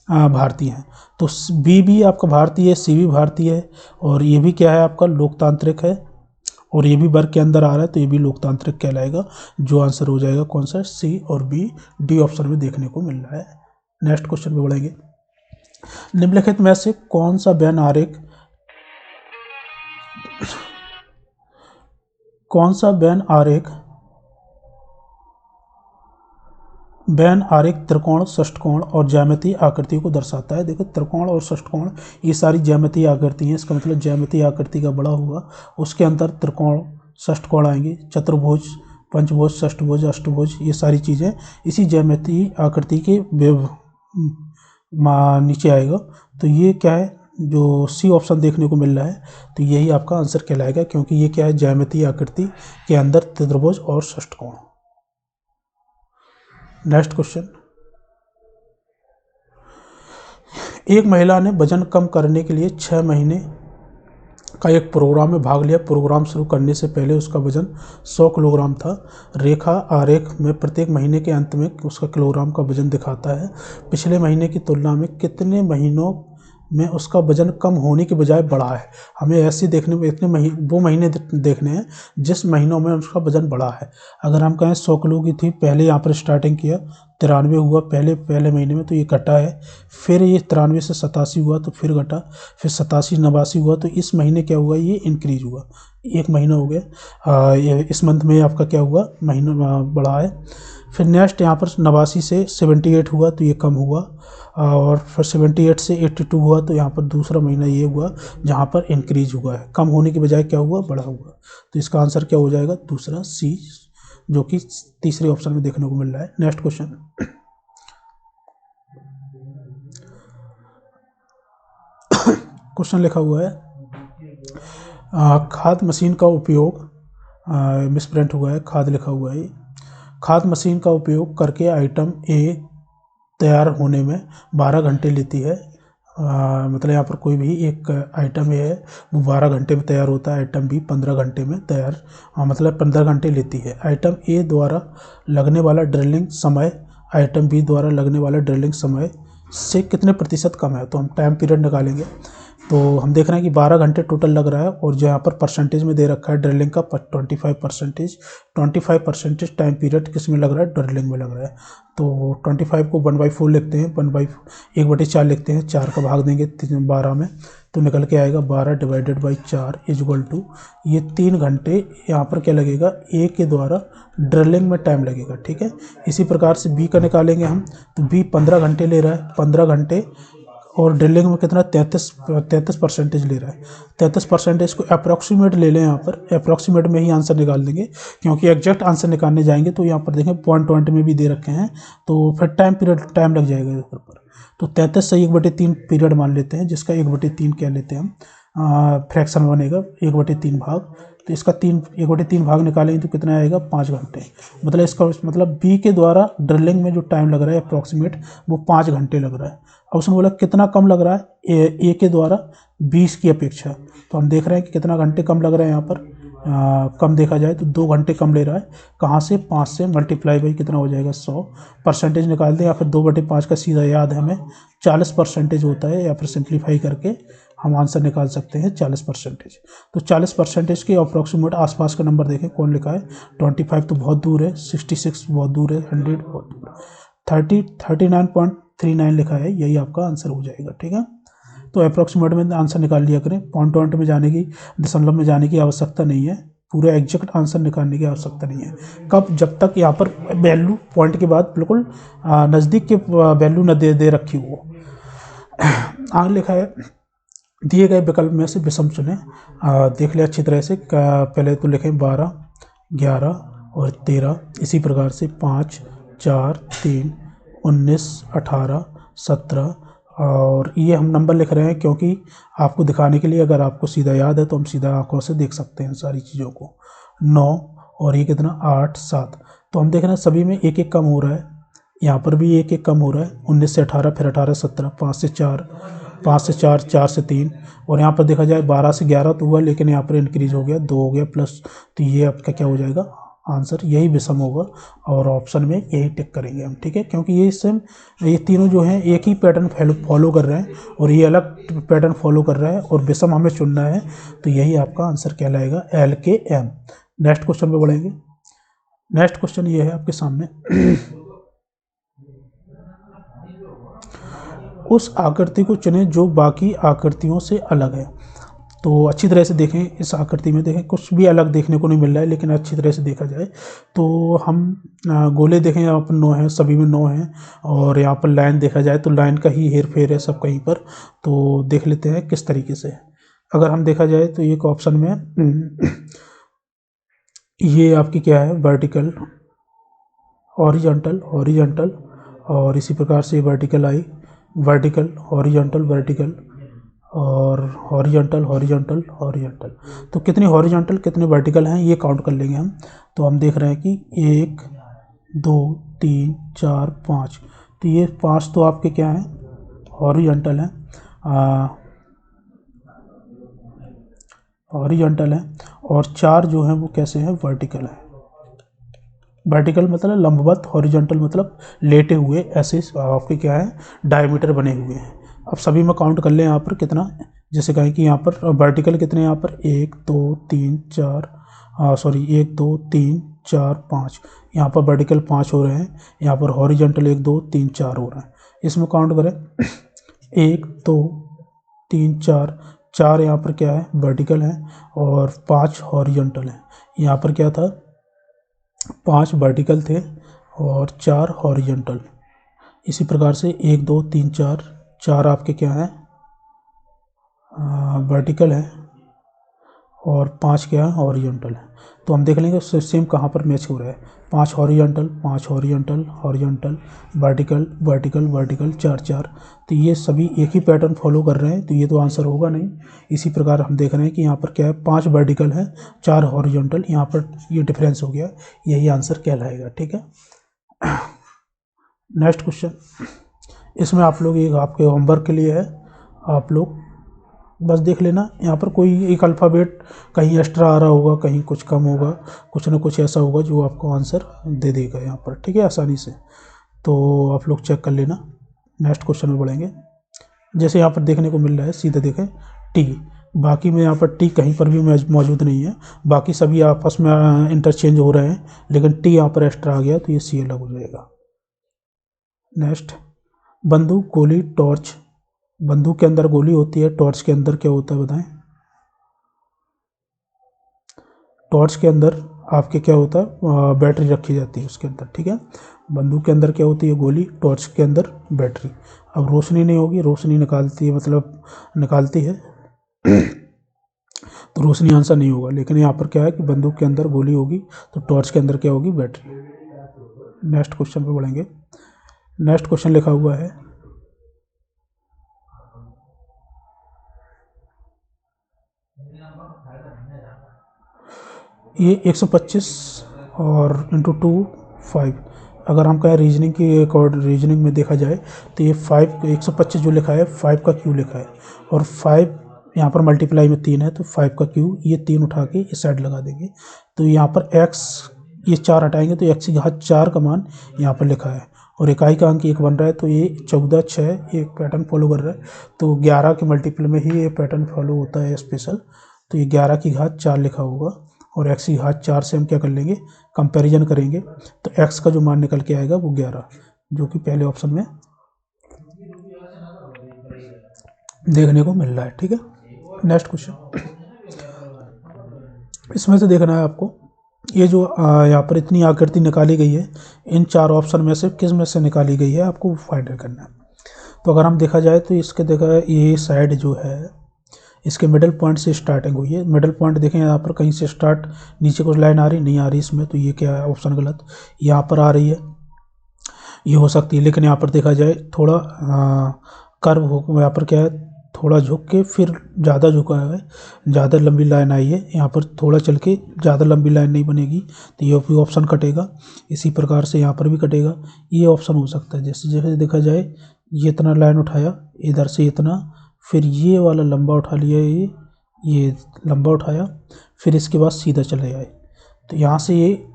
भारतीय है। तो बी भी आपका भारतीय है, सी भी भारतीय है, और ये भी क्या है आपका लोकतांत्रिक है, और ये भी वर्ग के अंदर आ रहा है, तो ये भी लोकतांत्रिक कहलाएगा। जो आंसर हो जाएगा कौन सा, सी और बी, डी ऑप्शन में देखने को मिल रहा है। नेक्स्ट क्वेश्चन पे बढ़ेंगे। निम्नलिखित में से कौन सा बेन आरेख, कौन सा बेन आरेख त्रिकोण, षष्ठकोण और ज्यामितीय आकृतियों को दर्शाता है। देखो त्रिकोण और षष्ठकोण ये सारी ज्यामितीय आकृति हैं, इसका मतलब ज्यामितीय आकृति का बड़ा हुआ, उसके अंदर त्रिकोण षष्ठकोण आएंगे, चतुर्भुज, पंचभुज, षष्ठभुज, अष्टभुज, ये सारी चीज़ें इसी ज्यामितीय आकृति के नीचे आएगा। तो ये क्या है, जो सी ऑप्शन देखने को मिल रहा है, तो यही आपका आंसर कहलाएगा, क्योंकि ये क्या है, ज्यामितीय आकृति के अंदर त्रिभुज और षष्ठकोण। नेक्स्ट क्वेश्चन, एक महिला ने वजन कम करने के लिए 6 महीने का एक प्रोग्राम में भाग लिया। प्रोग्राम शुरू करने से पहले उसका वजन 100 किलोग्राम था। रेखा आरेख में प्रत्येक महीने के अंत में उसका किलोग्राम का वजन दिखाता है। पिछले महीने की तुलना में कितने महीनों में उसका वजन कम होने के बजाय बढ़ा है। हमें ऐसे देखने में इतने वो महीने देखने हैं जिस महीनों में उसका वजन बढ़ा है। अगर हम कहें 100 किलो की थी, पहले यहाँ पर स्टार्टिंग किया 93 हुआ पहले महीने में, तो ये घटा है। फिर ये 93 से 87 हुआ तो फिर घटा, फिर 87 89 हुआ, तो इस महीने क्या हुआ, ये इंक्रीज हुआ। एक महीना हो गया, इस मंथ में आपका क्या हुआ, महीना बढ़ा है। फिर नेक्स्ट यहाँ पर 89 से 78 हुआ तो ये कम हुआ, और फिर 78 से 82 हुआ तो यहाँ पर दूसरा महीना ये हुआ जहाँ पर इंक्रीज हुआ है। कम होने के बजाय क्या हुआ, बढ़ा हुआ। तो इसका आंसर क्या हो जाएगा, दूसरा सी, जो कि तीसरे ऑप्शन में देखने को मिल रहा है। नेक्स्ट क्वेश्चन, क्वेश्चन लिखा हुआ है खाद मशीन का उपयोग, मिसप्रिंट हुआ है, खाद लिखा हुआ है। खाद मशीन का उपयोग करके आइटम ए तैयार होने में 12 घंटे लेती है। मतलब यहाँ पर कोई भी एक आइटम है वो 12 घंटे में तैयार होता है, आइटम बी 15 घंटे में तैयार, मतलब 15 घंटे लेती है। आइटम ए द्वारा लगने वाला ड्रिलिंग समय आइटम बी द्वारा लगने वाला ड्रिलिंग समय से कितने प्रतिशत कम है। तो हम टाइम पीरियड निकालेंगे, तो हम देख रहे हैं कि 12 घंटे टोटल लग रहा है, और जो यहाँ पर परसेंटेज में दे रखा है ड्रिलिंग का 25% टाइम पीरियड किस में लग रहा है, ड्रिलिंग में लग रहा है। तो 25 को 1/4 लिखते हैं, 1/4 लिखते हैं, 4 का भाग देंगे 12 में, तो निकल के आएगा 12 डिवाइडेड बाई 4 इक्वल टू ये 3 घंटे यहाँ पर क्या लगेगा, ए के द्वारा ड्रिलिंग में टाइम लगेगा। ठीक है, इसी प्रकार से बी का निकालेंगे हम, तो बी 15 घंटे ले रहा है, 15 घंटे, और ड्रिलिंग में कितना 33% ले रहा है। 33% को अप्रॉक्सीमेट ले लें, यहाँ पर अप्रॉक्सीमेट में ही आंसर निकाल देंगे, क्योंकि एग्जैक्ट आंसर निकालने जाएंगे तो यहाँ पर देखें पॉइंट में भी दे रखे हैं, तो फिर टाइम लग जाएगा इधर पर। तो 33 से 1/3 पीरियड मान लेते हैं, जिसका 1/3 क्या लेते हैं हम, फ्रैक्शन बनेगा 1/3 भाग। तो इसका 1/3 भाग निकालेंगे तो कितना आएगा, 5 घंटे। मतलब इसका मतलब बी के द्वारा ड्रिलिंग में जो टाइम लग रहा है अप्रॉक्सीमेट, वो 5 घंटे लग रहा है। अब उसने बोला कितना कम लग रहा है ए के द्वारा 20 की अपेक्षा, तो हम देख रहे हैं कि कितना घंटे कम लग रहा है यहाँ पर। कम देखा जाए तो 2 घंटे कम ले रहा है। कहाँ से, 5 से मल्टीप्लाई बाई कितना हो जाएगा 100। परसेंटेज निकाल दें, या फिर 2/5 का सीधा याद है हमें 40% होता है, या फिर सिंप्लीफाई करके हम आंसर निकाल सकते हैं 40%। तो 40% के अप्रॉक्सीमेट आसपास का नंबर देखें कौन लिखा है। 25 तो बहुत दूर है, 66 बहुत दूर है, 100 बहुत दूर है, 39.39 लिखा है, यही आपका आंसर हो जाएगा। ठीक है, तो अप्रॉक्सीमेट में आंसर निकाल लिया करें, पॉइंट में जाने की, दशमलव में जाने की आवश्यकता नहीं है, पूरे एग्जैक्ट आंसर निकालने की आवश्यकता नहीं है। कब, जब तक यहाँ पर वैल्यू पॉइंट के बाद बिल्कुल नज़दीक के वैल्यू न दे रखी हो। आगे लिखा है दिए गए विकल्प में से विषम चुनें। देख ले अच्छी तरह से, पहले तो लिखें 12, 11 और 13, इसी प्रकार से 5, 4, 3, 19, 18, 17, और ये हम नंबर लिख रहे हैं क्योंकि आपको दिखाने के लिए, अगर आपको सीधा याद है तो हम सीधा आंखों से देख सकते हैं सारी चीज़ों को। 9 और ये कितना 8, 7, तो हम देख रहे हैं सभी में एक एक कम हो रहा है, यहाँ पर भी एक एक कम हो रहा है। 19 से 18, फिर 18 से 17, 5 से 4, 5 से 4, 4 से 3, और यहाँ पर देखा जाए 12 से 11 तो हुआ, लेकिन यहाँ पर इंक्रीज हो गया, 2 हो गया प्लस, तो ये आपका क्या हो जाएगा आंसर, यही विषम होगा, और ऑप्शन में यही टिक करेंगे हम। ठीक है, क्योंकि ये तीनों जो हैं एक ही पैटर्न फॉलो कर रहे हैं, और ये अलग पैटर्न फॉलो कर रहा है, और विषम हमें चुनना है, तो यही आपका आंसर कहलाएगा LKM। नेक्स्ट क्वेश्चन पे बढ़ेंगे। नेक्स्ट क्वेश्चन ये है आपके सामने उस आकृति को चुनें जो बाकी आकृतियों से अलग है। तो अच्छी तरह से देखें, इस आकृति में देखें कुछ भी अलग देखने को नहीं मिल रहा है, लेकिन अच्छी तरह से देखा जाए तो हम गोले देखें, यहाँ पर 9 हैं, सभी में 9 हैं, और यहाँ पर लाइन देखा जाए तो लाइन का ही हेर फेर है सब कहीं पर। तो देख लेते हैं किस तरीके से। अगर हम देखा जाए तो एक ऑप्शन में ये आपकी क्या है, वर्टिकल, हॉरिजॉन्टल, हॉरिजॉन्टल, और इसी प्रकार से वर्टिकल आई, वर्टिकल, हॉरिजॉन्टल, वर्टिकल, और हॉरिजॉन्टल, हॉरिजॉन्टल, हॉरिजॉन्टल। तो कितने हॉरिजॉन्टल कितने वर्टिकल हैं ये काउंट कर लेंगे हम। तो हम देख रहे हैं कि 1, 2, 3, 4, 5, तो ये 5 तो आपके क्या हैं, हॉरिजॉन्टल हैं, हॉरिजॉन्टल हैं, और 4 जो हैं वो कैसे हैं, वर्टिकल हैं। वर्टिकल मतलब लंबवत, हॉरिजॉन्टल मतलब लेटे हुए, ऐसे आपके क्या है डायमीटर बने हुए हैं। अब सभी में काउंट कर लें यहाँ पर कितना, जैसे कहें कि यहाँ पर वर्टिकल कितने, यहाँ पर 1 2 3 4 सॉरी 1 2 3 4 5, यहाँ पर वर्टिकल 5 हो रहे हैं, यहाँ पर हॉरिजॉन्टल 1 2 3 4 हो रहे हैं। इसमें काउंट करें 1 2 3 4, 4 यहाँ पर क्या है वर्टिकल है और 5 हॉरिजॉन्टल है। यहाँ पर क्या था 5 वर्टिकल थे और 4 हॉरिजॉन्टल। इसी प्रकार से 1 2 3 4, 4 आपके क्या हैं वर्टिकल है और 5 क्या है हॉरिजॉन्टल है। तो हम देख लेंगे सेम कहाँ पर मैच हो रहा है, 5 horizontal 5 horizontal horizontal vertical vertical vertical 4 4, तो ये सभी एक ही पैटर्न फॉलो कर रहे हैं, तो ये तो आंसर होगा नहीं। इसी प्रकार हम देख रहे हैं कि यहाँ पर क्या है 5 वर्टिकल है 4 हॉरिजॉन्टल, यहाँ पर ये डिफरेंस हो गया, यही आंसर कहलाएगा। ठीक है, नेक्स्ट क्वेश्चन, इसमें आप लोग एक आपके होमवर्क के लिए है, आप लोग बस देख लेना, यहाँ पर कोई एक अल्फ़ाबेट कहीं एक्स्ट्रा आ रहा होगा, कहीं कुछ कम होगा, कुछ ना कुछ ऐसा होगा जो आपको आंसर दे देगा यहाँ पर। ठीक है, आसानी से, तो आप लोग चेक कर लेना। नेक्स्ट क्वेश्चन में बढ़ेंगे। जैसे यहाँ पर देखने को मिल रहा है, सीधे देखें टी, बाकी में यहाँ पर टी कहीं पर भी मौजूद नहीं है, बाकी सभी आपस में इंटरचेंज हो रहे हैं, लेकिन टी यहाँ पर एक्स्ट्रा आ गया तो ये सी अलग हो जाएगा। नेक्स्ट, बंदूक गोली टॉर्च, बंदूक के अंदर गोली होती है, टॉर्च के अंदर क्या होता है बताएं। टॉर्च के अंदर आपके क्या होता है बैटरी रखी जाती है उसके अंदर। ठीक है, बंदूक के अंदर क्या होती है गोली, टॉर्च के अंदर बैटरी। अब रोशनी नहीं होगी, रोशनी निकालती है मतलब निकालती है तो रोशनी आंसर नहीं होगा, लेकिन यहाँ पर क्या है कि बंदूक के अंदर गोली होगी तो टॉर्च के अंदर क्या होगी बैटरी। नेक्स्ट क्वेश्चन पे बढ़ेंगे। नेक्स्ट क्वेश्चन लिखा हुआ है, ये 125 और इंटू 2 5, अगर हम कहें रीजनिंग की रीजनिंग में देखा जाए तो ये 5 125 जो लिखा है 5 का क्यू लिखा है, और 5 यहाँ पर मल्टीप्लाई में 3 है तो 5 का क्यू, ये 3 उठा के इस साइड लगा देंगे, तो यहाँ पर x, ये 4 हटाएंगे तो x की घात 4 का मान यहाँ पर लिखा है, और इकाई का अंक 1 बन रहा है, तो ये 14 6 एक पैटर्न फॉलो कर रहा है, तो 11 के मल्टीपल में ही ये पैटर्न फॉलो होता है स्पेशल, तो ये 11 की घात 4 लिखा होगा, और x की घात 4 से हम क्या कर लेंगे कंपैरिजन करेंगे, तो x का जो मान निकल के आएगा वो 11, जो कि पहले ऑप्शन में देखने को मिल रहा है। ठीक है, नेक्स्ट क्वेश्चन, इसमें से देखना है आपको, ये जो यहाँ पर इतनी आकृति निकाली गई है, इन 4 ऑप्शन में से किस में से निकाली गई है आपको फाइंड करना है। तो अगर हम देखा जाए तो इसके देखा ये साइड जो है इसके मिडल पॉइंट से स्टार्टिंग हुई है, मिडल पॉइंट देखें यहाँ पर कहीं से स्टार्ट नीचे कुछ लाइन आ रही नहीं आ रही इसमें, तो ये क्या है ऑप्शन गलत, यहाँ पर आ रही है, ये हो सकती है, लेकिन यहाँ पर देखा जाए थोड़ा कर्व हो, यहाँ पर क्या है थोड़ा झुक के फिर ज़्यादा झुका है, ज़्यादा लंबी लाइन आई है, यहाँ पर थोड़ा चल के ज़्यादा लंबी लाइन नहीं बनेगी, तो ये भी ऑप्शन कटेगा। इसी प्रकार से यहाँ पर भी कटेगा, ये ऑप्शन हो सकता है। जैसे जैसे देखा जाए ये इतना लाइन उठाया, इधर से इतना, फिर ये वाला लंबा उठा लिया, ये लंबा उठाया, फिर इसके बाद सीधा चले आए, तो यहाँ से ये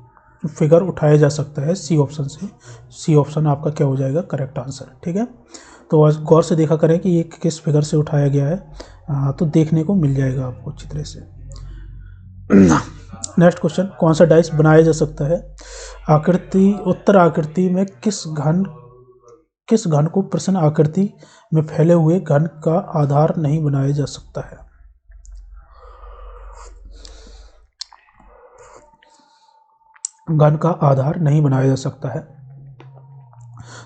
फिगर उठाया जा सकता है सी ऑप्शन से। सी ऑप्शन आपका क्या हो जाएगा करेक्ट आंसर। ठीक है, तो आज गौर से देखा करें कि ये किस फिगर से उठाया गया है, तो देखने को मिल जाएगा आपको अच्छी तरह से। नेक्स्ट क्वेश्चन, कौन सा डाइस बनाया जा सकता है। आकृति उत्तर आकृति में किस घन को प्रश्न आकृति में फैले हुए घन का आधार नहीं बनाया जा सकता है। घन का आधार नहीं बनाया जा सकता है,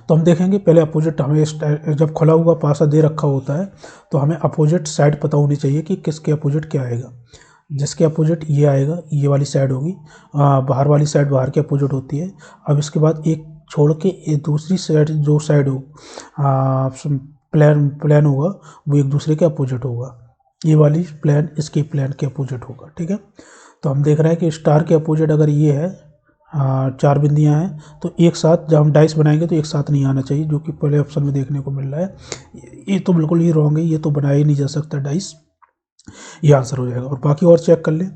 तो हम देखेंगे पहले अपोजिट, हमें जब खुला हुआ पासा दे रखा होता है तो हमें अपोजिट साइड पता होनी चाहिए कि किसके अपोजिट क्या आएगा। जिसके अपोजिट ये आएगा, ये वाली साइड होगी, बाहर वाली साइड बाहर के अपोजिट होती है। अब इसके बाद एक छोड़ के एक दूसरी साइड, जो साइड हो प्लेन होगा वो एक दूसरे के अपोजिट होगा, ये वाली प्लेन इसके प्लेन के अपोजिट होगा। ठीक है, तो हम देख रहे हैं कि स्टार के अपोजिट अगर ये है 4 बिंदियां हैं, तो एक साथ जब हम डाइस बनाएंगे तो एक साथ नहीं आना चाहिए, जो कि पहले ऑप्शन में देखने को मिल रहा है। ये तो बिल्कुल ही रॉन्ग है, ये तो बनाया ही नहीं जा सकता डाइस, ये आंसर हो जाएगा। और बाकी और चेक कर लें,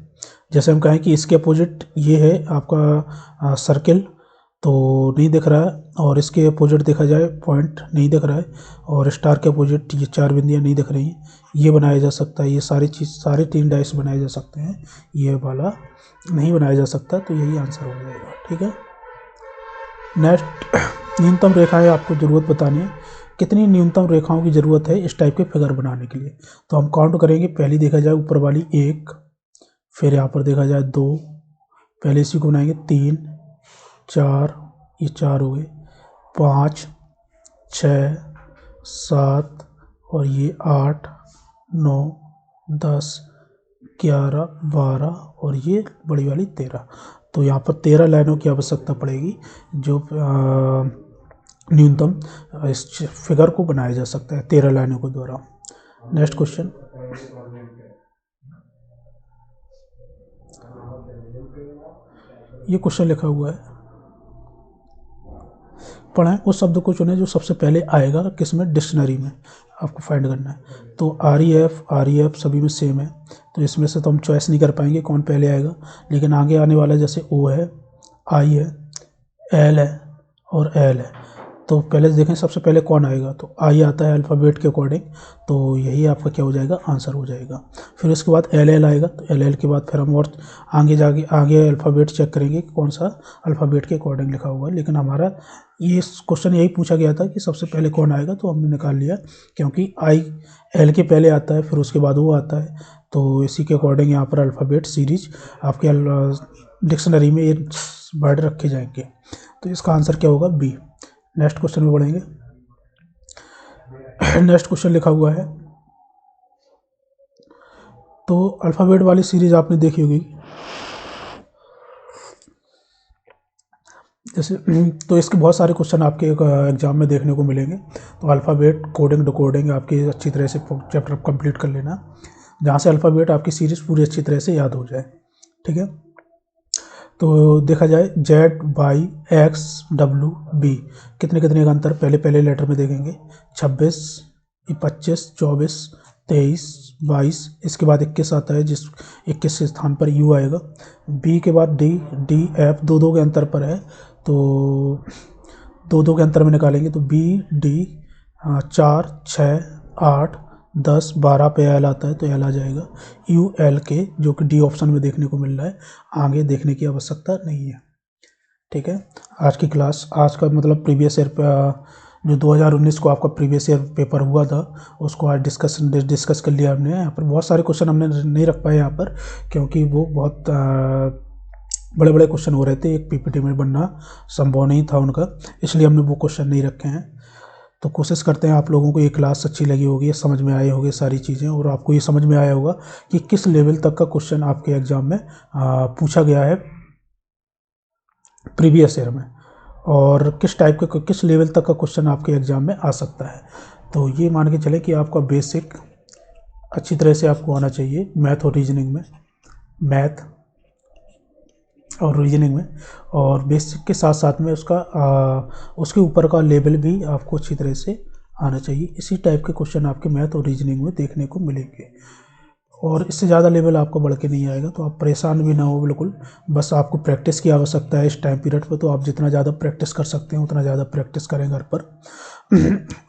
जैसे हम कहें कि इसके अपोजिट ये है आपका सर्किल, तो नहीं दिख रहा है, और इसके अपोजिट देखा जाए पॉइंट नहीं दिख रहा है, और स्टार के अपोजिट ये 4 बिंदियाँ नहीं दिख रही हैं। ये बनाया जा सकता है, ये सारी चीज़ सारे 3 डाइस बनाए जा सकते हैं, ये वाला नहीं बनाया जा सकता। तो यही आंसर हो जाएगा, ठीक है। नेक्स्ट, न्यूनतम रेखाएं आपको ज़रूरत बतानी है, कितनी न्यूनतम रेखाओं की ज़रूरत है इस टाइप के फिगर बनाने के लिए। तो हम काउंट करेंगे। पहली देखा जाए ऊपर वाली 1, फिर यहाँ पर देखा जाए 2, पहले इसी को बनाएंगे 3, 4, ये 4 हो गए, 5, 6, 7 और ये 8, 9, 10, 11, 12 और ये बड़ी वाली 13। तो यहाँ पर 13 लाइनों की आवश्यकता पड़ेगी जो न्यूनतम इस फिगर को बनाया जा सकता है 13 लाइनों के द्वारा। नेक्स्ट क्वेश्चन, ये क्वेश्चन लिखा हुआ है, पढ़ें उस शब्द को चुनें जो सबसे पहले आएगा किसमें, डिक्शनरी में आपको फाइंड करना है। तो REF सभी में सेम है, तो इसमें से तो हम चॉइस नहीं कर पाएंगे कौन पहले आएगा, लेकिन आगे आने वाला जैसे O है, I है, L है और L है। तो पहले देखें सबसे पहले कौन आएगा, तो I आता है अल्फ़ाबेट के अकॉर्डिंग, तो यही आपका क्या हो जाएगा, आंसर हो जाएगा। फिर उसके बाद LL आएगा, तो LL के बाद फिर हम और आगे अल्फ़ाबेट चेक करेंगे कि कौन सा अल्फ़ाबेट के अकॉर्डिंग लिखा हुआ है। लेकिन हमारा ये क्वेश्चन यही पूछा गया था कि सबसे पहले कौन आएगा, तो हमने निकाल लिया, क्योंकि I L के पहले आता है, फिर उसके बाद वो आता है, तो इसी के अकॉर्डिंग यहाँ पर अल्फ़ाबेट सीरीज आपके डिक्शनरी में ये वर्ड रखे जाएंगे। तो इसका आंसर क्या होगा, B। नेक्स्ट क्वेश्चन में बढ़ेंगे। नेक्स्ट क्वेश्चन लिखा हुआ है, तो अल्फ़ाबेट वाली सीरीज आपने देखी होगी, जैसे तो इसके बहुत सारे क्वेश्चन आपके एग्जाम में देखने को मिलेंगे। तो अल्फ़ाबेट कोडिंग डिकोडिंग आपकी अच्छी तरह से चैप्टर कंप्लीट कर लेना, जहाँ से अल्फ़ाबेट आपकी सीरीज पूरी अच्छी तरह से याद हो जाए, ठीक है। तो देखा जाए ZYXWB कितने कितने का अंतर, पहले लेटर में देखेंगे, 26, 25, 24, 23, 22, इसके बाद 21 आता है, जिस 21 के स्थान पर U आएगा। B के बाद DF दो के अंतर पर है, तो दो के अंतर में निकालेंगे, तो BD 4, 6, 8, 10, 12 पे L आता है, तो L आ जाएगा। ULK जो कि D ऑप्शन में देखने को मिल रहा है, आगे देखने की आवश्यकता नहीं है, ठीक है। आज की क्लास, आज का मतलब प्रीवियस ईयर जो 2019 को आपका प्रीवियस ईयर पेपर हुआ था, उसको आज डिस्कस कर लिया हमने। यहाँ पर बहुत सारे क्वेश्चन हमने नहीं रख पाए यहाँ पर, क्योंकि वो बहुत बड़े बड़े क्वेश्चन हो रहे थे, एक PPT में बनना संभव नहीं था उनका, इसलिए हमने वो क्वेश्चन नहीं रखे हैं। तो कोशिश करते हैं आप लोगों को ये क्लास अच्छी लगी होगी, समझ में आई होगी सारी चीज़ें, और आपको ये समझ में आया होगा कि किस लेवल तक का क्वेश्चन आपके एग्ज़ाम में पूछा गया है प्रीवियस ईयर में, और किस टाइप के किस लेवल तक का क्वेश्चन आपके एग्ज़ाम में आ सकता है। तो ये मान के चलें कि आपका बेसिक अच्छी तरह से आपको आना चाहिए मैथ और रीजनिंग में, और बेसिक के साथ साथ में उसके ऊपर का लेवल भी आपको अच्छी तरह से आना चाहिए। इसी टाइप के क्वेश्चन आपके मैथ और रीजनिंग में देखने को मिलेंगे, और इससे ज़्यादा लेवल आपको बढ़ के नहीं आएगा। तो आप परेशान भी ना हो बिल्कुल, बस आपको प्रैक्टिस की आवश्यकता है इस टाइम पीरियड पर। तो आप जितना ज़्यादा प्रैक्टिस कर सकते हैं उतना ज़्यादा प्रैक्टिस करें घर पर।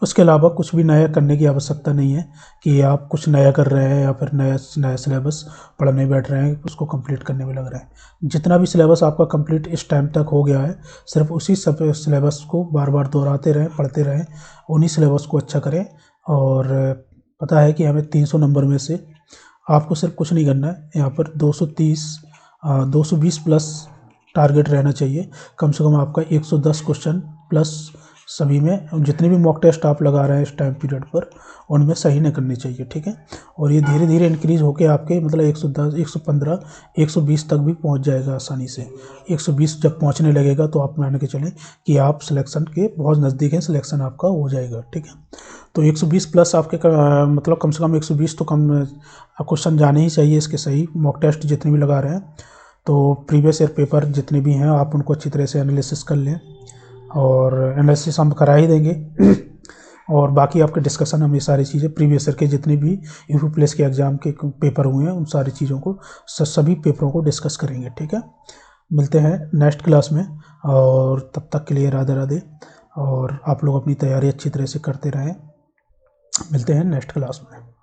उसके अलावा कुछ भी नया करने की आवश्यकता नहीं है कि आप कुछ नया कर रहे हैं या फिर नया सिलेबस पढ़ने बैठ रहे हैं, उसको कंप्लीट करने में लग रहे हैं। जितना भी सिलेबस आपका कंप्लीट इस टाइम तक हो गया है, सिर्फ उसी सब सिलेबस को बार बार दोहराते रहें, पढ़ते रहें, उन्हीं सिलेबस को अच्छा करें। और पता है कि हमें 300 नंबर में से आपको सिर्फ कुछ नहीं करना है, यहाँ पर 220 प्लस टारगेट रहना चाहिए। कम से कम आपका 110 क्वेश्चन प्लस सभी में, जितने भी मॉक टेस्ट आप लगा रहे हैं इस टाइम पीरियड पर, उनमें सही नहीं करनी चाहिए, ठीक है। और ये धीरे धीरे इंक्रीज़ होकर आपके मतलब 110, 115, 120 तक भी पहुंच जाएगा आसानी से। 120 जब पहुंचने लगेगा तो आप मान के चलें कि आप सिलेक्शन के बहुत नज़दीक हैं, सिलेक्शन आपका हो जाएगा, ठीक है। तो 120 प्लस आपके मतलब कम से कम 120 तो कम क्वेश्चन जाने ही चाहिए इसके सही। मॉक टेस्ट जितने भी लगा रहे हैं, तो प्रीवियस ईयर पेपर जितने भी हैं आप उनको अच्छी तरह से एनालिसिस कर लें, और एनालिसिस हम करा ही देंगे। और बाकी आपके डिस्कशन हम ये सारी चीज़ें प्रीवियस ईयर के जितने भी यूपी पुलिस के एग्ज़ाम के पेपर हुए हैं उन सारी चीज़ों को सभी पेपरों को डिस्कस करेंगे, ठीक है। मिलते हैं नेक्स्ट क्लास में, और तब तक के लिए राधे राधे। और आप लोग अपनी तैयारी अच्छी तरह से करते रहें। मिलते हैं नेक्स्ट क्लास में।